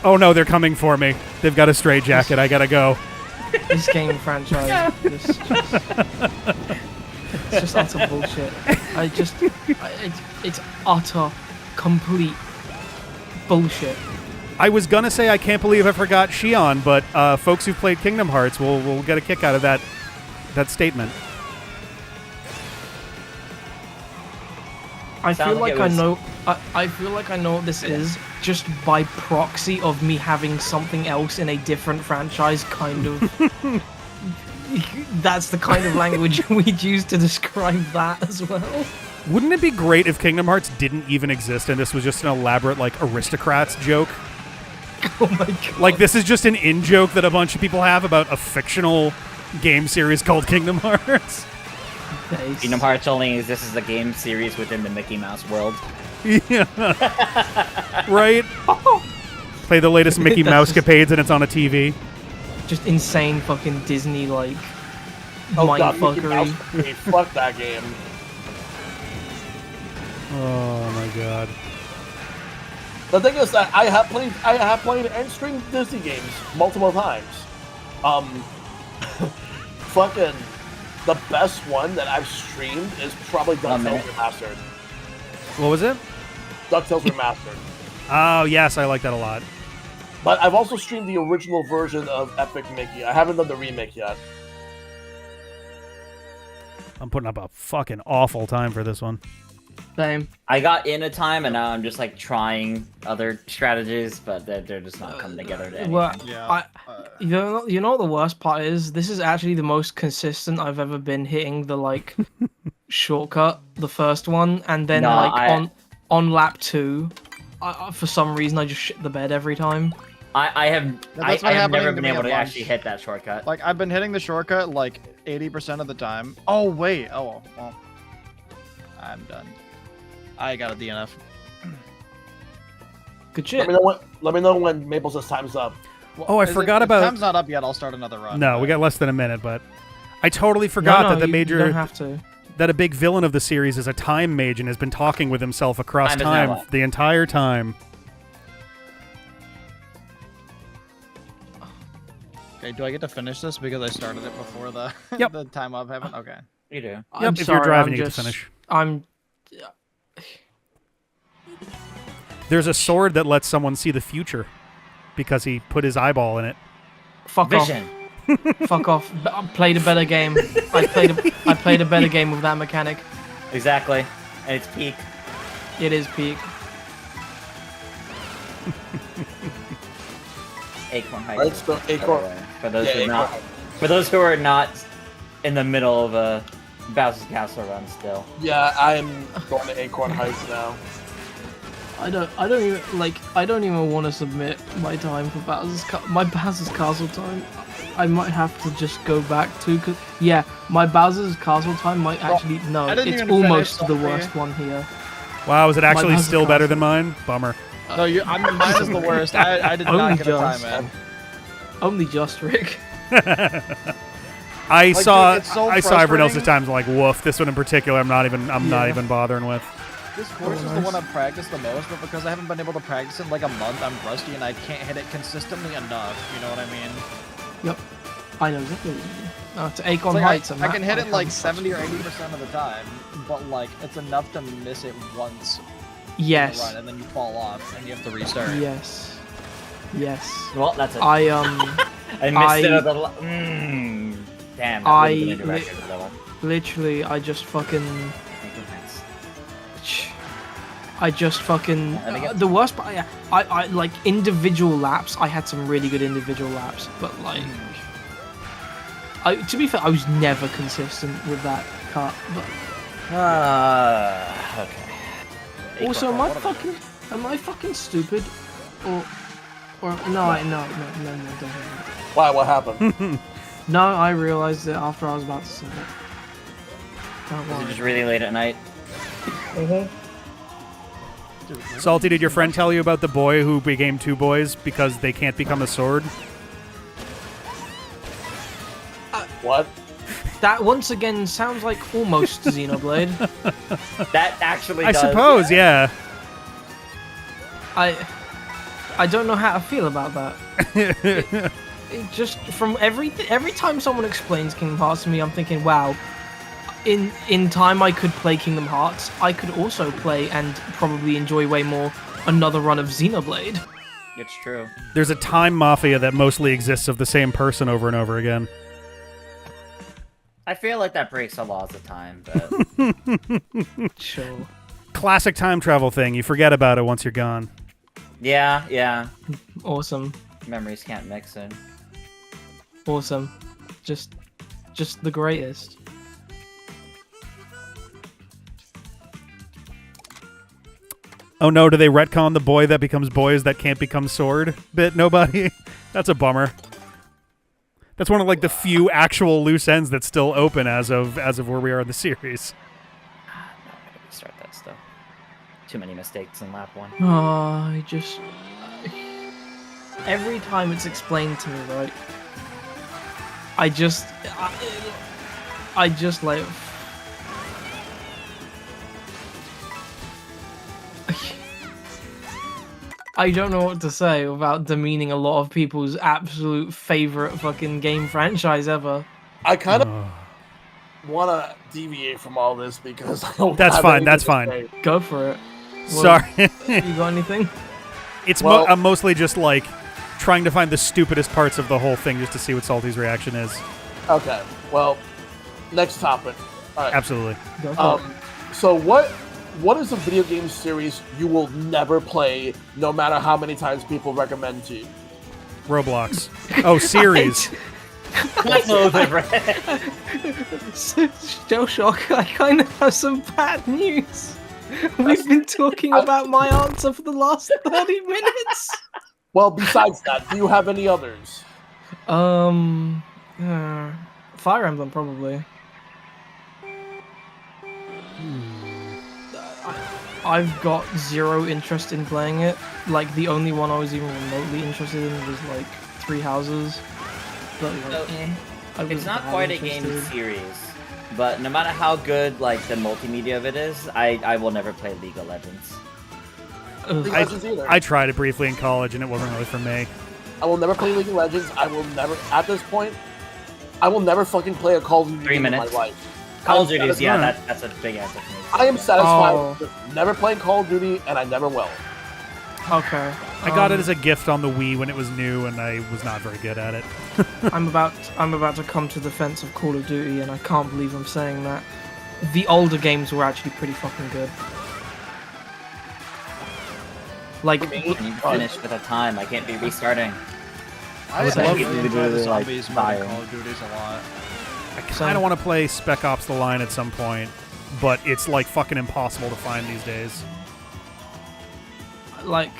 Oh no, they're coming for me. They've got a stray jacket. I gotta go. This game franchise, it's just utter bullshit. It's utter, complete bullshit. I was gonna say I can't believe I forgot Xion, but folks who've played Kingdom Hearts will get a kick out of that statement. I feel like I know what this is just by proxy of me having something else in a different franchise, kind of. That's the kind of language we'd use to describe that as well. Wouldn't it be great if Kingdom Hearts didn't even exist and this was just an elaborate, like, aristocrats joke? Oh my god. Like, this is just an in-joke that a bunch of people have about a fictional game series called Kingdom Hearts. Nice. Kingdom Hearts only exists as a game series within the Mickey Mouse world. Yeah. Right? Play the latest Mickey Mouse capades and it's on a TV. Just insane fucking Disney, like, mindfuckery. mindfuckery. Fuck that game. Oh my god. The thing is that I have played and streamed Disney games multiple times. Fucking the best one that I've streamed is probably DuckTales Remastered. What was it? DuckTales Remastered. Oh yes, I like that a lot. But I've also streamed the original version of Epic Mickey. I haven't done the remake yet. I'm putting up a fucking awful time for this one. Same. I got in a time, and now I'm just like trying other strategies, but they're just not coming together to anything. Well, Yeah. you know what the worst part is? This is actually the most consistent I've ever been hitting the like shortcut, the first one, and then on lap 2, for some reason I just shit the bed every time. I have never been able to bunch. actually hit that shortcut. Like, I've been hitting the shortcut like 80% of the time. Oh wait. Oh well. I'm done. I got a DNF. Good shit. Let me know when Maple says time's up. Well, Oh, I forgot about. If time's not up yet. I'll start another run. No, we got less than a minute, but I totally forgot that the you don't have to. that a big villain of the series is a time mage and has been talking with himself across Time is time now up. the entire time. Okay, do I get to finish this because I started it before the Yep. the time up happened? Okay. You do. Yep, I'm if sorry, you're driving, I'm you just, get to finish. I'm. There's a sword that lets someone see the future because he put his eyeball in it. Fuck Vision. off. Fuck off. I played a better game. I played a better game with that mechanic. Exactly. And it's peak. It is peak. Acorn Heights. Right, so Acorn. For those Yeah, who Acorn not, Heights. for those who are not in the middle of a Bowser's Castle run still. Yeah, I'm going to Acorn Heights now. I don't even want to submit my time for Bowser's Castle time. I might have to just go back to, cause yeah, my Bowser's Castle time might actually I didn't it's even almost finish, the sorry. worst one here. Wow, is it actually Bowser's still better Castle. than mine? Bummer. No, mine is the worst. I did not get a time in. Only just Rick. I saw dude, it's so everyone else's frustrating. times like woof. This one in particular, I'm not even bothering with. This course is the one I've practiced the most, but because I haven't been able to practice it in like a month, I'm rusty and I can't hit it consistently enough. You know what I mean? Yep. I know exactly what you mean. To Acorn Like, Heights. I can hit it like haven't 70 or touched 80% of the time, but like it's enough to miss it once it. in the Yes. run, and then you fall off and you have to restart. Yes. Yes. Well, that's it. I missed it at the damn. That would've been a direction for that one. literally I just fucking Acorn Heights. Let me get- Mm. the worst part. I like individual laps. I had some really good individual laps, but like, to be fair, I was never consistent with that cut. But Okay. also, Acorn am I fucking stupid, or no, don't do that. Why? What happened? No, I realized it after I was about to say it. Don't Was it worry. just really late at night? Salty, did your friend tell you about the boy who became two boys because they can't become a sword? What? That once again sounds like almost Xenoblade. That actually I does. suppose, yeah. I don't know how to feel about that. It just from every time someone explains Kingdom Hearts to me, I'm thinking, wow. In time I could play Kingdom Hearts. I could also play and probably enjoy way more another run of Xenoblade. It's true. There's a time mafia that mostly exists of the same person over and over again. I feel like that breaks the laws of time, but Sure. Classic time travel thing. You forget about it once you're gone. yeah. Awesome. Memories can't mix in. Awesome. Just the greatest. Oh no, do they retcon the boy that becomes boys that can't become sword bit? Nobody? That's a bummer. That's one of like the few actual loose ends that's still open as of where we are in the series. No, I gotta restart that stuff. Too many mistakes in lap 1. Oh, every time it's explained to me, right? I just like. I don't know what to say without demeaning a lot of people's absolute favorite fucking game franchise ever. I kind of want to deviate from all this because I don't. That's have fine. anything That's to fine. say. Go for it. Well, Sorry. You got anything? It's Well- I'm mostly just like trying to find the stupidest parts of the whole thing just to see what Salty's reaction is. Okay. Well, next topic. All right. Absolutely. Go for it. So what is a video game series you will never play, no matter how many times people recommend to you? Roblox. Oh, series. Still shock. I kind of have some bad news. We've been talking about my answer for the last 30 minutes. Well, besides that, do you have any others? Fire Emblem probably. I've got zero interest in playing it. Like the only one I was even remotely interested in was like Three Houses. But like, It's not quite a game series, but no matter how good like the multimedia of it is, I will never play League of Legends. League of Legends either. I tried it briefly in college and it wasn't really for me. I will never play League of Legends. I will never, at this point, I will never fucking play a Call of Duty 3 game in minutes. my life. Call I'm of Duty, yeah, satisfied. that's a big answer for me. I am satisfied Oh. with never playing Call of Duty, and I never will. Okay. I got it as a gift on the Wii when it was new, and I was not very good at it. I'm about to come to the defense of Call of Duty, and I can't believe I'm saying that. The older games were actually pretty fucking good. Like, I need to finish with a time. I can't be restarting. I would I love really to enjoy do, the like, zombies mode fire. in Call of Duties a lot. I kind of want to play Spec Ops The Line at some point, but it's like fucking impossible to find these days. like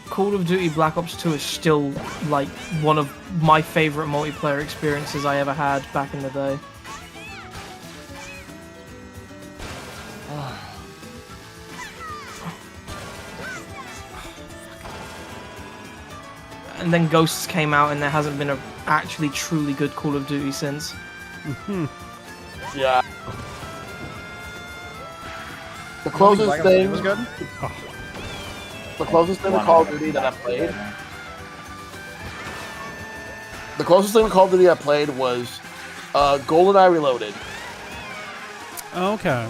Call of Duty Black Ops 2 is still like one of my favorite multiplayer experiences I ever had back in the day. And then Ghosts came out, and there hasn't been a actually truly good Call of Duty since. Yeah. The closest Black Ops 2 thing, was good. the closest thing to Call of Duty that I played, the closest thing to Call of Duty I played was GoldenEye Reloaded. Okay.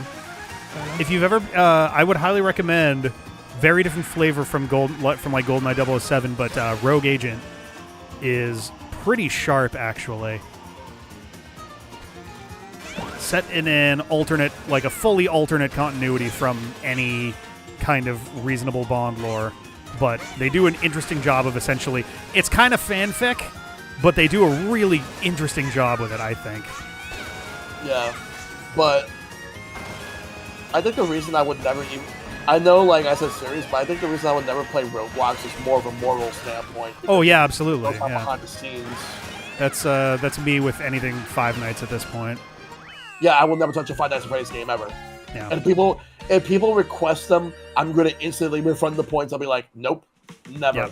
If you've ever, I would highly recommend. Very different flavor from like GoldenEye 007, but Rogue Agent is pretty sharp actually. Set in an alternate, like a fully alternate continuity from any kind of reasonable Bond lore, but they do an interesting job of essentially. It's kind of fanfic, but they do a really interesting job with it, I think. Yeah, but I think the reason I would never even. I know, like I said, series, but I think the reason I would never play Roblox is more of a moral standpoint. Oh yeah, absolutely. Those are Yeah. behind the scenes. That's me with anything Five Nights at this point. Yeah, I will never touch a Five Nights at Freddy's game ever. Yeah. And people, if people request them, I'm gonna instantly refund the points. I'll be like, nope, never.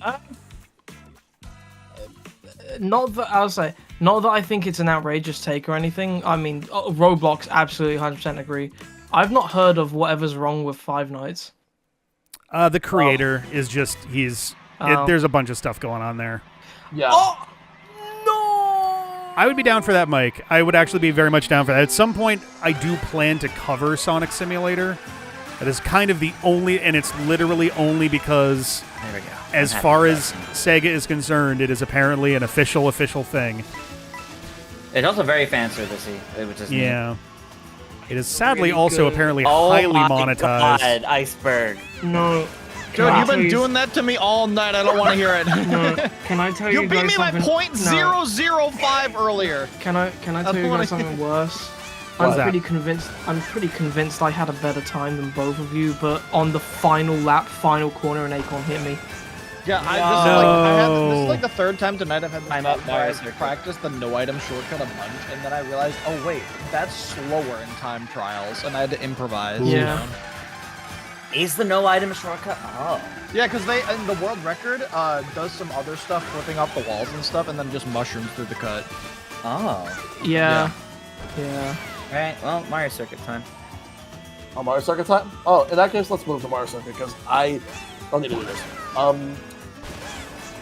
Yep. Not that I think it's an outrageous take or anything. I mean, Roblox absolutely 100% agree. I've not heard of whatever's wrong with Five Nights. The creator is just there's a bunch of stuff going on there. Yeah. Oh no! I would be down for that, Mike. I would actually be very much down for that. At some point, I do plan to cover Sonic Simulator. That is kind of the only, and it's literally only because, There we go. as far as Sega is concerned, it is apparently an official thing. It's also very fan servicey, which is neat. Yeah. It is sadly Really also good. apparently Oh highly my monetized. God, Iceberg. No. Dude, you've been doing that to me all night. I don't want to hear it. No. Can I tell you? You beat guys me by something? .005 earlier. Can I tell you guys something worse? What's I'm that? pretty convinced I had a better time than both of you, but on the final lap, final corner, an Acorn hit me. Yeah, this is like the third time tonight I've had the I'm up, Mario Circuit. practice the no item shortcut a bunch, and then I realized, oh wait, that's slower in time trials, and I had to improvise. Yeah. Is the no item shortcut? Oh. Yeah, because the world record does some other stuff, flipping up the walls and stuff, and then just mushrooms through the cut. Oh. Yeah. Alright, well, Mario Circuit time. On Mario Circuit time? Oh, in that case, let's move to Mario Circuit, because I don't need to do this.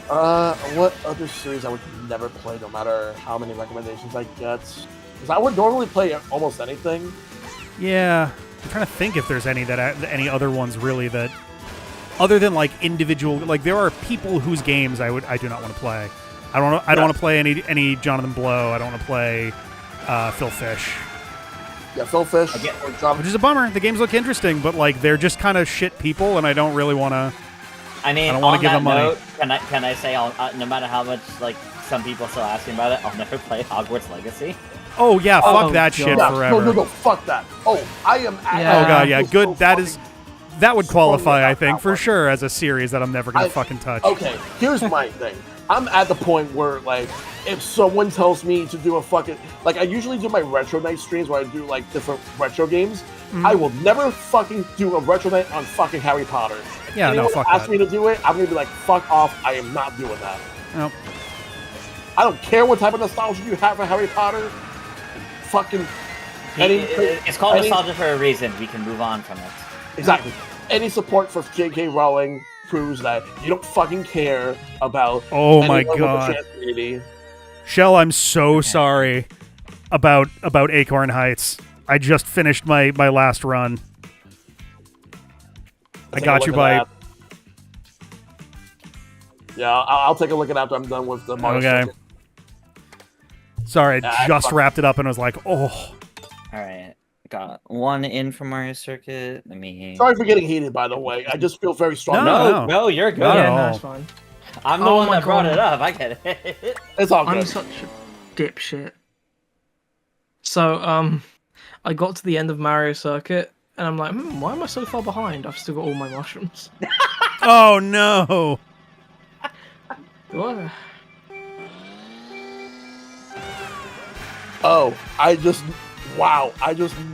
What other series I would never play, no matter how many recommendations I get? Because I would normally play almost anything. Yeah. I'm trying to think if there's any any other ones really that, other than like individual, like there are people whose games I do not want to play. I don't want to play any Jonathan Blow. I don't want to play Phil Fish. Yeah, Phil Fish. Which is a bummer. The games look interesting, but like they're just kind of shit people, and I don't really want to. I mean, I don't wanna on give that them money. note, can I say, no matter how much like some people still asking about it, I'll never play Hogwarts Legacy. Oh yeah, fuck that God. shit Yeah, forever. no, fuck that. Oh, I am. Yeah. Oh god, yeah, good. So That would qualify, about I think, that for one. sure as a series that I'm never gonna I- fucking touch. Okay, here's my thing. I'm at the point where, like, if someone tells me to do a fucking... Like, I usually do my Retro Night streams where I do, like, different retro games. I will never fucking do a Retro Night on fucking Harry Potter. If Yeah, no, anyone fuck asks that. me to do it, I'm gonna be like, fuck off, I am not doing that. Nope. I don't care what type of nostalgia you have for Harry Potter. Fucking... It's called any- nostalgia for a reason. We can move on from it. Exactly. Any support for J.K. Rowling proves that you don't fucking care about... Oh my anyone with the God. trans community. Shell, I'm so sorry about Acorn Heights. I just finished my last run. I Take a got look you at by... that. Yeah, I'll take a look at it after I'm done with the Mario Okay. Circuit. Sorry, Yeah, I just fuck- wrapped it up and was like, oh. Alright. Got one in for Mario Circuit. Let me... Sorry for getting heated, by the way. I just feel very strong. No. No, you're good. Not at Yeah, all. that's fine. I'm the Oh one my that brought God. it up. I get it. It's all I'm good. such a dipshit. So, I got to the end of Mario Circuit, and I'm like, why am I so far behind? I've still got all my mushrooms. Oh no. What? Oh, I just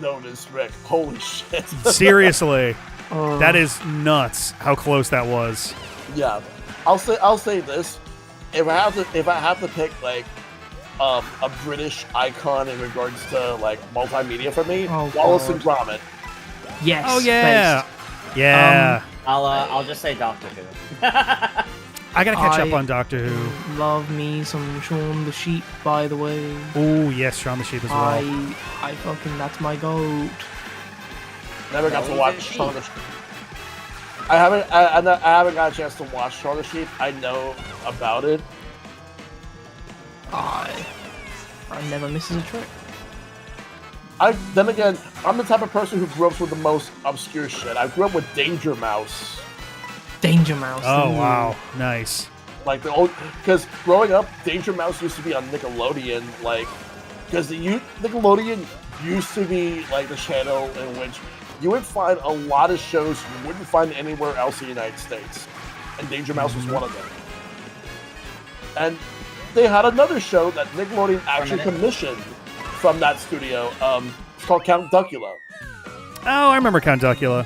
noticed, Rick. Holy shit. Seriously. Oh. That is nuts how close that was. Yeah. I'll say this. If I have to pick like a British icon in regards to like multimedia for me, Oh, Wallace God. and Gromit. Yes. Oh yeah. based. Yeah. I'll just say Doctor Who. I gotta catch up I- on Doctor Who. Love me some Shaun the Sheep, by the way. Oh yes, Shaun the Sheep as well. I fucking, that's my goat. Never got No, to he's watch a sheep. Shaun the Sheep. I haven't got a chance to watch Shaun the Sheep. I know about it. I never misses a trick. Then again, I'm the type of person who grew up with the most obscure shit. I grew up with Danger Mouse. Danger Mouse. Oh ooh. wow, nice. Like the old, because growing up, Danger Mouse used to be on Nickelodeon. Like, because Nickelodeon used to be like the channel in which you would find a lot of shows you wouldn't find anywhere else in the United States, and Danger Mouse was one of them. And they had another show that Nickelodeon actually commissioned from that studio. It's called Count Duckula. Oh, I remember Count Duckula.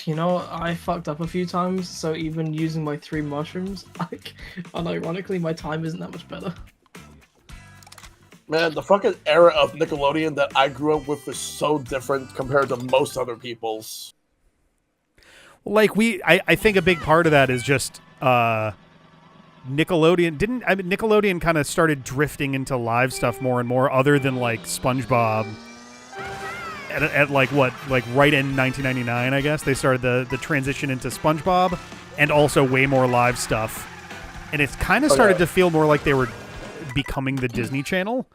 You know, I fucked up a few times, so even using my 3 mushrooms, like, unironically, my time isn't that much better. Man, the fucking era of Nickelodeon that I grew up with is so different compared to most other people's. Like I think a big part of that is just Nickelodeon Nickelodeon kind of started drifting into live stuff more and more, other than like SpongeBob. At like what, like right in 1999, I guess they started the transition into SpongeBob, and also way more live stuff, and it's kind of started to feel more like they were becoming the Disney Channel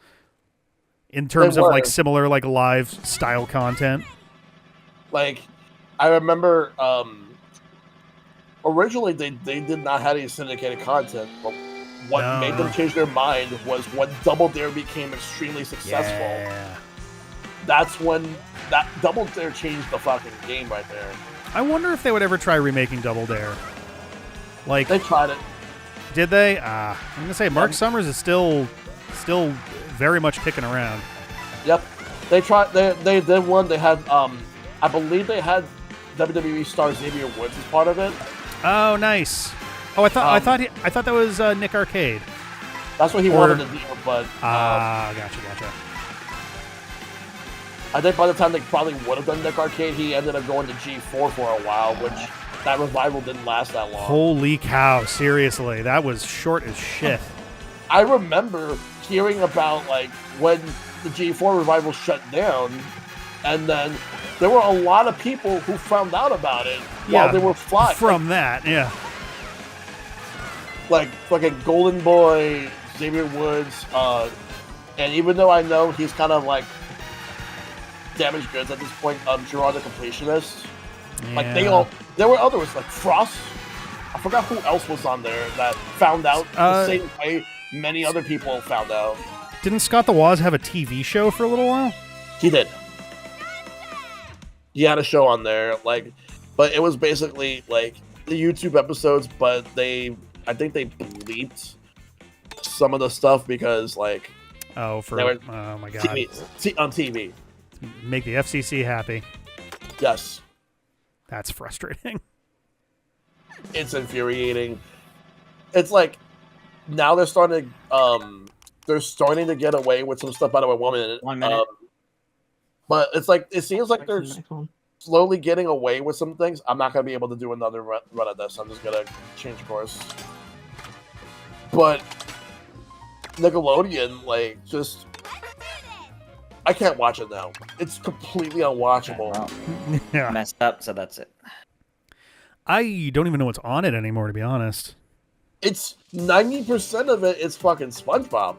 in terms of like similar like live style content. Like, I remember originally they did not have any syndicated content, but what made them change their mind was when Double Dare became extremely successful. Yeah. That's when that Double Dare changed the fucking game right there. I wonder if they would ever try remaking Double Dare. Like, they tried it. Did they? I'm gonna say Mark Summers is still very much kicking around. Yep, they tried. They did one. They had I believe they had WWE star Xavier Woods as part of it. Oh, nice. Oh, I thought that was Nick Arcade. That's what he wanted to do, but gotcha. I think by the time they probably would have done Nick Arcade, he ended up going to G4 for a while, which that revival didn't last that long. Holy cow! Seriously, that was short as shit. I remember hearing about like when the G4 revival shut down, and then there were a lot of people who found out about it while they were flying. From that, yeah. Like fucking Golden Boy, Xavier Woods, and even though I know he's kind of like damaged goods at this point, Gerard the Completionist. Yeah. Like there were others like Frost. I forgot who else was on there that found out the same way many other people found out. Didn't Scott the Woz have a TV show for a little while? He did. He had a show on there, like, but it was basically like the YouTube episodes, but I think they bleeped some of the stuff because like oh my god, on TV. Make the FCC happy. Yes. That's frustrating. It's infuriating. It's like now they're starting to get away with some stuff out of a woman. 1 minute. But it's like it seems like they're slowly getting away with some things. I'm not gonna be able to do another run of this. I'm just gonna change course. But Nickelodeon, like, just I can't watch it now. It's completely unwatchable. Okay, well, messed up, so that's it. I don't even know what's on it anymore, to be honest. It's 90% of it is fucking SpongeBob.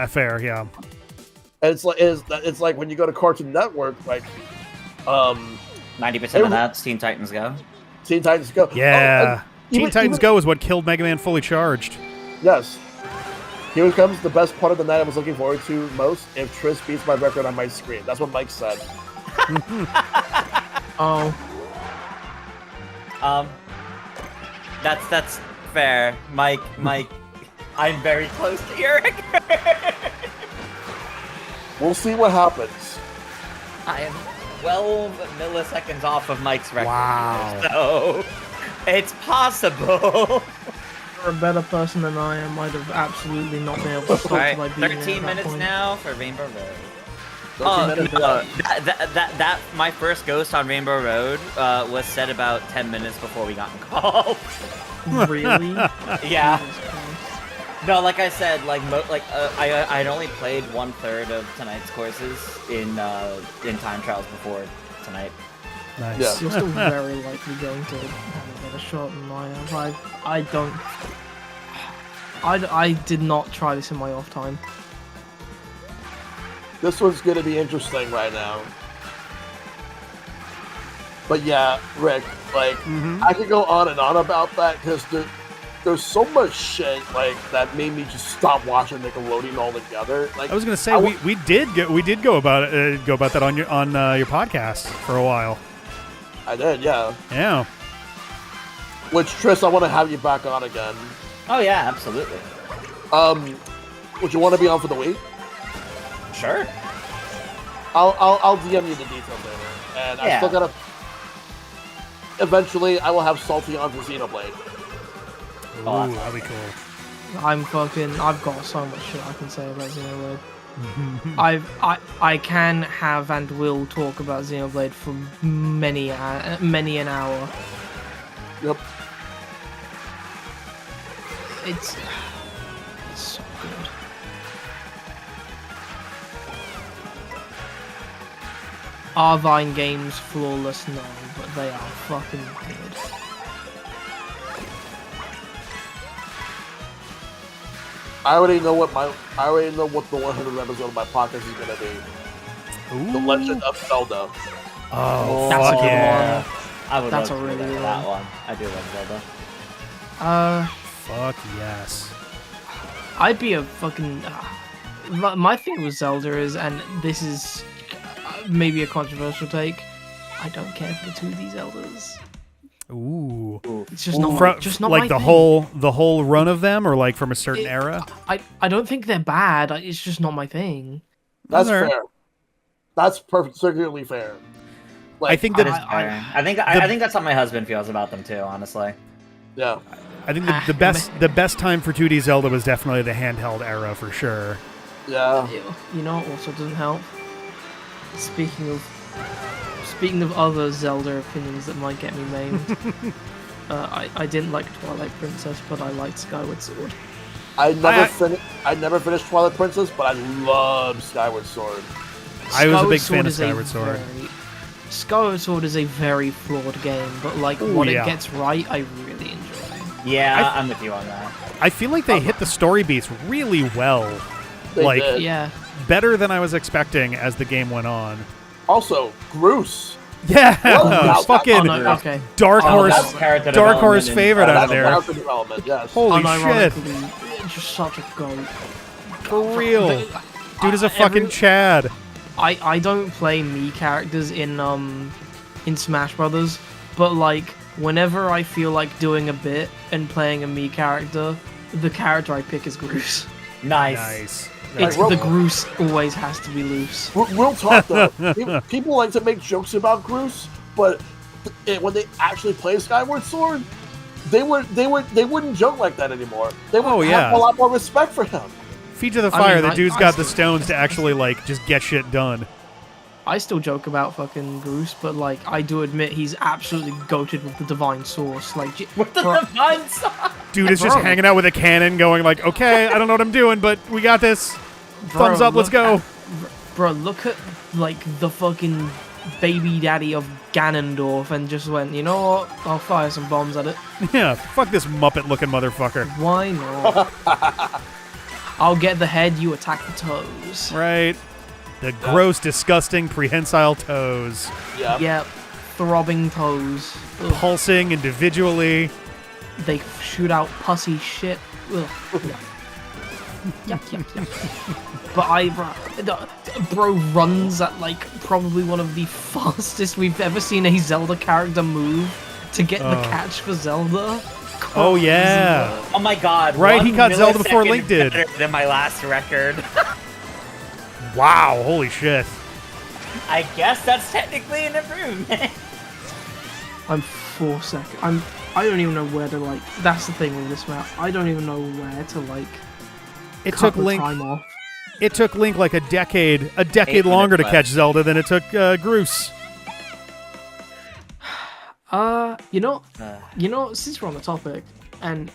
Fair, yeah. And it's like when you go to Cartoon Network, like 90% of that's Teen Titans Go. Teen Titans Go. Yeah. Teen Titans Go is what killed Mega Man Fully Charged. Yes. Here comes the best part of the night I was looking forward to most. If Triss beats my record on my screen. That's what Mike said. Oh. That's fair. Mike, I'm very close to your record. We'll see what happens. I am 12 milliseconds off of Mike's record. Wow. So, it's possible. You're a better person than I am. I'd have absolutely not been able to stop. Alright, till I beat it 13 at that minutes point. now for Rainbow Road. That My first ghost on Rainbow Road was set about 10 minutes before we got called. Really? Yeah. No, like I said, I'd only played 1/3 of tonight's courses in time trials before tonight. Nice. Yeah. You're still very likely going to have a better shot than I am. I did not try this in my off time. This one's gonna be interesting right now. But yeah, Rick, like I could go on and on about that because there's so much shit like that made me just stop watching Nickelodeon altogether. Like I was gonna say we did go about that on your podcast for a while. I did, yeah. Yeah. Which Triss, I want to have you back on again. Oh yeah, absolutely. Would you want to be on for the week? Sure. I'll DM you the details later, and I still gotta. Eventually, I will have Saltea on for Xenoblade. Ooh, that'd be cool. I've got so much shit I can say about Xenoblade. I can have and will talk about Xenoblade for many an hour. Yep. It's so good. Are Vine games flawless? No, but they are fucking good. I already know what the 100th episode of my podcast is gonna be. Ooh. The Legend of Zelda. Oh, That's a fuck good yeah. one. I would That's love a to really do good that one. one. I do love Zelda. Fuck yes. I'd be a fucking. My thing with Zelda is, and this is maybe a controversial take, I don't care for the 2D Zeldas. Ooh. It's just not, From, not like my the thing. whole run of them, or like from a certain era. I don't think they're bad. It's just not my thing. That's Fair. fair. That's perfectly fair. I think that I think that's how my husband feels about them too. Honestly. Yeah. I think the best time for 2D Zelda was definitely the handheld era for sure. Yeah. You know what also doesn't help? Speaking of other Zelda opinions that might get me maimed, I didn't like Twilight Princess, but I liked Skyward Sword. I never finished Twilight Princess, but I love Skyward Sword. I was a big fan of Skyward Sword. Skyward Sword is a very flawed game, but like what it gets right, I really enjoy. Yeah, I'm with you on that. I feel like they hit the story beats really well. They Like, did. Yeah. better than I was expecting as the game went on. Also, Groose. Yeah, Oh, fucking Oh, no, okay. Dark Horse, that's character Dark Horse development favorite out That's of there. character development. Yes. Holy shit, Unironically, it's just such a goat. for real. Dude is a fucking Chad. I don't play Mii characters in Smash Brothers, but like whenever I feel like doing a bit and playing a Mii character, the character I pick is Groose. Nice. It's Right, the Groose always has to be loose. Real talk though. People like to make jokes about Groose, but when they actually play Skyward Sword, they wouldn't joke like that anymore. They would have a lot more respect for him. Feet to the I fire, mean, the I- dude's I got the still- stones to actually like just get shit done. I still joke about fucking Groose, but like I do admit he's absolutely goated with the Divine Source. Like, With the bro- divine song. Dude is just Bro. hanging out with a cannon, going like, "Okay, I don't know what I'm doing, but we got this. Thumbs up, let's go." Bro, look at like the fucking baby daddy of Ganondorf and just went, you know what? I'll fire some bombs at it. Yeah, fuck this Muppet-looking motherfucker. Why not? I'll get the head, you attack the toes. Right. The gross, disgusting, prehensile toes. Yeah. Yep, throbbing toes. Ugh. Pulsing individually. They shoot out pussy shit. Ugh. Yuck, yuck, yuck. But bro runs at like probably one of the fastest we've ever seen a Zelda character move to get the catch for Zelda. Oh, yeah. Crazy. Oh my god. Right, he 1 caught Zelda before millisecond Link did. better than my last record. Wow, holy shit. I guess that's technically an improvement. I'm 4 seconds. I don't even know where to like. That's the thing with this map. I don't even know where to like. It cut took the Link. time off. It took Link like a decade 8 longer to minutes catch left. Zelda than it took Groose. You know, since we're on the topic, and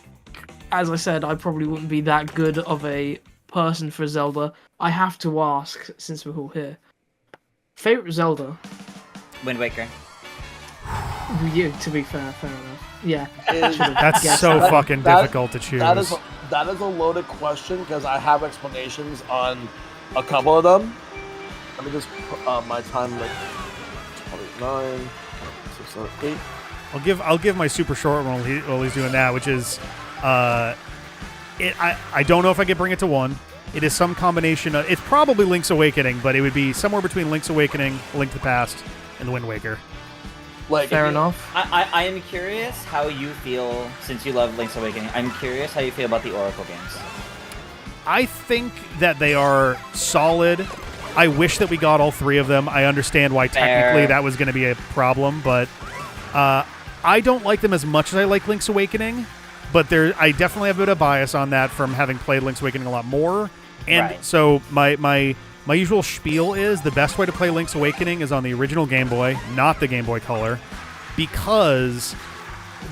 as I said, I probably wouldn't be that good of a person for Zelda. I have to ask, since we're all here, favorite Zelda? Wind Waker. You, to be fair enough. Yeah, That's guessed so that. fucking difficult to choose. That is a loaded question because I have explanations on a couple of them. Let me just put my time like 29, 6, 7, 8. I'll give my super short one while he's doing that, which is, I don't know if I could bring it to 1. It is some combination of, it's probably Link's Awakening, but it would be somewhere between Link's Awakening, Link to the Past, and The Wind Waker. Like Fair enough. I am curious how you feel, since you love Link's Awakening, I'm curious how you feel about the Oracle games. I think that they are solid. I wish that we got all 3 of them. I understand why technically Fair. that was going to be a problem, but I don't like them as much as I like Link's Awakening. But I definitely have a bit of bias on that from having played Link's Awakening a lot more. And Right. so my usual spiel is the best way to play Link's Awakening is on the original Game Boy, not the Game Boy Color, because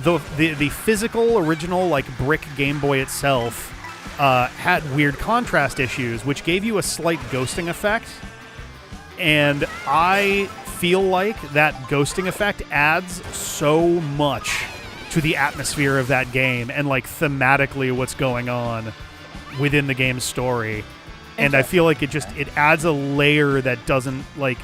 the physical original like brick Game Boy itself had weird contrast issues, which gave you a slight ghosting effect. And I feel like that ghosting effect adds so much to the atmosphere of that game and like thematically what's going on within the game's story. And I feel like it adds a layer that doesn't, like,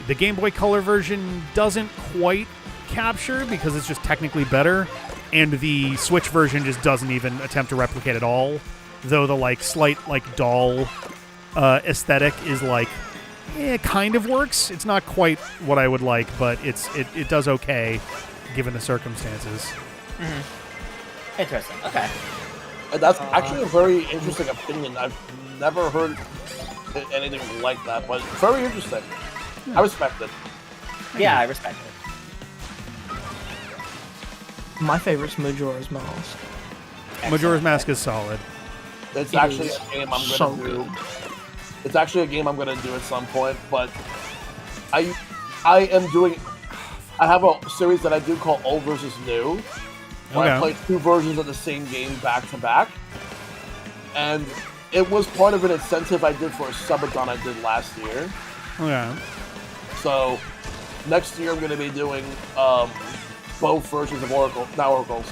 the Game Boy Color version doesn't quite capture because it's just technically better, and the Switch version just doesn't even attempt to replicate at all, though the like slight like doll aesthetic is like it kind of works. It's not quite what I would like, but it does okay given the circumstances. Interesting. Okay. And that's actually a very interesting opinion. I've never heard anything like that, but very interesting. I respect it. Yeah, I respect it. My favorite's Majora's Mask. Majora's Mask is solid. It's It actually is a game I'm so gonna do. good. It's actually a game I'm gonna do at some point, but I am doing. I have a series that I do called Old versus New, where I Okay. play 2 versions of the same game back to back, and it was part of an incentive I did for a subathon I did last year. Yeah. So next year I'm going to be doing both versions of Oracle's Majora's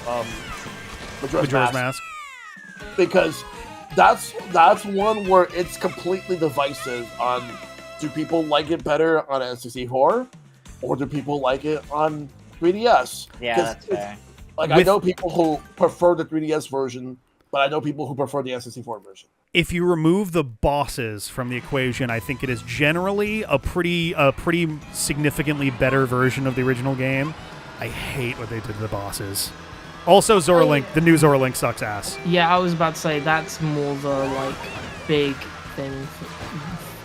Majora's Mask, Mask. because that's one where it's completely divisive on do people like it better on N64 or do people like it on 3DS? Yeah, 'Cause that's fair. Like I With- know people who prefer the 3DS version, but I know people who prefer the N64 version. If you remove the bosses from the equation, I think it is generally a pretty significantly better version of the original game. I hate what they did to the bosses. Also, Zora Link, the new Zora Link sucks ass. Yeah, I was about to say that's more the like big thing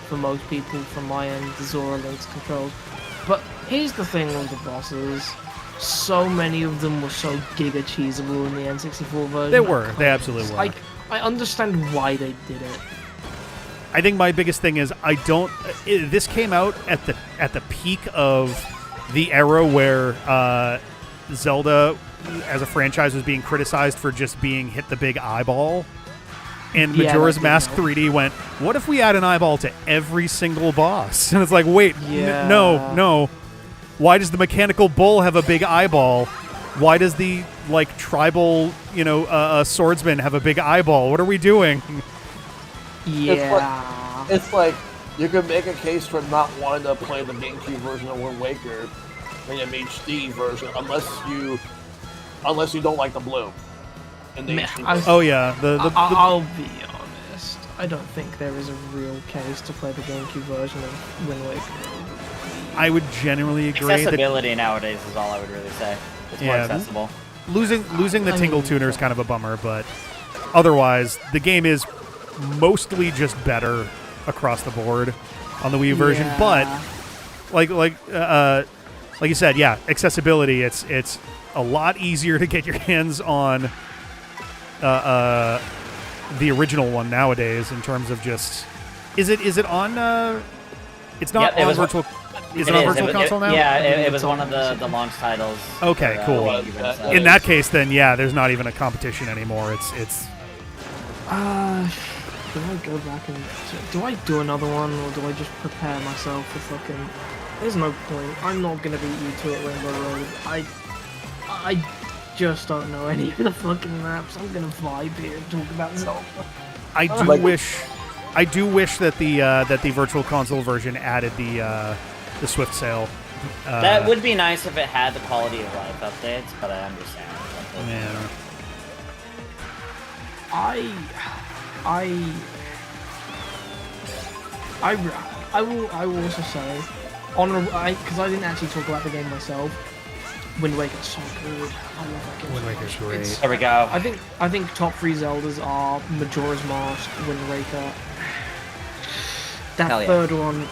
for most people from my end, the Zora Link's controls. But here's the thing with the bosses. So many of them were so giga cheesable in the N64 version. They were. They absolutely were. Like, I understand why they did it. I think my biggest thing is this came out at the peak of the era where Zelda as a franchise was being criticized for just being hit the big eyeball. And Yeah, Majora's that did Mask help. 3D went, what if we add an eyeball to every single boss? And it's like, wait, Yeah. no. Why does the mechanical bull have a big eyeball? Why does the like tribal, swordsman have a big eyeball? What are we doing? Yeah. It's like you could make a case for not wanting to play the GameCube version of Wind Waker in an HD version unless you don't like the blue. In the Man, HD I- version. Oh yeah, I'll be honest. I don't think there is a real case to play the GameCube version of Wind Waker. I would generally agree that Accessibility nowadays is all I would really say. It's more Yeah. accessible. losing the I tingle mean, tuner is kind of a bummer, but otherwise the game is mostly just better across the board on the Wii U version. Yeah. But like you said, yeah, accessibility. It's a lot easier to get your hands on the original one nowadays in terms of just is it on it's not Yep, it on was- virtual. Is it on virtual console now? Yeah, it was one of the launch titles. Okay, for, cool. Wii U and stuff. In that case, then yeah, there's not even a competition anymore. It's Do I go back and do I do another one or do I just prepare myself for fucking? There's no point. I'm not gonna beat you to it, Rainbow Road. I just don't know any of the fucking maps. I'm gonna vibe here and talk about Zelda. I do wish that the virtual console version added the Swift Sail. That would be nice if it had the quality of life updates, but I understand. Yeah. I will also say, because I didn't actually talk about the game myself. Wind Waker's so good. I love that game. Wind Waker's great. It's- There we go. I think top 3 Zeldas are Majora's Mask, Wind Waker. That Hell yeah. third one.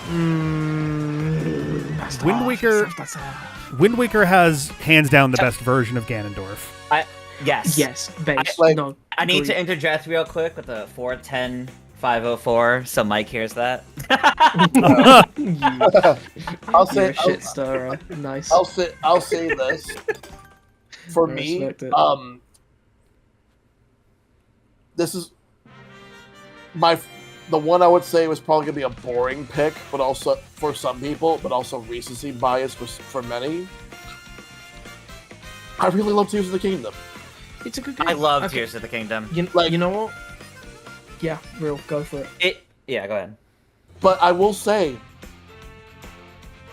That's Wind tough, Waker- that's tough. Wind Waker has hands down the best version of Ganondorf. Yes. Yes, base. like- no, I need to agreed. interject real quick with a 410-504, so Mike hears that. I'll You're say a shit stirrer. Nice. I'll say this. For I me, respect it. this is the one I would say was probably gonna be a boring pick, but also for some people, but also recency bias for many. I really love Tears of the Kingdom. It's a good game. I love Okay. Tears of the Kingdom. Like- you know what? Yeah, real. Go for it. Yeah, go ahead. But I will say,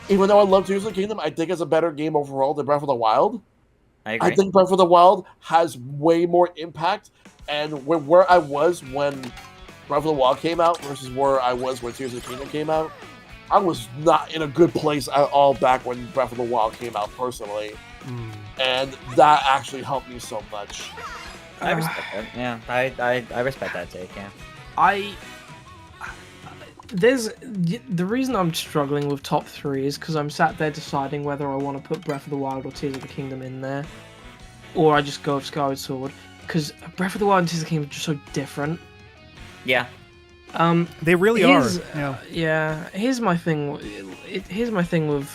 even though I love Tears of the Kingdom, I think it's a better game overall than Breath of the Wild. I agree. I think Breath of the Wild has way more impact, and where I was when Breath of the Wild came out versus where I was when Tears of the Kingdom came out, I was not in a good place at all back when Breath of the Wild came out personally, and that actually helped me so much. I respect that. Yeah, I respect that take. Yeah. There's the reason I'm struggling with top 3 is because I'm sat there deciding whether I want to put Breath of the Wild or Tears of the Kingdom in there, or I just go with Skyward Sword, because Breath of the Wild and Tears of the Kingdom are just so different. Yeah. They really are. Here's- Yeah, here's my thing. Here's my thing with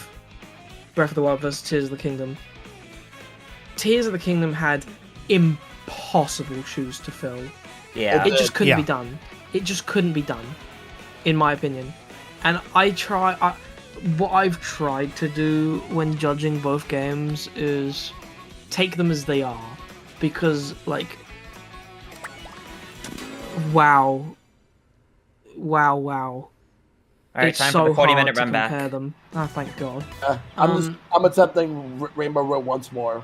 Breath of the Wild versus Tears of the Kingdom. Tears of the Kingdom had impossible shoes to fill. Yeah. It just couldn't Yeah. be done. It just couldn't be done, in my opinion. And what I've tried to do when judging both games is take them as they are, because like, wow. All right, It's time so for the 40-minute hard to run back. compare them. Oh, thank God. I'm attempting Rainbow Road once more.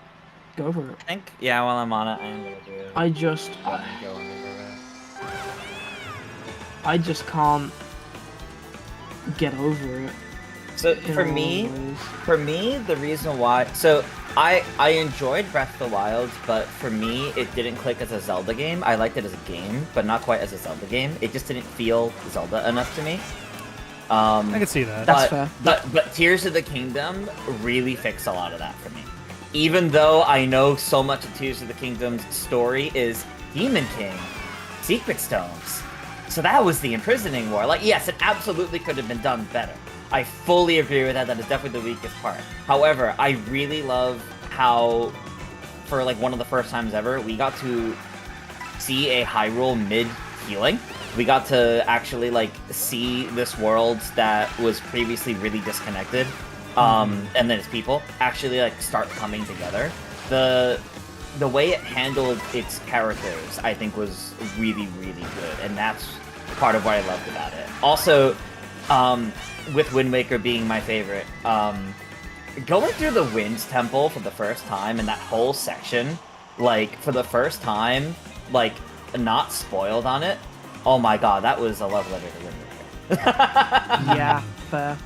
Go for it. I think. Yeah, while I'm on it, I am gonna do it. I just can't get over it. So in for a lot me, of ways. the reason why, so I enjoyed Breath of the Wild, but for me, it didn't click as a Zelda game. I liked it as a game, but not quite as a Zelda game. It just didn't feel Zelda enough to me. I can see that. That's but, fair. But Tears of the Kingdom really fixed a lot of that for me. Even though I know so much of Tears of the Kingdom's story is Demon King, Secret Stones. So that was the imprisoning war. Like, yes, it absolutely could have been done better. I fully agree with that. That is definitely the weakest part. However, I really love how, for like one of the first times ever, we got to see a Hyrule mid-healing. We got to actually like see this world that was previously really disconnected, and then its people actually like start coming together. The way it handled its characters, I think, was really, really good, and that's part of what I loved about it. Also, with Wind Waker being my favorite, going through the Wind Temple for the first time and that whole section, like for the first time, like not spoiled on it. Oh my god, that was a love letter to Wind Waker. Yeah, fair.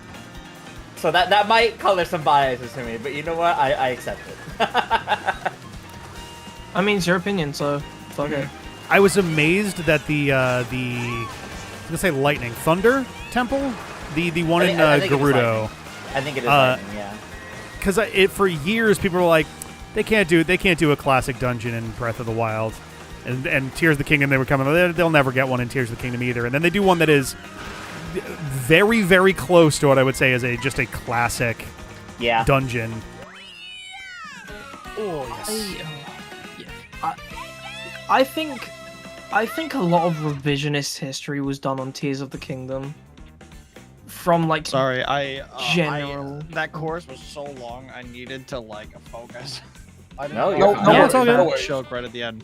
So that might color some biases to me, but you know what? I accept it. I mean, it's your opinion, so fuck it. I was amazed that the I was gonna say lightning thunder temple, the one in I think it is Gerudo, lightning. I think it is lightning, yeah. because for years people were like they can't do a classic dungeon in Breath of the Wild, and Tears of the Kingdom they were coming, they'll never get one in Tears of the Kingdom either, and then they do one that is very, very close to what I would say is just a classic Yeah. dungeon. I think a lot of revisionist history was done on Tears of the Kingdom. From like Sorry, general. that course was so long. I needed to like focus. I didn't No, know you're I fine. No, it's all good. had a choke right at the end.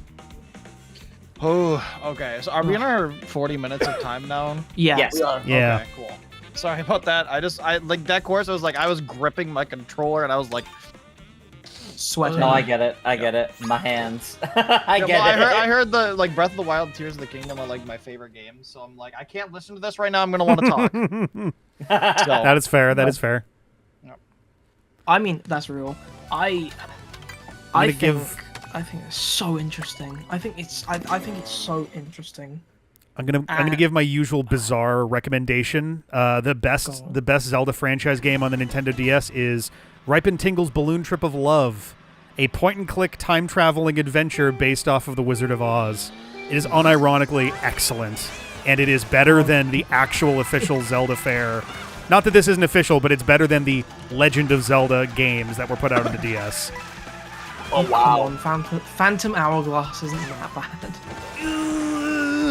Oh, okay. So are we in our 40 minutes of time now? Yeah. Yes. We are. Yeah. Okay, cool. Sorry about that. I like that course. I was like, I was gripping my controller and I was like, Sweating. No, I get it. I get it. My hands. I yeah, get well, it. I heard the like Breath of the Wild, Tears of the Kingdom are like my favorite games. So I'm like, I can't listen to this right now. I'm gonna want to talk. So, That is fair. That is fair. I mean, that's real. I gonna think give- I think it's so interesting. I think it's so interesting. I'm gonna give my usual bizarre recommendation. The best Zelda franchise game on the Nintendo DS is Ripen Tingle's Balloon Trip of Love, a point-and-click time-traveling adventure based off of The Wizard of Oz. It is unironically excellent, and it is better than the actual official Zelda fare. Not that this isn't official, but it's better than the Legend of Zelda games that were put out on the DS. Oh wow! Come on, Phantom Hourglass isn't that bad.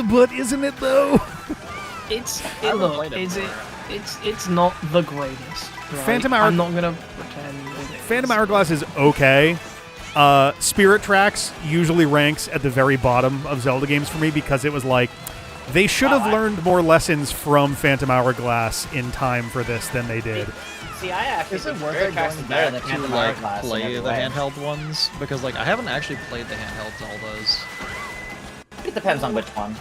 But isn't it though? It's not the greatest. Right? Phantom I'm not gonna pretend. Phantom Hourglass is okay. Spirit Tracks usually ranks at the very bottom of Zelda games for me because it was like they should have learned more lessons from Phantom Hourglass in time for this than they did. See, I actually Is it think worth Spirit it Tracks going is better back than to Phantom like Hourglass in play every the way. handheld ones? Because like I haven't actually played the handheld Zeldas. It depends on which one.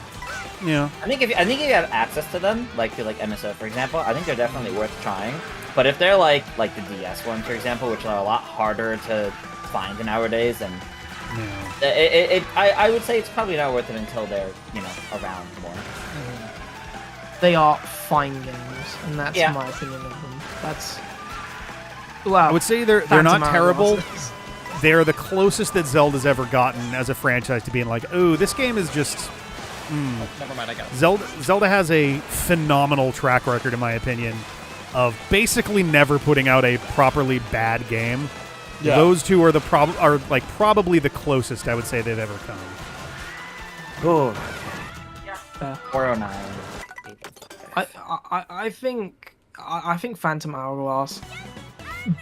Yeah. I think if you have access to them, like to like MSO for example, I think they're definitely worth trying. But if they're like the DS ones for example, which are a lot harder to find nowadays, and I would say it's probably not worth it until they're around more. They are fine games, and that's my opinion of them. That's I would say they're Phantom not terrible. Hourglass. They're the closest that Zelda's ever gotten as a franchise to being like, oh, this game is just. Never mind, I got it. Zelda has a phenomenal track record, in my opinion, of basically never putting out a properly bad game. Yeah. Those two are probably the closest I would say they've ever come. Ooh. 409. I think Phantom Hourglass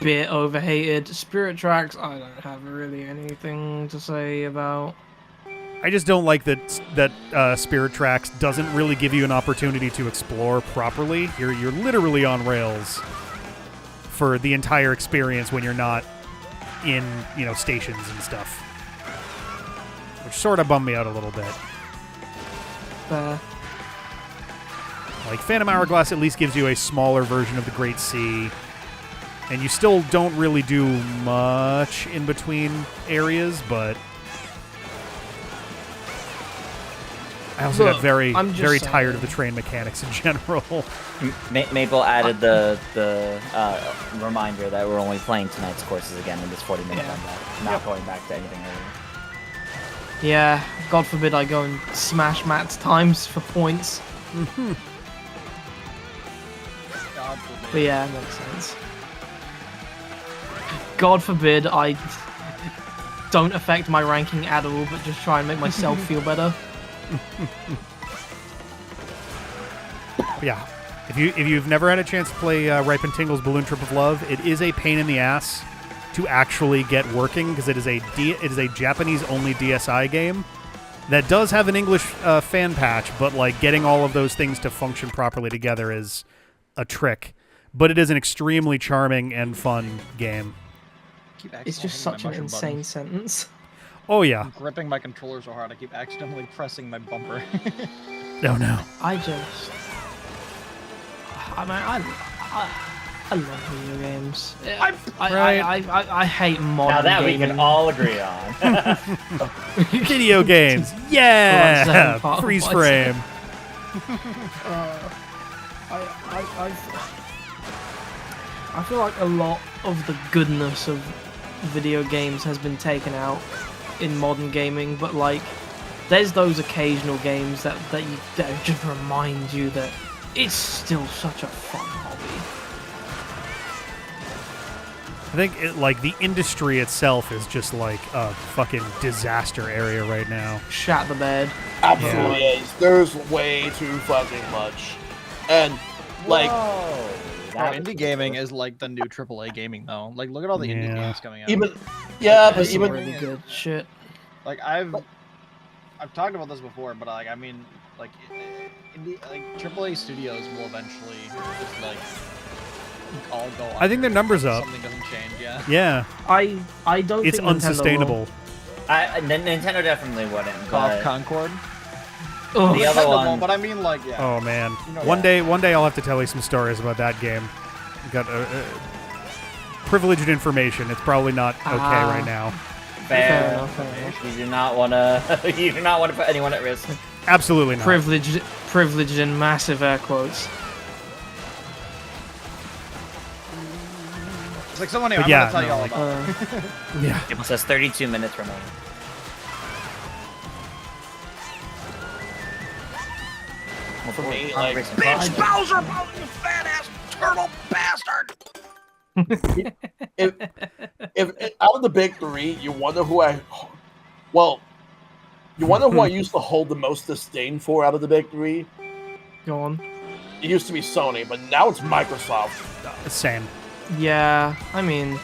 bit overhated. Spirit Tracks I don't have really anything to say about. I just don't like that Spirit Tracks doesn't really give you an opportunity to explore properly. You're literally on rails for the entire experience when you're not in stations and stuff, which sort of bummed me out a little bit. Like Phantom Hourglass at least gives you a smaller version of the Great Sea, and you still don't really do much in between areas, but I also got very tired of the train mechanics in general. Maple added the reminder that we're only playing tonight's courses again in this 40-minute rundown, not going back to anything earlier. Yeah, God forbid I go and smash Matt's times for points. But yeah, makes sense. God forbid I don't affect my ranking at all, but just try and make myself feel better. Yeah, if you've never had a chance to play Ripen Tingle's Balloon Trip of Love, it is a pain in the ass to actually get working because it is a Japanese-only DSi game that does have an English fan patch, but like getting all of those things to function properly together is a trick. But it is an extremely charming and fun game. It's just such an insane sentence. Oh yeah. I'm gripping my controller so hard I keep accidentally pressing my bumper. Oh no. I love video games. I hate modern Now that gaming. we can all agree on. Video games. Yeah. Well, Freeze frame. I feel like a lot of the goodness of video games has been taken out in modern gaming, but like there's those occasional games that just remind you that it's still such a fun hobby. I think the industry itself is just like a fucking disaster area right now. Shat the bed. Absolutely is. There's way too fucking much, and like. Indie gaming is like the new AAA gaming though. Like look at all the indie games coming out. But even really good shit. Like I've talked about this before, but like I mean like indie AAA studios will eventually just like all go up. I think their numbers up. Something doesn't change, yeah. Yeah. I don't it's think Nintendo unsustainable. Nintendo definitely wouldn't. Golf Concord. The other one, but I mean, like, yeah. Oh man, You know one day I'll have to tell you some stories about that game. Got privileged information. It's probably not okay right now. Fair. enough. You do not want to. You do not want to put anyone at risk. Absolutely not. Privileged in massive air quotes. It's like someone. I'm But yeah, gonna tell no, you all about. it. Yeah. It says 32 minutes remaining. For me, I'm like, racing cars. Bowser, you fat ass turtle bastard! if out of the big three, you wonder who I used to hold the most disdain for out of the big three. Go on. It used to be Sony, but now it's Microsoft. Same. Yeah, I mean,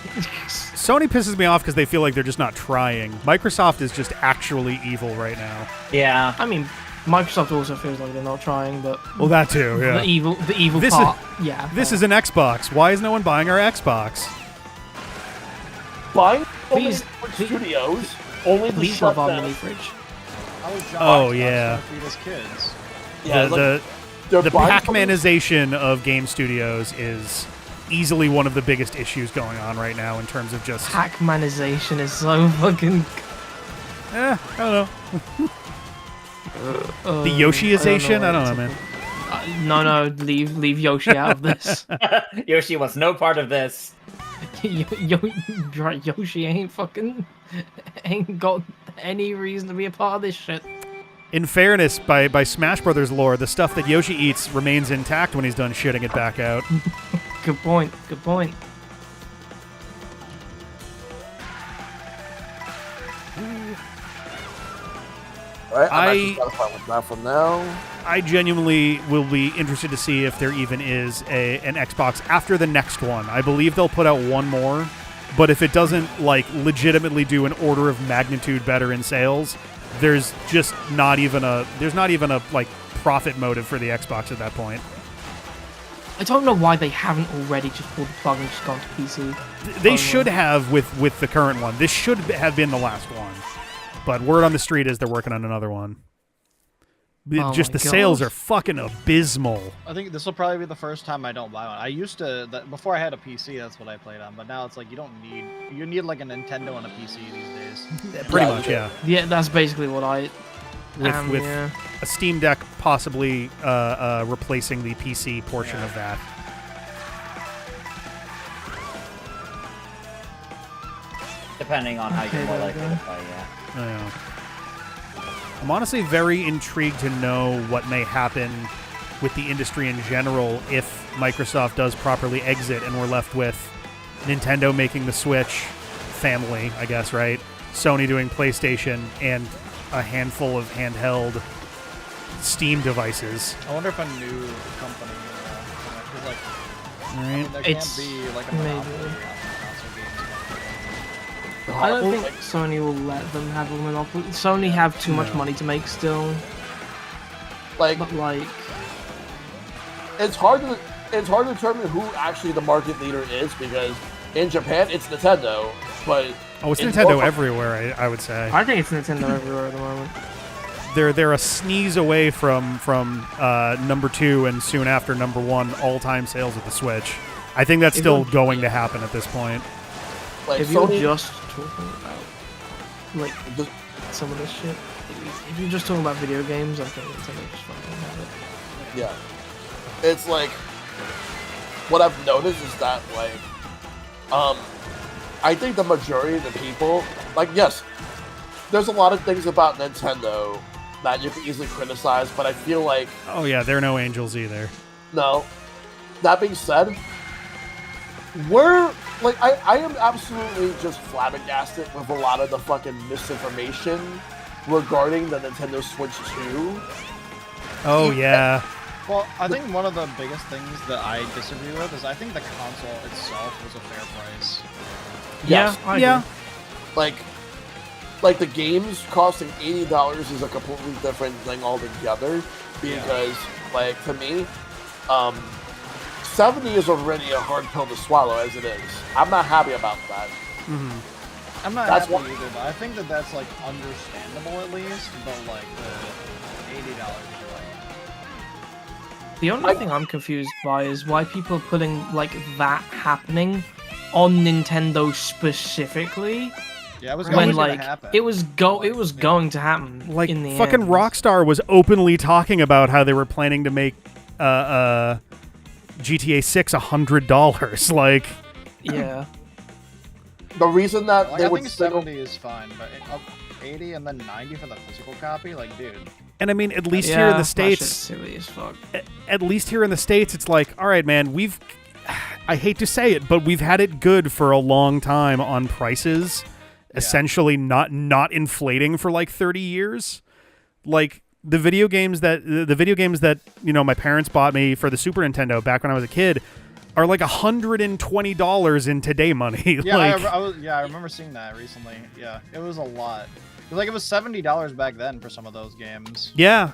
Sony pisses me off because they feel like they're just not trying. Microsoft is just actually evil right now. Yeah. I mean, Microsoft also feels like they're not trying, but Well, that too, yeah. the evil This part, yeah. This is an Xbox. Why is no one buying our Xbox? Buying Please- studios only to Please shut love our down. mini fridge. How is Oh, yeah. Feed his kids. Yeah, the they're the buying Pac-Manization of game studios is easily one of the biggest issues going on right now in terms of just... Pac-Manization is so fucking. I don't know. The Yoshiization? I don't know, man. No, leave Yoshi out of this. Yoshi wants no part of this. Yoshi ain't got any reason to be a part of this shit. In fairness, by Smash Brothers lore, the stuff that Yoshi eats remains intact when he's done shitting it back out. Good point. Good point. Right? I'm actually satisfied with that for now. I genuinely will be interested to see if there even is an Xbox after the next one. I believe they'll put out one more, but if it doesn't legitimately do an order of magnitude better in sales, there's just not even a profit motive for the Xbox at that point. I don't know why they haven't already just pulled the plug and just gone to PC. They should have with the current one. This should have been the last one. But word on the street is they're working on another one. Oh Just my the sales God. are fucking abysmal. I think this will probably be the first time I don't buy one. I used to before I had a PC. That's what I played on. But now it's like you need like a Nintendo and a PC these days. Pretty much, yeah. Yeah, that's basically what I. With yeah. a Steam Deck possibly replacing the PC portion of that. Depending on how Okay, you're more there we likely go. to play, yeah. I know. I'm honestly very intrigued to know what may happen with the industry in general if Microsoft does properly exit and we're left with Nintendo making the Switch family, I guess, right? Sony doing PlayStation and a handful of handheld Steam devices. I wonder if a new company, cause like, All right. there It's can't be like a maybe. monopoly on console games. I don't think Sony will let them have a monopoly. Sony have too much money to make still, Like, but like, it's hard to determine who actually the market leader is because in Japan it's Nintendo, but Oh, it's in Nintendo North- everywhere, I would say. I think it's Nintendo everywhere at the moment. They're a sneeze away from number 2 and soon after number 1 all-time sales of the Switch. I think that's still going to happen at this point. Like If you're Sony, just talking about like just- some of this shit, if you're just talking about video games, I think Nintendo just fucking have it. yeah, it's like what I've noticed is that like, I think the majority of the people, like, yes, there's a lot of things about Nintendo that you can easily criticize, but I feel like Oh yeah, they're no angels either. no. That being said, we're like I am absolutely just flabbergasted with a lot of the fucking misinformation regarding the Nintendo Switch 2. Oh yeah. Well, I think one of the biggest things that I disagree with is I think the console itself was a fair price. Yes. I Yeah. agree. Like the games costing $80 is a completely different thing altogether because like to me, 70 is already a hard pill to swallow as it is. I'm not happy about that. I'm not That's happy what- either, but I think that that's like understandable at least. But like the $80 is like. The only thing I'm confused by is why people are putting like that happening on Nintendo specifically. Yeah, it was when going like to happen. it was going to happen. Like in the fucking end. Rockstar was openly talking about how they were planning to make GTA 6 $100. Like, Yeah. The reason that Like, they I would think single 70 is fine, but up 80 and then 90 for the physical copy, like, dude. and I mean, at least Yeah, here in the that shit's States, silly as fuck. at least here in the States, it's like, all right, man, I hate to say it, but we've had it good for a long time on prices, essentially not inflating for like 30 years. Like the video games that my parents bought me for the Super Nintendo back when I was a kid are like $120 in today money. Yeah, like, I remember seeing that recently. Yeah, it was a lot. Like, it was $70 back then for some of those games. yeah.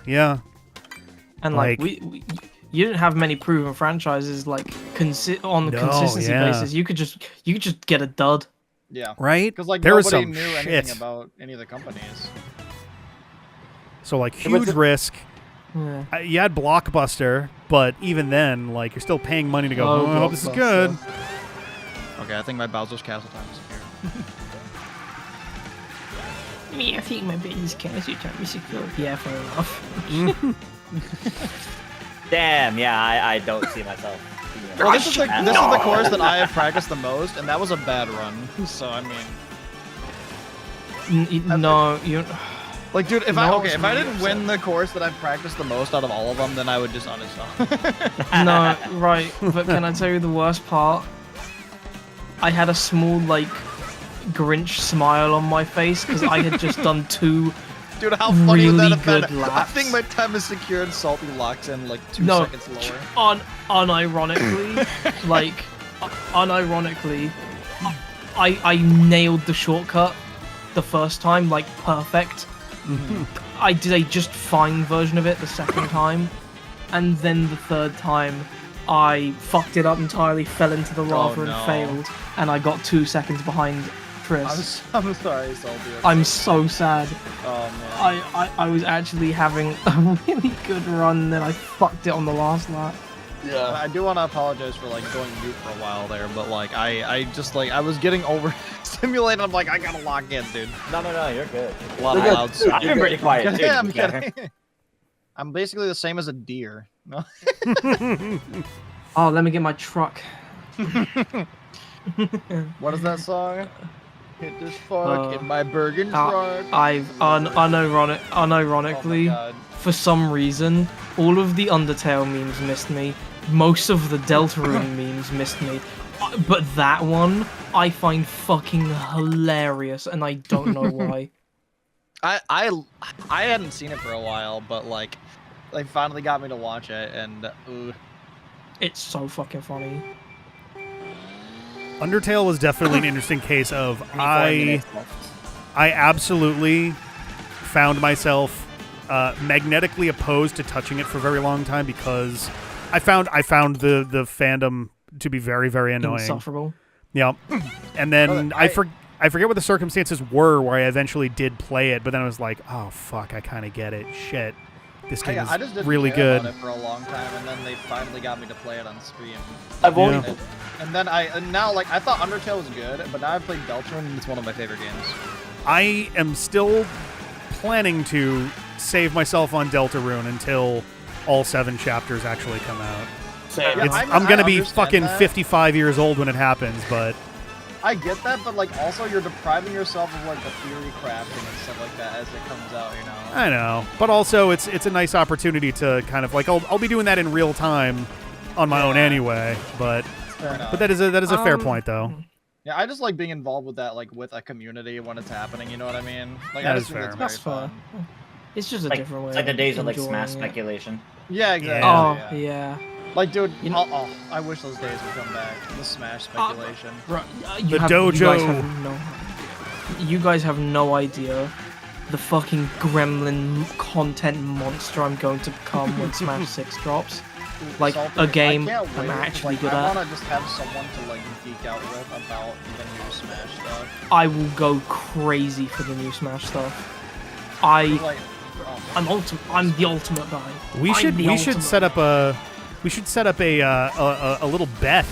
And like we you didn't have many proven franchises like on the No, consistency yeah. basis. You could just get a dud. Yeah. Right? Because, like, There was nobody some knew shit. anything about any of the companies. So like huge risk. Yeah. You had Blockbuster, but even then, like, you're still paying money to go, oh, I hope this is good. Okay, I think my Bowser's Castle time is here. Me, I think my baby's castle time is secure. Yeah, fair enough. Damn, yeah, I don't see myself. Well, this is the course that I have practiced the most, and that was a bad run. So, I mean... No, you. Like, dude, if No, I it's didn't really win the course that I've practiced the most out of all of them, then I would just uninstall. No, right. But can I tell you the worst part? I had a small like Grinch smile on my face because I had just done 2 Dude, how funny would that really have been? good I laps. think my time is secured. Salty locks in like 2 No, seconds lower. unironically, unironically, I nailed the shortcut the first time, like perfect. I did a just fine version of it the second time, and then the third time, I fucked it up entirely, fell into the lava no. and failed, and I got 2 seconds behind Tris. I'm sorry, Salty. I'm so sad. Oh man. I was actually having a really good run, then I fucked it on the last lap. Yeah. I do want to apologize for like going mute for a while there, but like I just like I was getting over stimulated. I'm like, I gotta lock in, dude. No, you're good. A lot of You're loud good. stuff. I've been pretty quiet too. Yeah, I'm to be fair. kidding. I'm basically the same as a deer. No. Oh, let me get my truck. What is that song? Hit this fuck in my Bergen Uh, truck. I've unironically, Oh my God. for some reason, all of the Undertale memes missed me. Most of the Deltarune memes missed me. But that one, I find fucking hilarious, and I don't know why. I hadn't seen it for a while, but like they finally got me to watch it, and It's so fucking funny. Undertale was definitely an interesting case of 24 I minutes left. absolutely found myself magnetically opposed to touching it for a very long time because I found the fandom to be very, very annoying. Insufferable. Yeah, and then Brother, I forget what the circumstances were where I eventually did play it, but then I was like, oh fuck, I kind of get it. Shit, this game I just is didn't really care good. about it for a long time, and then they finally got me to play it on stream. I've only Yeah. And then now like I thought Undertale was good, but now I've played Deltarune, and it's one of my favorite games. I am still planning to save myself on Deltarune until all 7 chapters actually come out. same. Yeah, I'm gonna be understand fucking that. 55 years old when it happens, but I get that, but like also you're depriving yourself of like the theory crafting and stuff like that as it comes out, you know. I know. But also, it's a nice opportunity to kind of like I'll be doing that in real time on my own anyway. But Fair enough. that is a fair point though. Yeah, I just like being involved with that, like with a community when it's happening. You know what I mean? Like That I is just think fair. it's very That's fair. fun. It's just a Like, different way. it's like the days of like enjoying Smash it. speculation. Yeah, exactly. Yeah. Oh yeah. Like, dude, You know- I wish those days would come back. The Smash speculation. Right, The dojo. You guys have no idea the fucking gremlin content monster I'm going to become when Smash 6 drops. Like, Salty, a game I can't I'm wait. actually Like, good I at. want to just have someone to like geek out with about the new Smash stuff. I will go crazy for the new Smash stuff. I'm Like, I'm the ultimate guy. We I'm should the ultimate. set up a little bet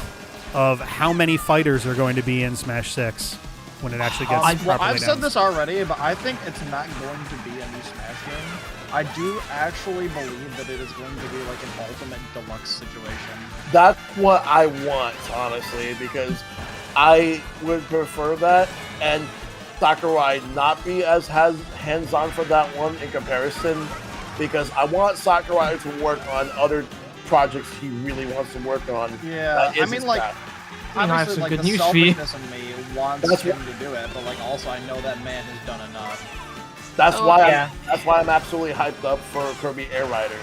of how many fighters are going to be in Smash 6. when it actually gets I've properly said done. this already, but I think it's not going to be a new Smash game. I do actually believe that it is going to be like an ultimate deluxe situation. That's what I want, honestly, because I would prefer that, and Sakurai not be as hands-on for that one in comparison, because I want Sakurai to work on other projects he really wants to work on. Yeah, I mean, like, I have obviously, some like, good the news for you. selfishness in me wants him to do it, but like, also I know that man has done enough. That's why I'm absolutely hyped up for Kirby Air Riders.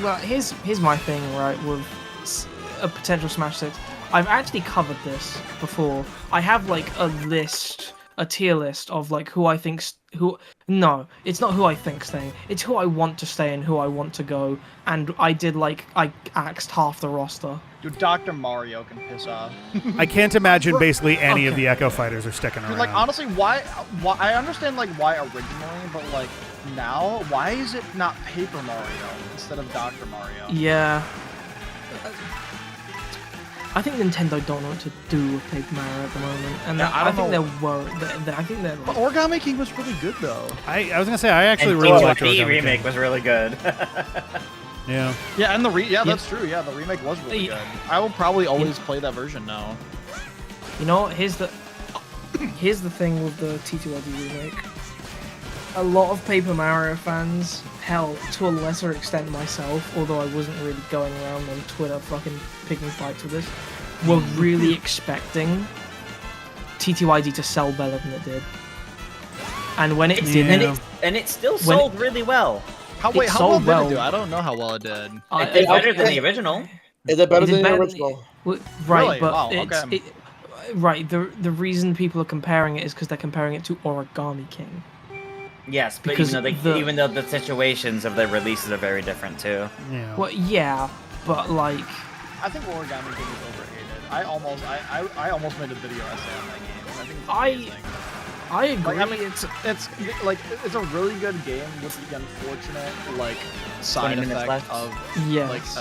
Well, here's my thing, right, with a potential Smash 6. I've actually covered this before. I have like a tier list of like who I think no, it's not who I think staying. It's who I want to stay and who I want to go. And I axed half the roster. Dude, Dr. Mario can piss off. I can't imagine basically any of the Echo Fighters are sticking around. Dude, like, honestly, why I understand like why originally, but like now, why is it not Paper Mario instead of Dr. Mario? Yeah. I think Nintendo don't know what to do with Paper Mario at the moment, and Yeah, I think they're worried. I think they're. But Origami King was really good though. I was gonna say I actually And really liked T2D Origami remake King. was really good. Yeah. Yeah, and that's true. Yeah, the remake was really good. I will probably always play that version now. You know, here's the thing with the T2D remake. A lot of Paper Mario fans, hell, to a lesser extent myself, although I wasn't really going around on Twitter fucking picking fights with this, were really expecting T2ID to sell better than it did. And when it didn't, and it still sold really well. How It well sold did it do? well. I don't know how well it did. It did better than the original. Is it better Is it than the better than- original? well, right, Really? but Wow, it's okay. right. The reason people are comparing it is because they're comparing it to Origami King. Yes, but Because even though the situations of their releases are very different too. Yeah. Well, yeah, but like, I think Origami King is overrated. I almost made a video essay on that game. I think it's amazing. I agree. Like, I mean, it's a really good game with the unfortunate like side 20 minutes effect left. of Yes.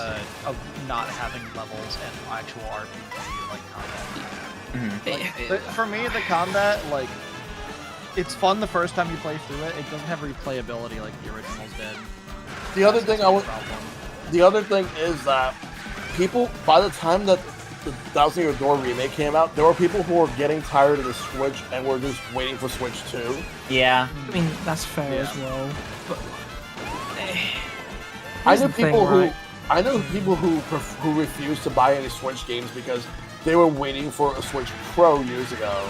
of not having levels and actual RPG like combat. But for me, the combat like it's fun the first time you play through it. It doesn't have replayability like the originals did. The other thing That's the problem. The other thing is that people, by the time that the Thousand Year Door remake came out, there were people who were getting tired of the Switch and were just waiting for Switch 2. Yeah. I mean, that's fair Yeah. as well. But I here's know the thing, people right? who refused to buy any Switch games because they were waiting for a Switch Pro years ago,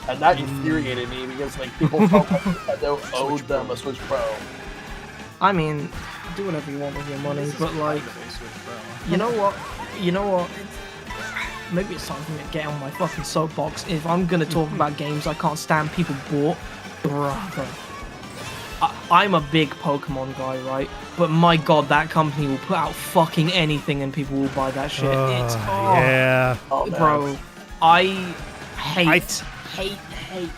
and that infuriated me because like people felt like Nintendo owed them a Switch Pro. I mean, do whatever you want with your money, but like, Switch Pro. you know what? Maybe it's time for me to get on my fucking soapbox. If I'm gonna talk about games I can't stand people bought, brother. I'm a big Pokemon guy, right? But my god, that company will put out fucking anything and people will buy that shit. Yeah. Oh, man. Bro, I hate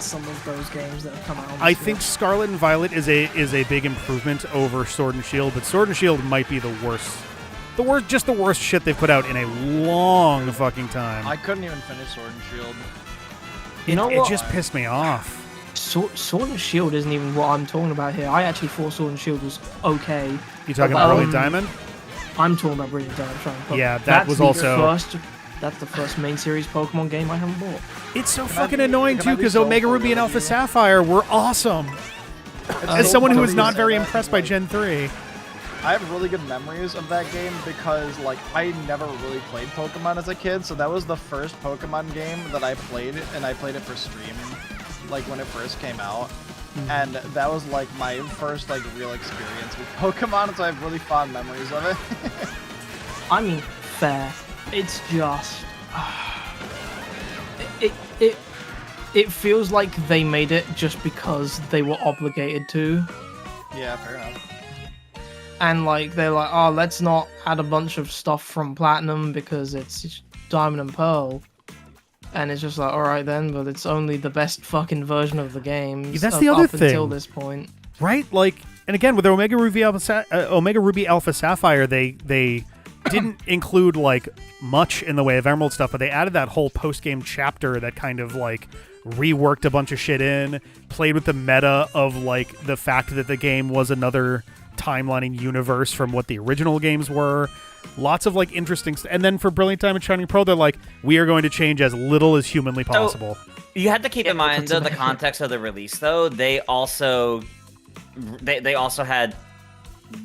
some of those games that have come out. on I Switch. think Scarlet and Violet is a big improvement over Sword and Shield, but Sword and Shield might be the worst shit they've put out in a long fucking time. I couldn't even finish Sword and Shield. You know It what? just pissed me off. Sword and Shield isn't even what I'm talking about here. I actually thought Sword and Shield was okay. You talking about Um, Early Diamond? I'm talking about Brilliant Diamond. Yeah, that that's was the also- That's the first main series Pokemon game I haven't bought. It's so Can I fucking be- annoying can too I be because so Omega for Ruby and real Alpha with you? Sapphire were awesome. As so someone who funny is you not say very that, impressed by like, Gen 3. I have really good memories of that game because, like, I never really played Pokemon as a kid, so that was the first Pokemon game that I played, and I played it for stream, like, when it first came out. And that was, like, my first, like, real experience with Pokemon, so I have really fond memories of it. I mean, fair. It's just... It feels like they made it just because they were obligated to. Yeah, fair enough. And, like, they're like, oh, let's not add a bunch of stuff from Platinum because it's Diamond and Pearl. And it's just like, alright then, but it's only the best fucking version of the game. That's the other up until thing. this point. Right? Like, and again, with Omega Ruby Alpha Sapphire, they didn't include, like, much in the way of Emerald stuff, but they added that whole post-game chapter that kind of, like, reworked a bunch of shit in, played with the meta of like the fact that the game was another timelining universe from what the original games were. Lots of like interesting and then for Brilliant Diamond Shining Pearl, they're like, we are going to change as little as humanly possible. You had to keep in mind the context of the release, though. They also had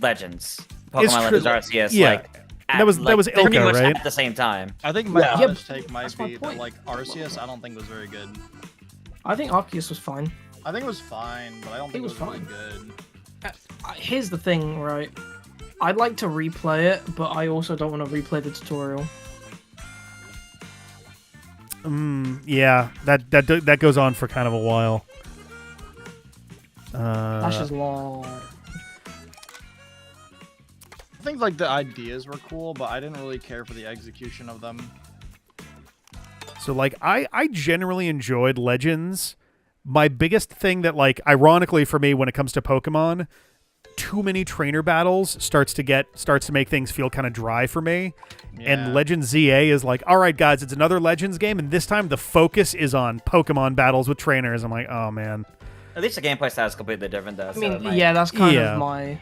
Legends, Pokemon Legends Arceus, like that was pretty Ilka, much right? at the same time. I think my honest take might be that like Arceus, I don't think was very good. I think Arceus was fine. I think it was fine, but I don't think it was really good. Here's the thing, right? I'd like to replay it, but I also don't want to replay the tutorial. Yeah, that goes on for kind of a while. That's just long. I think like the ideas were cool, but I didn't really care for the execution of them. So like I generally enjoyed Legends. My biggest thing that like ironically for me when it comes to Pokemon, too many trainer battles starts to make things feel kind of dry for me. Yeah. And Legends ZA is like, all right guys, it's another Legends game and this time the focus is on Pokemon battles with trainers. I'm like, oh man. At least the gameplay style is completely different though. I mean, yeah, that's kind of my...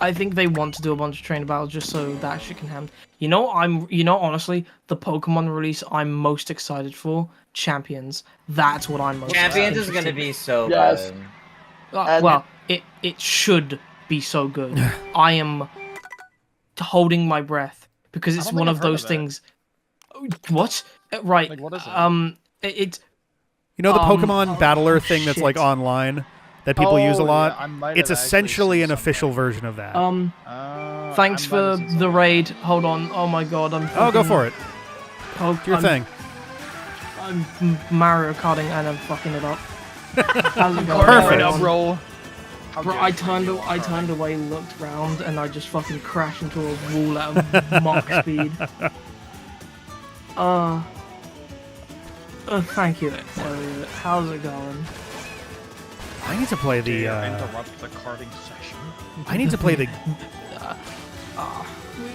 I think they want to do a bunch of trainer battles just so that shit can happen. Honestly, the Pokemon release I'm most excited for, Champions. That's what I'm most Champions is going to be so good. Well, it should be so good. I am holding my breath because it's one of those things. What? Right. Like, what is it? It's the Pokemon battler thing that's like online that people use a lot. Yeah, it's essentially an official version of that. Thanks for the raid. Hold on. Oh my god, go for it. Do your thing. I'm Mario Karting and I'm fucking it up. How's it going? Perfect. Bro, I turned away, looked round, and I just fucking crashed into a wall at Mach speed. Thank you. How's it going? I need to play the. Interrupt the karting session. I need to play the.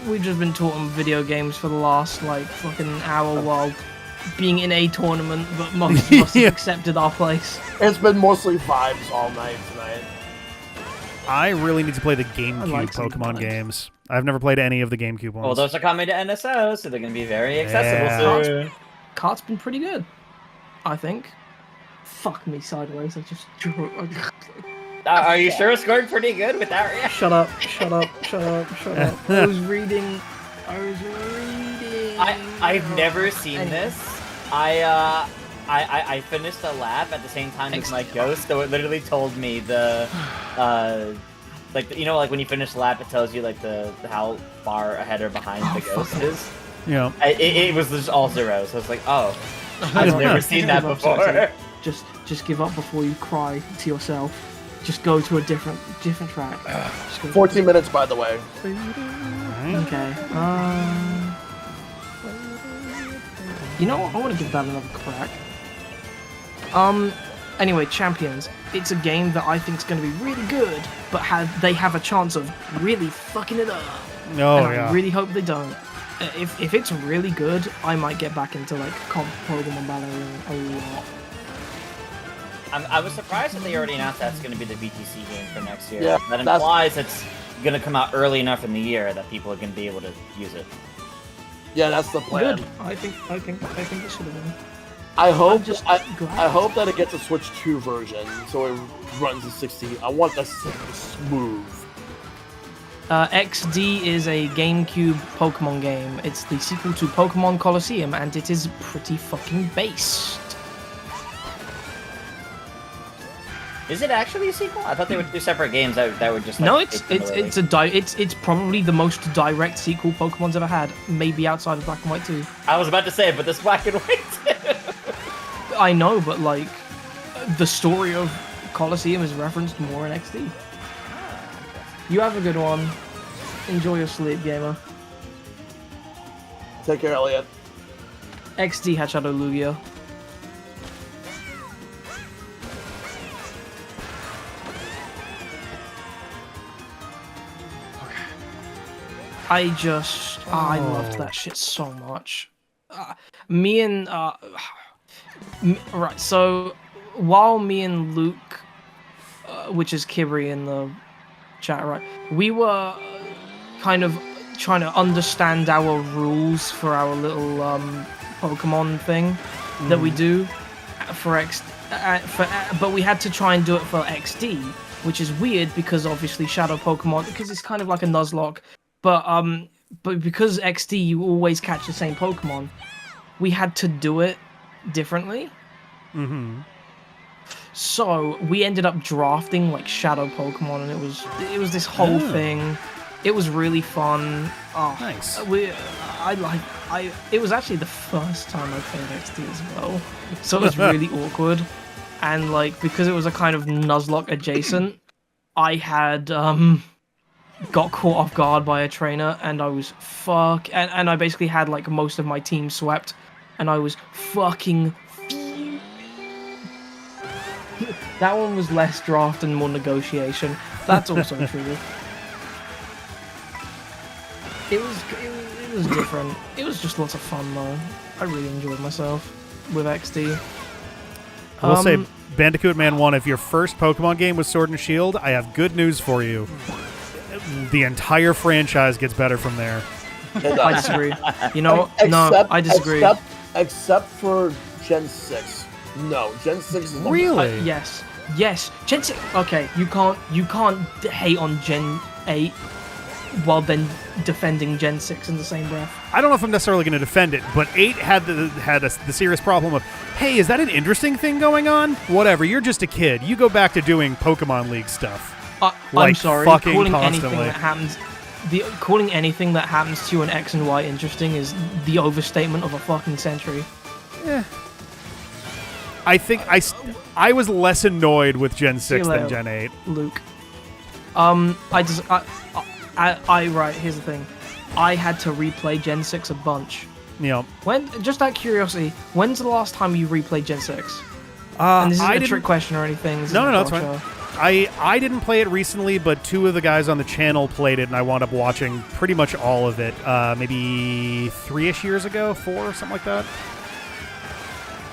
We've just been talking video games for the last like fucking hour while being in a tournament, but most of us have accepted our place. It's been mostly vibes all night tonight. I really need to play the GameCube Pokemon games. I've never played any of the GameCube ones. Well, those are coming to NSO, so they're going to be very accessible soon. Kart's been pretty good, I think. Fuck me sideways. I just. Are you sure it's going pretty good with that reaction? Shut up! Shut up! I was reading. I've never seen this. I finished a lap at the same time as my ghost, so it literally told me the like when you finish the lap, it tells you like the how far ahead or behind the ghost is. Yeah. It was just all zeros. So I was like, oh, I've never seen that before. Just give up before you cry to yourself. Just go to a different track. 14 minutes, by the way. Okay. You know what? I want to give that another crack. Anyway, Champions. It's a game that I think is going to be really good, but they have a chance of really fucking it up. No, and I really hope they don't. If it's really good, I might get back into like Pokemon battling a lot. I was surprised that they already announced that's going to be the VTC game for next year. Yeah, that implies it's going to come out early enough in the year that people are going to be able to use it. Yeah, that's the plan. Good. I think it should have been. I hope that it gets a Switch 2 version, so it runs at 60. I want that smooth. XD is a GameCube Pokemon game. It's the sequel to Pokemon Colosseum, and it is pretty fucking based. Is it actually a sequel? I thought they would do separate games that would just. Like, no, it's probably the most direct sequel Pokemon's ever had, maybe outside of Black and White 2. I was about to say, but this Black and White 2. I know, but like, the story of Colosseum is referenced more in XD. You have a good one. Enjoy your sleep, gamer. Take care, Elliot. XD Hatchado Lugia. I loved that shit so much. Me and Right. So while me and Luke, which is Kibri in the chat, right, we were kind of trying to understand our rules for our little Pokemon thing that we do for but we had to try and do it for XD, which is weird because obviously Shadow Pokemon, because it's kind of like a Nuzlocke, but because XD you always catch the same Pokemon, we had to do it differently. So we ended up drafting like Shadow Pokemon, and it was this whole thing. It was really fun. Oh, Nice. It was actually the first time I played XD as well, so it was really awkward. And like because it was a kind of Nuzlocke adjacent, I had got caught off guard by a trainer, and I was and I basically had like most of my team swept, and I was fucking. That one was less draft and more negotiation. That's also true. It was different. It was just lots of fun though. I really enjoyed myself with XD. I will say, Bandicoot Man 1, if your first Pokemon game was Sword and Shield, I have good news for you. The entire franchise gets better from there. I disagree. You know, no, I disagree. Except for Gen 6. No, Gen 6 is the Really? Yes. Gen 6. Okay, you can't hate on Gen 8 while then defending Gen 6 in the same breath. I don't know if I'm necessarily going to defend it, but 8 had the serious problem of, hey, is that an interesting thing going on? Whatever, you're just a kid. You go back to doing Pokemon League stuff. I'm sorry, fucking calling constantly. anything that happens... calling anything that happens to you in X and Y interesting is the overstatement of a fucking century. I think I was less annoyed with Gen 6 than Gen 8. Luke. Right, here's the thing. I had to replay Gen 6 a bunch. You know, Just out of curiosity, when's the last time you replayed Gen 6? And this isn't a trick question or anything. No, it's fine. I didn't play it recently, but 2 of the guys on the channel played it, and I wound up watching pretty much all of it. Maybe 3-ish years ago, 4, something like that.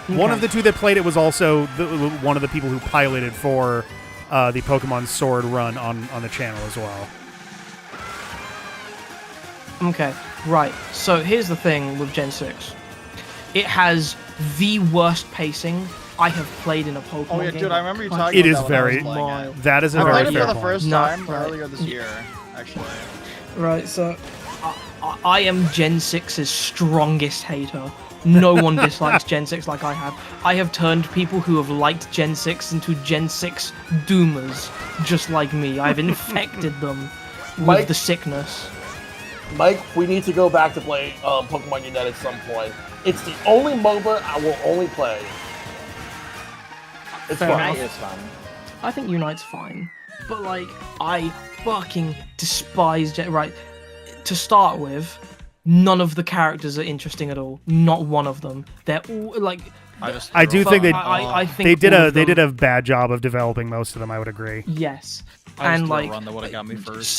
Okay. One of the 2 that played it was also one of the people who piloted for the Pokemon Sword run on the channel as well. Okay, right. So here's the thing with Gen 6. It has the worst pacing I have played in a Pokemon game. Oh yeah, dude, I remember you talking it about is that when I was very. playing it. That is a I very played it fair for the point. first No, time right. earlier this year, actually. Right, so I am Gen 6's strongest hater. No one dislikes Gen 6 like I have. I have turned people who have liked Gen 6 into Gen 6 doomers, just like me. I've infected them with the sickness. Mike, we need to go back to play Pokemon Unite at some point. It's the only MOBA I will only play. It's Fair fun. enough. Unite is fun. I think Unite's fine, but like I fucking despise Right, to start with, none of the characters are interesting at all. Not one of them. They're all like. I do think I think they did all of them, a bad job of developing most of them. I would agree. Yes, I and like run that would have got me first.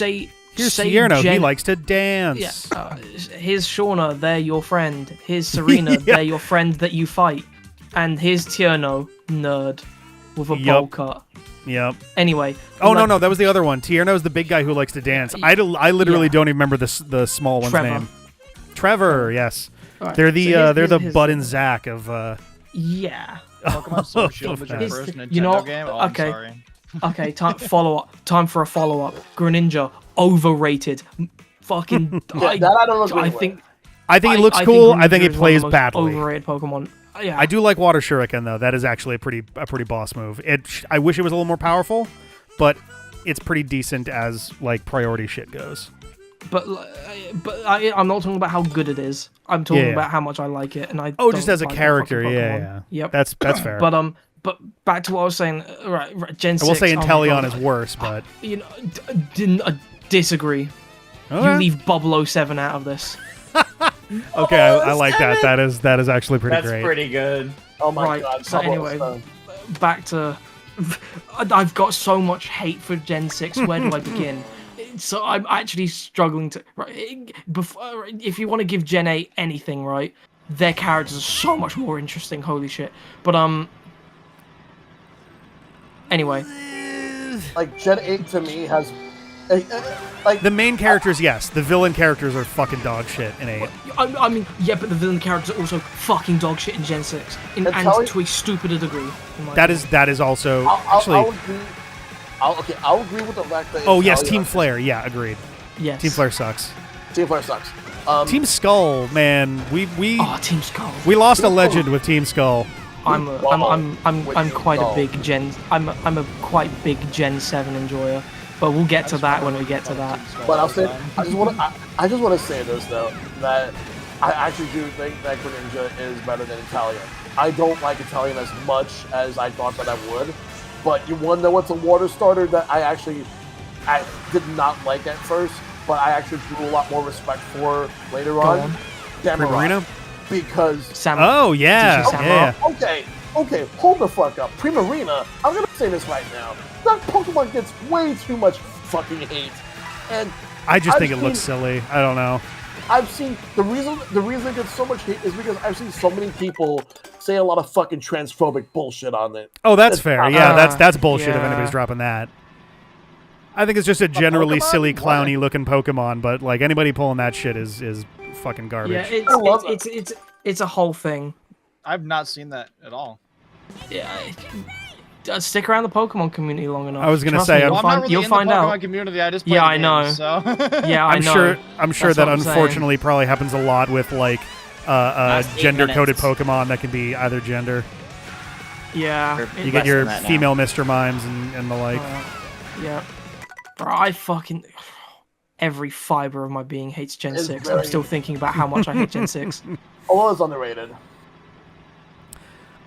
Here's say Tierno. He Gen- likes to dance. Yeah, here's Shauna, they're your friend. Here's Serena, they're your friend that you fight. And here's Tierno, nerd, with a bowl cut. Yep. Anyway. Oh, no, that was the other one. Tierno's the big guy who likes to dance. I literally don't even remember the small one's Trevor. name. Trevor, yes. Right, They're the so the Bud and Zach of. Yeah. Pokemon Sword Shield was your Here's first Nintendo you know, game? Oh, okay. I'm sorry. Okay, time for a follow-up. Greninja, overrated. Fucking. I don't agree I with. think. I think it looks cool. I think Greninja it is one of plays the most badly. Overrated Pokemon. Yeah. I do like Water Shuriken though. That is actually a pretty boss move. I wish it was a little more powerful, but it's pretty decent as like priority shit goes. But I'm not talking about how good it is. I'm talking about how much I like it, and I. Just as a character, yeah. Yep. That's fair. But back to what I was saying. Right, Gen 6. I will say oh my Inteleon God. is worse, but You know, disagree. Okay. You leave Bubble 07 out of this. Okay, I like that. That is actually pretty That's great. pretty good. Oh my Right, god. so Pablo anyway, Stone. back to. I've got so much hate for Gen 6. Where do I begin? So I'm actually struggling to. Right, if you want to give Gen 8 anything, right, their characters are so much more interesting. Holy shit! But anyway, Like Gen 8 to me has, like The main characters, yes. The villain characters are fucking dog shit in 8. I mean, yeah, but the villain characters are also fucking dog shit in Gen 6, and to a stupider degree. That is also actually. I'll agree with the fact that. Oh yes, Team Flare. Yeah, agreed. Yes. Team Flare sucks. Team Flare sucks. Team Skull, man, we Team Skull. we lost a legend with Team Skull. I'm quite a big Gen. I'm a quite big Gen 7 enjoyer, but we'll get to that when we get to that. But I'll say, I just want to say this though, that I actually do think that Greninja is better than Italian. I don't like Italian as much as I thought that I would, but you want to know what's a water starter that I did not like at first, but I actually grew a lot more respect for later on? Primarina? Because Oh yeah, yeah. Okay, hold the fuck up. Primarina, I'm gonna say this right now. That Pokemon gets way too much fucking hate. And I just think it looks silly. I don't know. I've seen the reason it gets so much hate is because I've seen so many people say a lot of fucking transphobic bullshit on it. Oh, that's fair. Yeah, that's bullshit if yeah. anybody's dropping that. I think it's just a generally silly, clowny looking Pokemon, but like anybody pulling that shit is fucking garbage. Yeah, it's a whole thing. I've not seen that at all. Yeah, stick around the Pokemon community long enough. I was gonna Trust say, me, Well, I'm not really you'll in find the Pokemon out. community. I just play Yeah, the I know. games, So. Yeah, I know. I'm sure That's that what I'm saying. unfortunately probably happens a lot with like Last 8 gender-coded minutes. Pokemon that can be either gender. Yeah, You get Less your than that now. female Mr. Mimes and the like. yeah. Bro, I fucking every fiber of my being hates Gen It's 6. very- I'm still thinking about how much I hate Gen 6. Alola is underrated.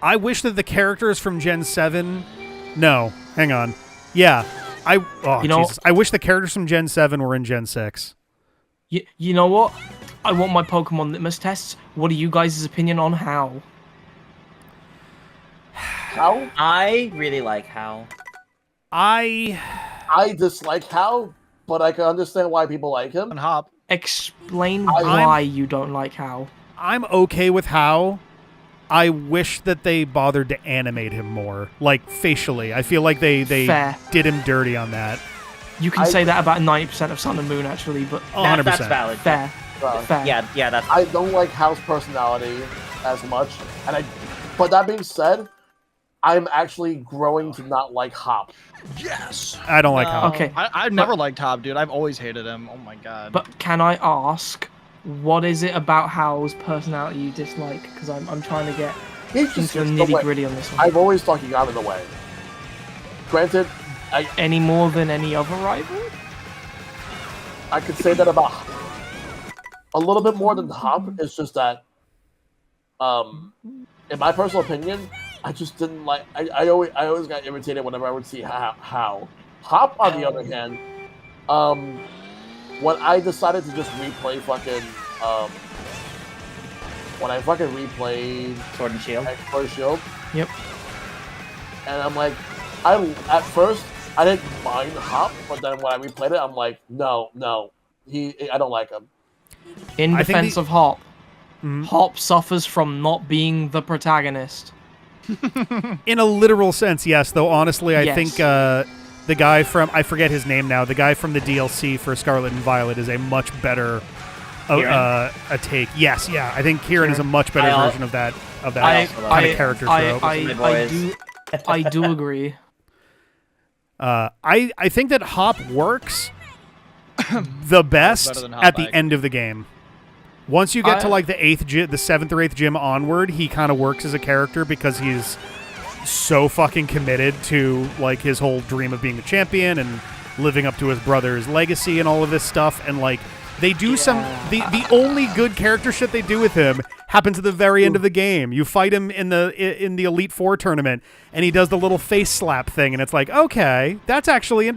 I wish that the characters from Gen 7... No, hang on. Yeah, Jesus. I wish the characters from Gen 7 were in Gen 6. You know what? I want my Pokemon litmus tests. What are you guys' opinion on how? How? I really like how. I dislike How, but I can understand why people like him. And Hop. Explain why you don't like how. I'm okay with how. I wish that they bothered to animate him more, like facially. I feel like they Fair. did him dirty on that. You can say that about 90% of Sun and Moon, actually, but 100%. That's valid. fair. Fair. Yeah, that's. I don't like Hal's personality as much, but that being said, I'm actually growing to not like Hop. Yes. I don't like how. Okay. I've never liked Hop, dude. I've always hated him. Oh my god. But can I ask, what is it about Hal's personality you dislike? Because I'm trying to get He's just into the gets in the way. nitty gritty on this one. I've always thought he got in the way. Granted, Any more than any other rival? I could say that about a little bit more than Hop. It's just that, in my personal opinion, I just didn't like. I always got irritated whenever I would see how. Hop, on the other hand, when I decided to just replay when I fucking replayed Sword and Shield. Sword and Shield, Yep. and I'm like, at first I didn't mind Hop, but then when I replayed it, I'm like, no, I don't like him. In I think defense the- of Hop, Mhm. Hop suffers from not being the protagonist. In a literal sense, yes. Though honestly, I Yes. think the guy from I forget his name now. The guy from the DLC for Scarlet and Violet is a much better a take. Yes, yeah. I think Kieran is a much better version of that kind of character trope. I do agree. I think that Hop works the best better than Hop, at the I end of the game. Once you get to like the 7th or 8th gym onward, he kind of works as a character because he's so fucking committed to like his whole dream of being a champion and living up to his brother's legacy and all of this stuff. And like they do the only good character shit they do with him happens at the very end of the game. You fight him in the Elite Four tournament, and he does the little face slap thing, and it's like, okay, that's actually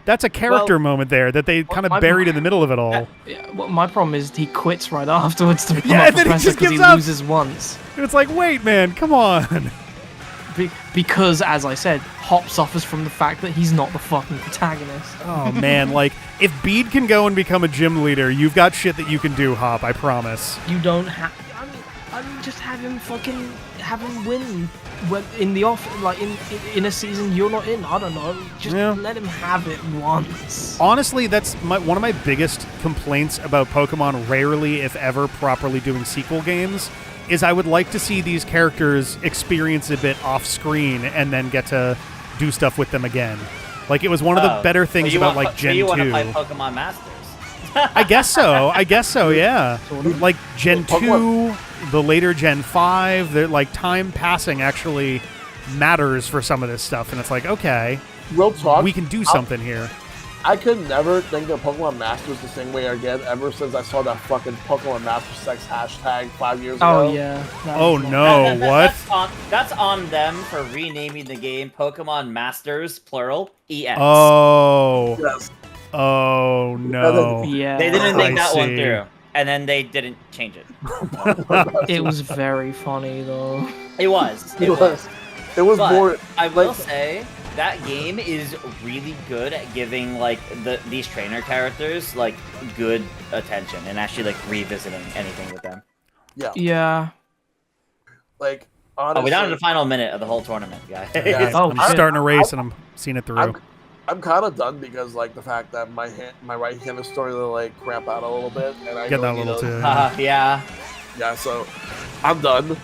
that's a character moment there that they kind of buried in the middle of it all. Yeah, well, my problem is he quits right afterwards to become Yeah, a and then he professor just because he gives up. loses once. And it's like, wait, man, come on. Because, as I said, Hop suffers from the fact that he's not the fucking protagonist. Oh, man, like, if Bede can go and become a gym leader, you've got shit that you can do, Hop, I promise. You don't have... I mean, I mean, just have him win when in the off, like in a season you're not in. I don't know. Just let him have it once. Honestly, that's one of my biggest complaints about Pokemon rarely, if ever, properly doing sequel games, is I would like to see these characters experience a bit off-screen and then get to do stuff with them again. Like, it was one of the better things about, like, Gen 2. You want to play Pokemon Masters? I guess so, yeah. Like, Gen 2, the later Gen 5, like, time passing actually matters for some of this stuff, and it's like, okay, real talk, we can do something here. I could never think of Pokemon Masters the same way again ever since I saw that fucking Pokemon Master Sex hashtag 5 years ago. Oh, yeah. Oh, no, what? That's on them for renaming the game Pokemon Masters, plural, EX. Oh. Yes. Oh, no. Yeah. They didn't think that one through, and then they didn't change it. It was very funny, though. It was. It was But more. I will say that game is really good at giving like these trainer characters like good attention and actually like revisiting anything with them. Yeah. Yeah. Like honestly, we're down to the final minute of the whole tournament, guys. Yeah. Oh, I'm starting a race and I'm seeing it through. I'm kind of done because like the fact that my right hand is starting to like cramp out a little bit, and I Get that a really little need too. Yeah. Yeah, so I'm done.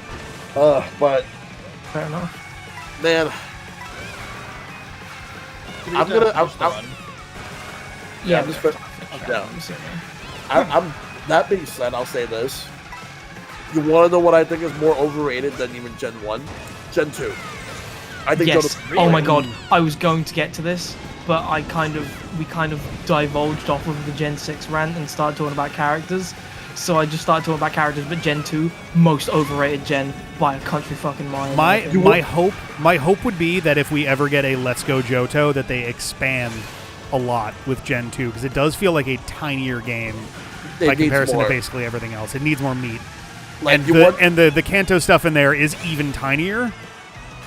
But fair enough. Man, I'm Yeah. just I'm. That being said, I'll say this. You want to know what I think is more overrated than even Gen 1? Gen 2. I think. Yes. Oh my god, I was going to get to this, but we kind of divulged off of the Gen 6 rant and started talking about characters. So I just started talking about characters, but Gen 2, most overrated gen by a country fucking mile. My hope would be that if we ever get a Let's Go Johto, that they expand a lot with Gen 2, because it does feel like a tinier game by comparison to basically everything else. It needs more meat. Like the Kanto stuff in there is even tinier.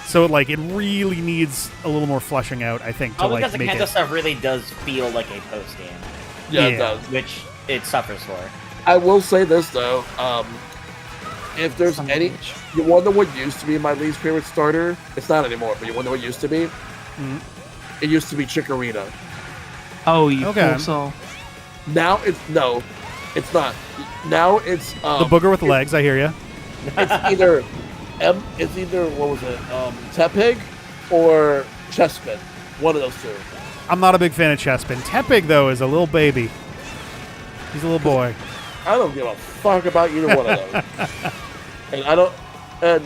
So like it really needs a little more fleshing out, I think, to like because the make Kanto it. stuff really does feel like a post game. Yeah, it does. Which it suffers for. I will say this though, if there's any, you wonder what used to be my least favorite starter? It's not anymore, but you wonder what used to be? It used to be Chikorita. Oh, you poor soul. Now it's not. Now it's the booger with legs. I hear you. It's either what was it? Tepig or Chespin. One of those two. I'm not a big fan of Chespin. Tepig though is a little baby. He's a little boy. I don't give a fuck about either one of those. And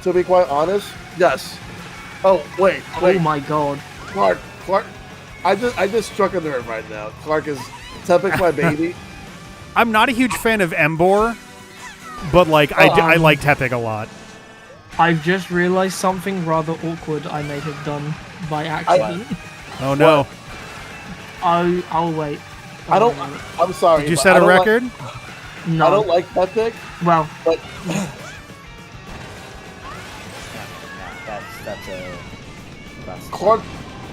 to be quite honest, yes. Oh wait. Oh my god. Clark. I just struck a nerve right now. Clark is Tepig's my baby. I'm not a huge fan of Embor, but like I like Tepig a lot. I've just realized something rather awkward I may have done by accident. Oh no. I'll wait. I'm sorry. Did you set a record? No. I don't like Tepig. Well, but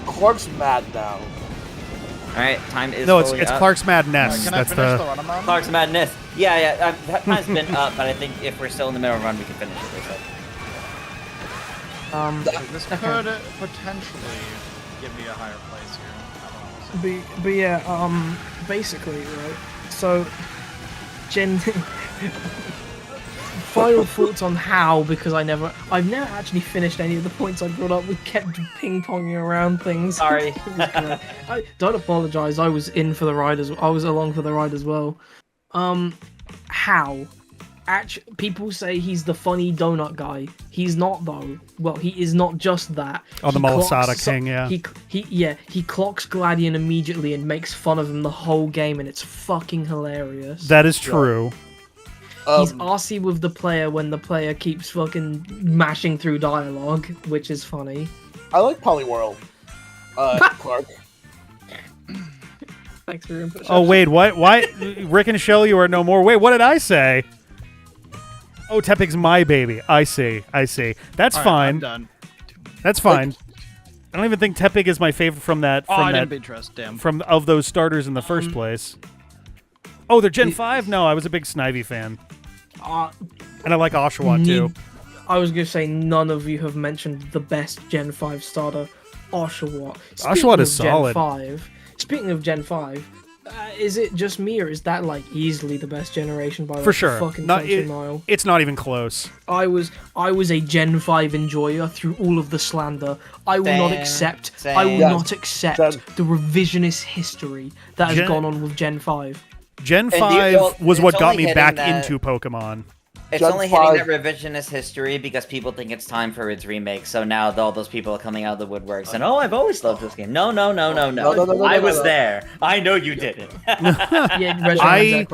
Clark's mad now. All right, time is. No, it's Clark's Madness. Can That's I finish the run I'm on? Clark's Madness. Yeah. That time's been up, but I think if we're still in the middle of the run, we can finish it. This could potentially give me a higher place here. but yeah, basically, right. So, final thoughts on how, because I've never actually finished any of the points I brought up. We kept ping-ponging around things. Sorry. I don't apologize. I was in for the ride I was along for the ride as well. How? Actually, people say he's the funny donut guy. He's not though. Well, he is not just that. Oh, the Malasada King, yeah. He clocks Gladion immediately and makes fun of him the whole game, and it's fucking hilarious. That is true. He's arsey with the player when the player keeps fucking mashing through dialogue, which is funny. I like Poliwhirl. Clark. Thanks for your input. Oh wait, what? Why? Rick and Shell, you are no more. Wait, what did I say? Oh, Tepig's my baby. I see. That's fine. I'm done. That's fine. I don't even think Tepig is my favorite from that. I didn't beat Trust, damn. From of those starters in the first place. Oh, they're Gen 5? No, I was a big Snivy fan. And I like Oshawott too. I was gonna say none of you have mentioned the best Gen 5 starter, Oshawott. Oshawott is solid. Speaking of Gen 5, is it just me or is that like easily the best generation by like, For sure. fucking Not, country mile? it's not even close. I was a Gen 5 enjoyer through all of the slander. I will not accept. I will not accept the revisionist history that has gone on with Gen 5. Gen 5 was what got me back into Pokemon. It's Gen only 5 hitting that revisionist history because people think it's time for its remake. So now all those people are coming out of the woodworks and I've always loved this game. No. I was there. I know you didn't. I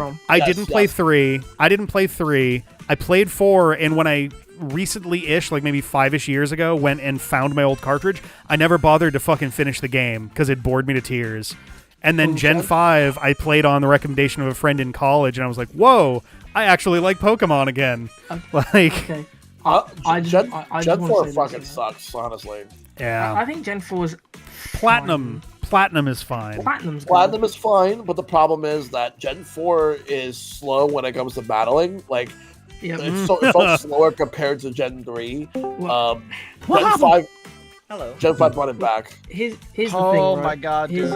didn't play 3. I didn't play 3. I played 4, and when I recently-ish, like maybe 5-ish years ago, went and found my old cartridge, I never bothered to fucking finish the game because it bored me to tears. And then Gen 5, I played on the recommendation of a friend in college, and I was like, whoa, I actually like Pokemon again. Okay. Gen 4 say fucking sucks, honestly. Yeah. I think Gen 4 is Platinum. Platinum is fine. Platinum's good. Platinum is fine, but the problem is that Gen 4 is slow when it comes to battling. Like, it's so slower compared to Gen 3. Gen 5... Hello. Gen 5 brought it back. Here's the thing, Oh right? my god, dude.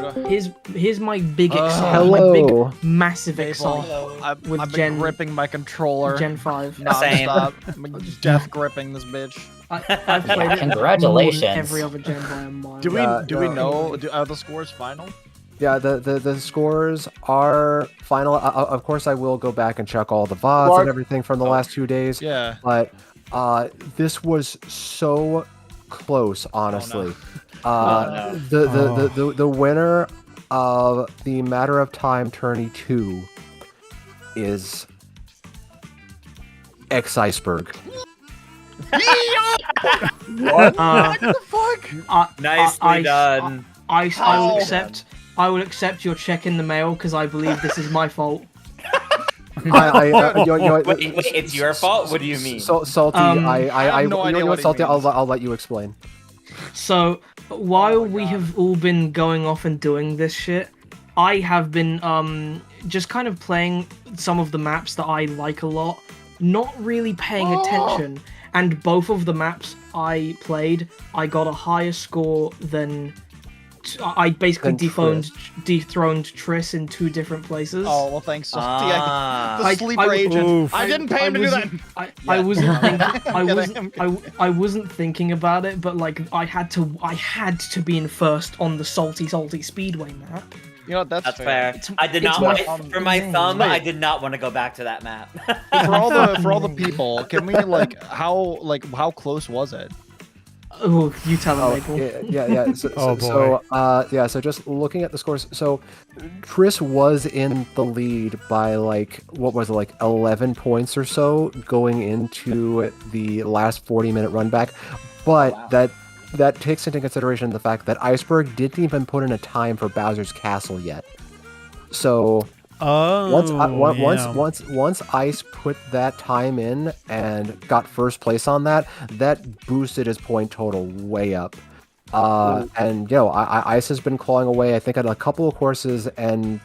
Here's my big excitement. Hello. My big, massive excitement. I've with been gripping my controller Gen 5. non-stop. I'm death gripping this bitch. I've played it Congratulations. more than every other gen by a mile. Do we know? Are the scores final? Yeah, the scores are final. Of course, I will go back and check all the VODs and everything from the last 2 days. Yeah. But this was so close, honestly. Oh, no. The winner of the Matter of Time Tourney 2 is 𝗬𝗧𝗘𝗥. What? What the fuck? Nicely done. I will accept your check in the mail because I believe this is my fault. Wait, it's your fault? What do you mean? Salty, I have no idea what he Salty, means. I'll let you explain. So, while we have all been going off and doing this shit, I have been just kind of playing some of the maps that I like a lot, not really paying attention, and both of the maps I played, I got a higher score than... I basically dethroned Triss in 2 different places. Oh well, thanks. The I sleeper agent. Oof. I didn't pay him to do that. I wasn't thinking about it, but like I had to be in first on the salty Speedway map. You know what? That's fair. I did not my want for my thumb. I did not want to go back to that map. for all the people, can we how close was it? Oh, you tell them, Maple. Yeah. So just looking at the scores, so Triss was in the lead by 11 points or so going into the last 40-minute run back, but that takes into consideration the fact that Iceberg didn't even put in a time for Bowser's Castle yet. So once Ice put that time in and got first place on that boosted his point total way up. And Ice has been clawing away, I think, at a couple of courses, and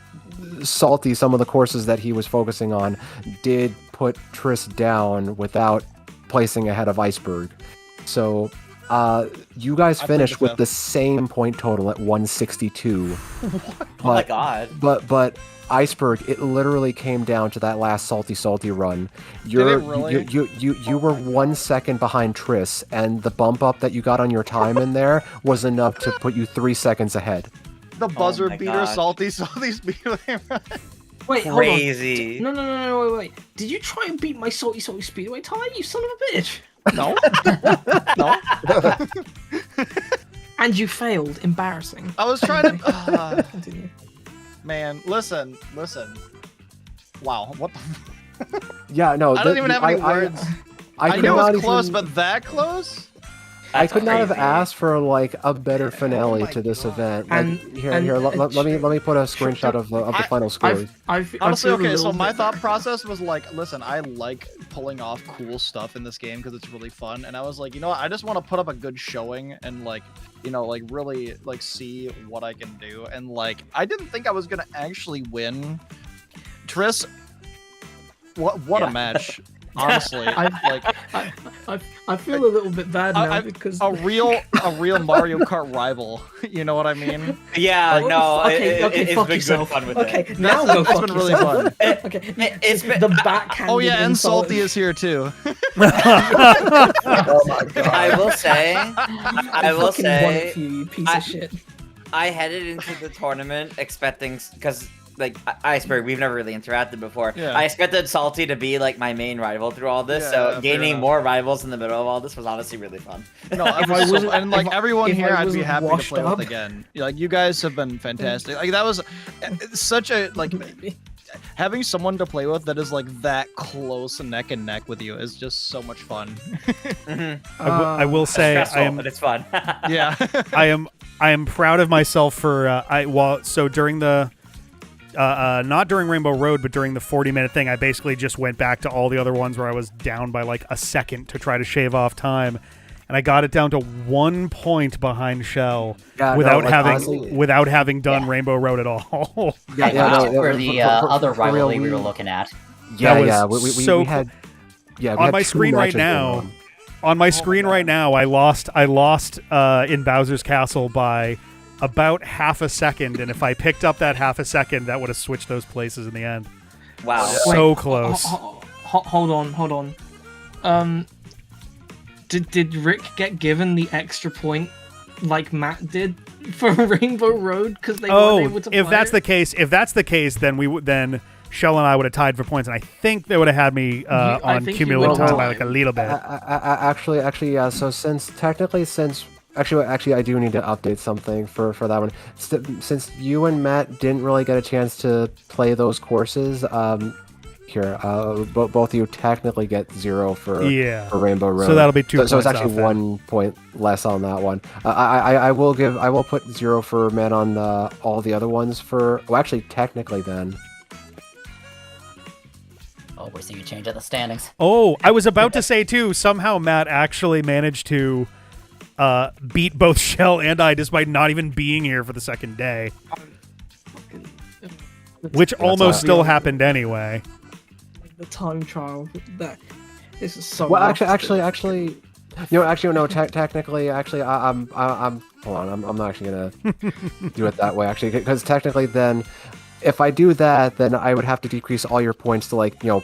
Salty, some of the courses that he was focusing on, did put Triss down without placing ahead of Iceberg. So you guys finished with the same point total at 162. Oh my god. But Iceberg, it literally came down to that last salty run. You were 1 second behind Triss, and the bump up that you got on your time in there was enough to put you 3 seconds ahead. The buzzer beater, salty Speedway. Wait, crazy. Hold on. No, wait. Did you try and beat my salty Speedway tie, you son of a bitch? No. And you failed. Embarrassing. I was trying to. Continue. Man, listen. Wow, what the? Yeah, no. I don't even have any words. I knew it was close, but that close? I could not have asked for a better finale to this event. Let me put a screenshot of the final scores. Honestly, okay, so my thought process was listen, I like pulling off cool stuff in this game because it's really fun, and I was like, you know what, I just want to put up a good showing and really see what I can do, and I didn't think I was gonna actually win. Triss What a match. Honestly, like I feel a little bit bad now because a real Mario Kart rival. You know what I mean? Yeah, Oh, no, okay, it's fuck been yourself. good fun with Okay, it. now go fuck been really yourself. fun. Okay, It's been, the backhanded Oh yeah, and insult. Saltea is here too. Oh my god. I will say, I will fucking won it say, for you piece of shit. I headed into the tournament expecting, because like Iceberg, we've never really interacted before. Yeah. I expected Salty to be like my main rival through all this, Yeah, so fair gaining enough. more rivals in the middle of all this was honestly really fun. No, If I wasn't- and like if I- everyone if I here, I'd be wasn't happy to washed play up- with again. Like you guys have been fantastic. Like that was such a like having someone to play with that is like that close neck and neck with you is just so much fun. I will say Stressful, I am but it's fun. Yeah. I am proud of myself for so during the not during Rainbow Road, but during the 40-minute thing, I basically just went back to all the other ones where I was down by like a second to try to shave off time, and I got it down to 1 point behind Shell Yeah, without no, like, having honestly- done Rainbow Road at all. For the other for real, rivalry we were looking at. Yeah, That yeah. was We so had. Yeah, we on had my 2 screen right matches going now. on. On my screen right now, I lost in Bowser's Castle by about half a second, and if I picked up that half a second, that would have switched those places in the end. Wow. So close. Hold on. Did Rick get given the extra point like Matt did for Rainbow Road because they weren't able to if play that's it? the case, then Shell and I would have tied for points, and I think they would have had me I on think you cumulative would time by have. like a little bit. Actually, yeah. So actually, I do need to update something for that one. Since you and Matt didn't really get a chance to play those courses, both of you technically get 0 for Rainbow Road. So that'll be 2 So it's points actually off that. 1 point less on that one. I will put 0 for Matt on all the other ones for. Well, actually, technically then. Oh, we're seeing a change at the standings. Oh, I was about to say too. Somehow Matt actually managed to beat both Shell and I, despite not even being here for the second day, which almost still happened anyway. The time trial. This is so. Well, rough. actually, no. Technically, actually, I'm. Hold on, I'm not actually gonna do it that way. Actually, because technically, then, if I do that, then I would have to decrease all your points to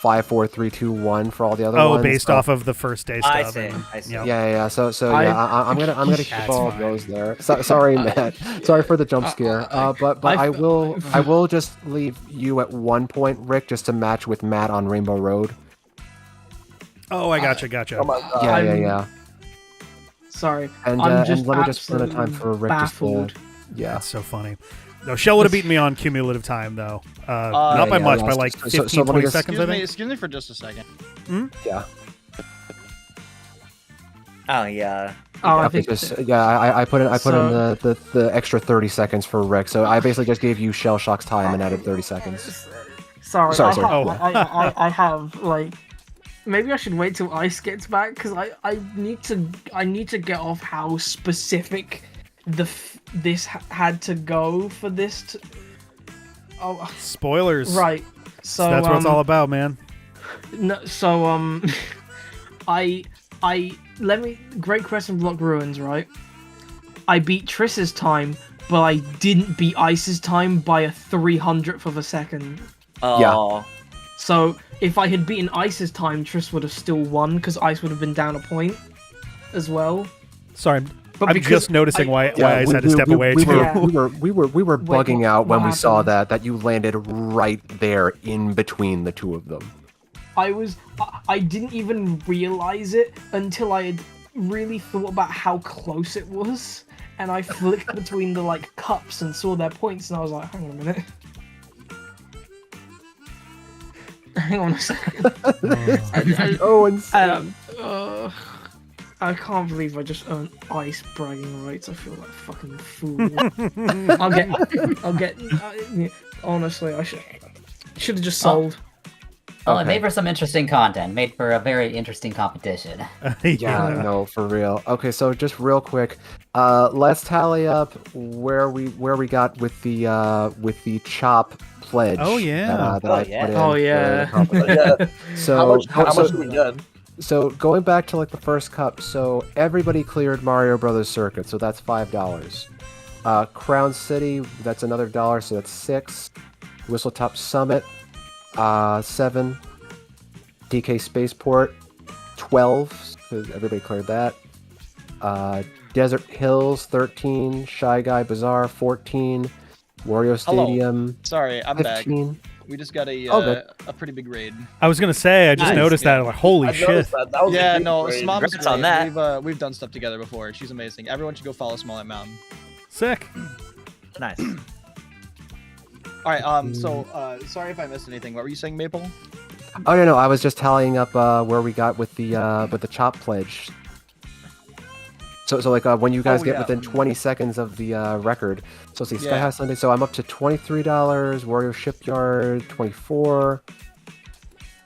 5, 4, 3, 2, 1 for all the other ones. Oh, based off of the first day stuff. I see. Yep. Yeah. So I'm gonna keep all of those there. Sorry, Matt. Sorry for the jump scare. But I will just leave you at 1 point, Rick, just to match with Matt on Rainbow Road. Oh, I gotcha. Oh my god. Yeah. Sorry, And I'm just and let me just spend the time for Rick baffled. just to. Yeah. That's so funny. No, Shell would have beaten me on cumulative time, though. Not by much, by like 15, so let me 20 just- seconds, I think. Excuse me for just a second. Yeah. Oh yeah. Oh, I Okay, think I put in So- the extra 30 seconds for Rick. So I basically just gave you Shell Shock's time and added 30 seconds. Sorry. Sorry. I have maybe I should wait till Ice gets back because I need to get off how specific this had to go for this. Spoilers. Right. So That's what it's all about, man. No, so Great Crescent Block Ruins, right? I beat Triss's time, but I didn't beat Ice's time by a 300th of a second. Oh. Yeah. So if I had beaten Ice's time, Triss would have still won because Ice would have been down a point as well. Sorry, But I'm because just noticing why I had to step away we too. were bugging out when what we saw happened? that you landed right there in between the two of them. I didn't even realize it until I had really thought about how close it was, and I flicked between the cups and saw their points, and I was like, hang on a minute. Hang on a second. I can't believe I just earned Ice bragging rights. I feel like a fucking fool. I'll get. Honestly, I should have just sold. Well, it Okay. made for some interesting content. Made for a very interesting competition. Yeah, no, for real. Okay, so just real quick, let's tally up where we got with the chop pledge. Oh, yeah. That Oh, I yeah. put in. Oh for yeah. the competition. Yeah. So How much do we get? So going back to like the first cup, so everybody cleared Mario Brothers Circuit, so that's $5. Crown City, that's another $1, so that's $6. Whistletop Summit, $7. DK Spaceport, $12, because everybody cleared that. Desert Hills, $13. Shy Guy Bazaar, $14. Wario Stadium, Sorry, I'm back. $15. We just got Okay. a pretty big raid. I was gonna say, I just Nice. noticed that. Like, holy I shit! noticed that. That was a Yeah, big no, raid. Smom's Congrats on great. that. We've done stuff together before. She's amazing. Everyone should go follow Smollett Mountain. Sick. Nice. All right. So sorry if I missed anything. What were you saying, Maple? Oh no, I was just tallying up where we got with the chop pledge. So like when you guys Oh, get yeah. within 20 seconds of the record. So let's see, Sky Yeah. High Sunday. So I'm up to $23. Wario Shipyard, $24.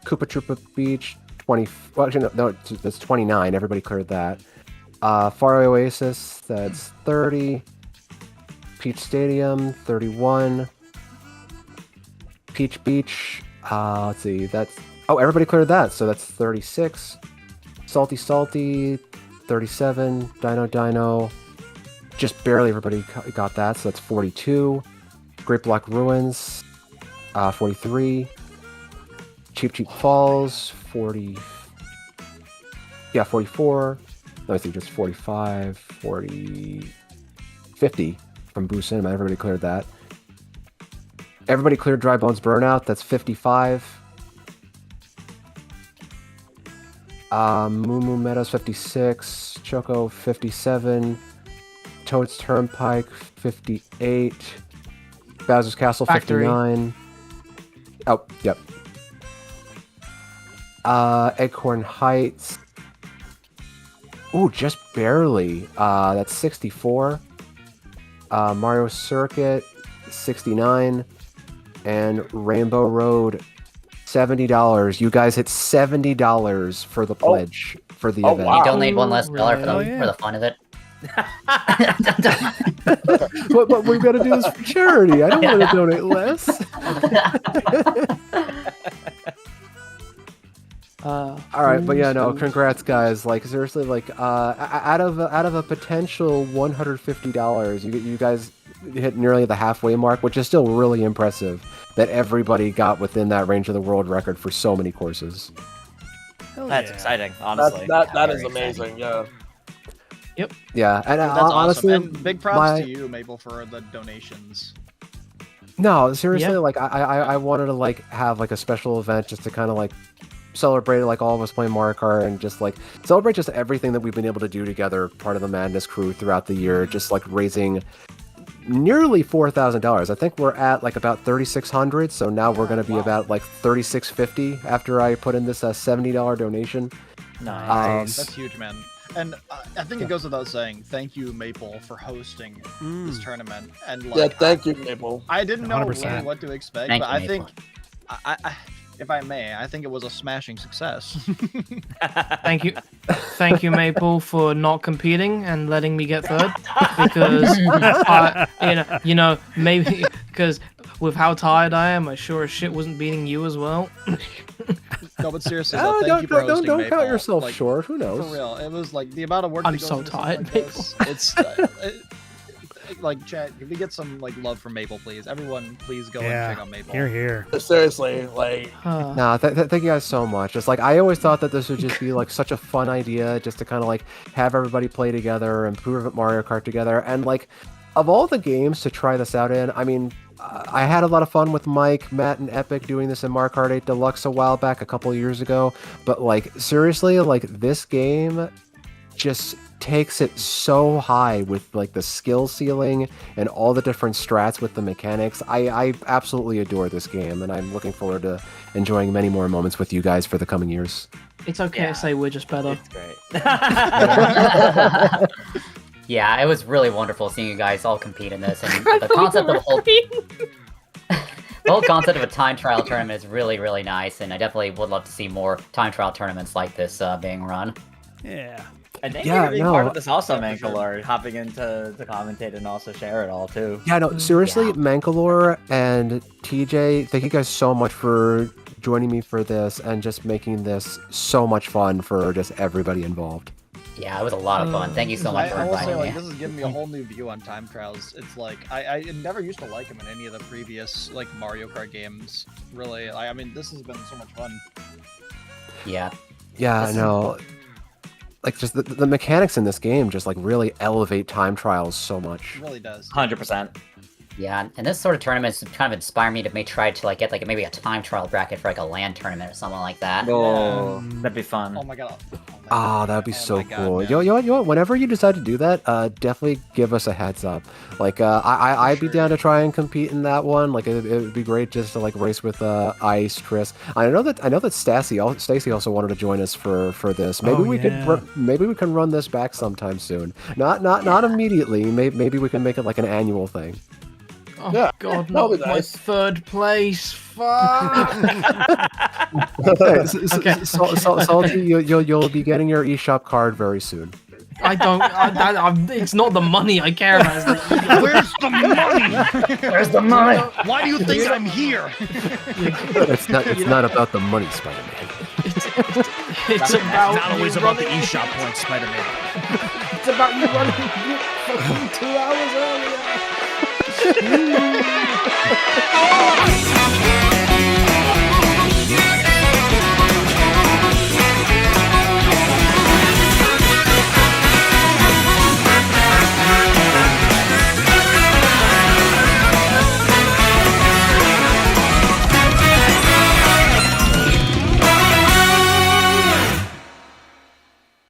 Koopa Troopa Beach, 20. Well, actually no, that's 29. Everybody cleared that. Far Oasis, that's 30. Peach Stadium, 31. Peach Beach. Let's see, that's... Oh, everybody cleared that, so that's 36. Salty, 37. Dino. Just barely everybody got that, so that's 42. Great Block Ruins, 43. Cheep Falls, 40... Yeah, 44. Let me see, just 45, 40... 50 from Boo Cinema. Everybody cleared that. Everybody cleared Dry Bones Burnout. That's 55. Moo Moo Meadows, 56. Choco, 57. Toad's Turnpike, 58. Bowser's Castle, Factory. 59. Oh, yep. Acorn Heights. Ooh, just barely. That's 64. Mario Circuit, 69. And Rainbow Road, $70. You guys hit $70 for the pledge for the event. wow. You donate one less dollar for Oh, the, yeah. for the fun of it. But we've got to do this for charity. I don't want to donate less. All right, but yeah, no, congrats, guys. Like seriously, like out of a potential $150, you guys hit nearly the halfway mark, which is still really impressive. That everybody got within that range of the world record for so many courses. That's exciting, honestly. That Very is amazing. Yeah. Yeah, and That's honestly, awesome. And big props to you, Maple, for the donations. no, seriously, Yeah. like I wanted to like have like a special event just to kind of like celebrate like all of us playing Mario Kart and just like celebrate just everything that we've been able to do together, part of the Madness crew throughout the year, just like raising nearly $4,000. I think we're at like about 3,600, so now we're going to be about like 3,650 after I put in this $70 donation. Nice. That's huge, man. And I think it goes without saying, thank you, Maple, for hosting this tournament. And like, Yeah. Thank you, Maple. I didn't know 100%. really what to expect, Thank but you, I think, Maple. I, if I may, I think it was a smashing success. Thank you, Maple, for not competing and letting me get third. Because maybe because with how tired I am, I sure as shit wasn't beating you as well. No, but seriously, Oh, though, thank you for hosting, don't Maple. count yourself Like, short. Who knows? For real, it was like the amount of work. I'm that goes so into something tired, like this, it's like chat. Can we get some like love from Maple, please? Everyone, please go and check Yeah. out Maple. Here. Seriously, like Nah, thank you guys so much. It's like I always thought that this would just be like such a fun idea, just to kind of like have everybody play together and prove at Mario Kart together. And like, of all the games to try this out in, I mean, I had a lot of fun with Mike, Matt, and Epic doing this in Mario Kart 8 Deluxe a while back, a couple of years ago. But like, seriously, like this game just takes it so high with like the skill ceiling and all the different strats with the mechanics. I absolutely adore this game, and I'm looking forward to enjoying many more moments with you guys for the coming years. It's okay Yeah. to say we're just better. It's great. Yeah, it was really wonderful seeing you guys all compete in this, and the concept of the whole The whole concept of a time trial tournament is really, really nice, and I definitely would love to see more time trial tournaments like this being run. Yeah. And thank Yeah, you for being no. part of this also, Yeah, for sure. Mankalore, hopping into to commentate and also share it all too. Yeah, no, seriously, Yeah. Mankalore and TJ, thank you guys so much for joining me for this and just making this so much fun for just everybody involved. Yeah, it was a lot of fun. Thank you so much for I will say, inviting like, me. this has given me a whole new view on time trials. It's like I never used to like him in any of the previous like Mario Kart games. Really, I mean, this has been so much fun. Yeah. Yeah, I know. Like, just the mechanics in this game just, like, really elevate time trials so much. It really does. 100%. Yeah, and this sort of tournaments kind of inspire me to try to like get like maybe a time trial bracket for like a LAN tournament or something like that. Oh, that'd be fun. Oh my god. Ah, that'd be Oh so my God, cool. man. You know what? Whenever you decide to do that, definitely give us a heads up. Like, I'd be down to try and compete in that one. Like, it would be great just to like race with Ice, Tris. I know that Stacy also wanted to join us for this. Maybe Oh, we yeah. could maybe we can run this back sometime soon. Not immediately. Maybe we can make it like an annual thing. Oh Yeah, God, that'll not be my nice. third place. Fuck. Okay, Okay. Salty, you'll be getting your eShop card very soon. I don't. It's not the money I care about. It's the, Where's the money? Where's the money? Why do you think I'm here? It's not about the money, Spider-Man. it's about Not always you about the running- eShop points, Spider-Man. It's about you running fucking 2 hours earlier.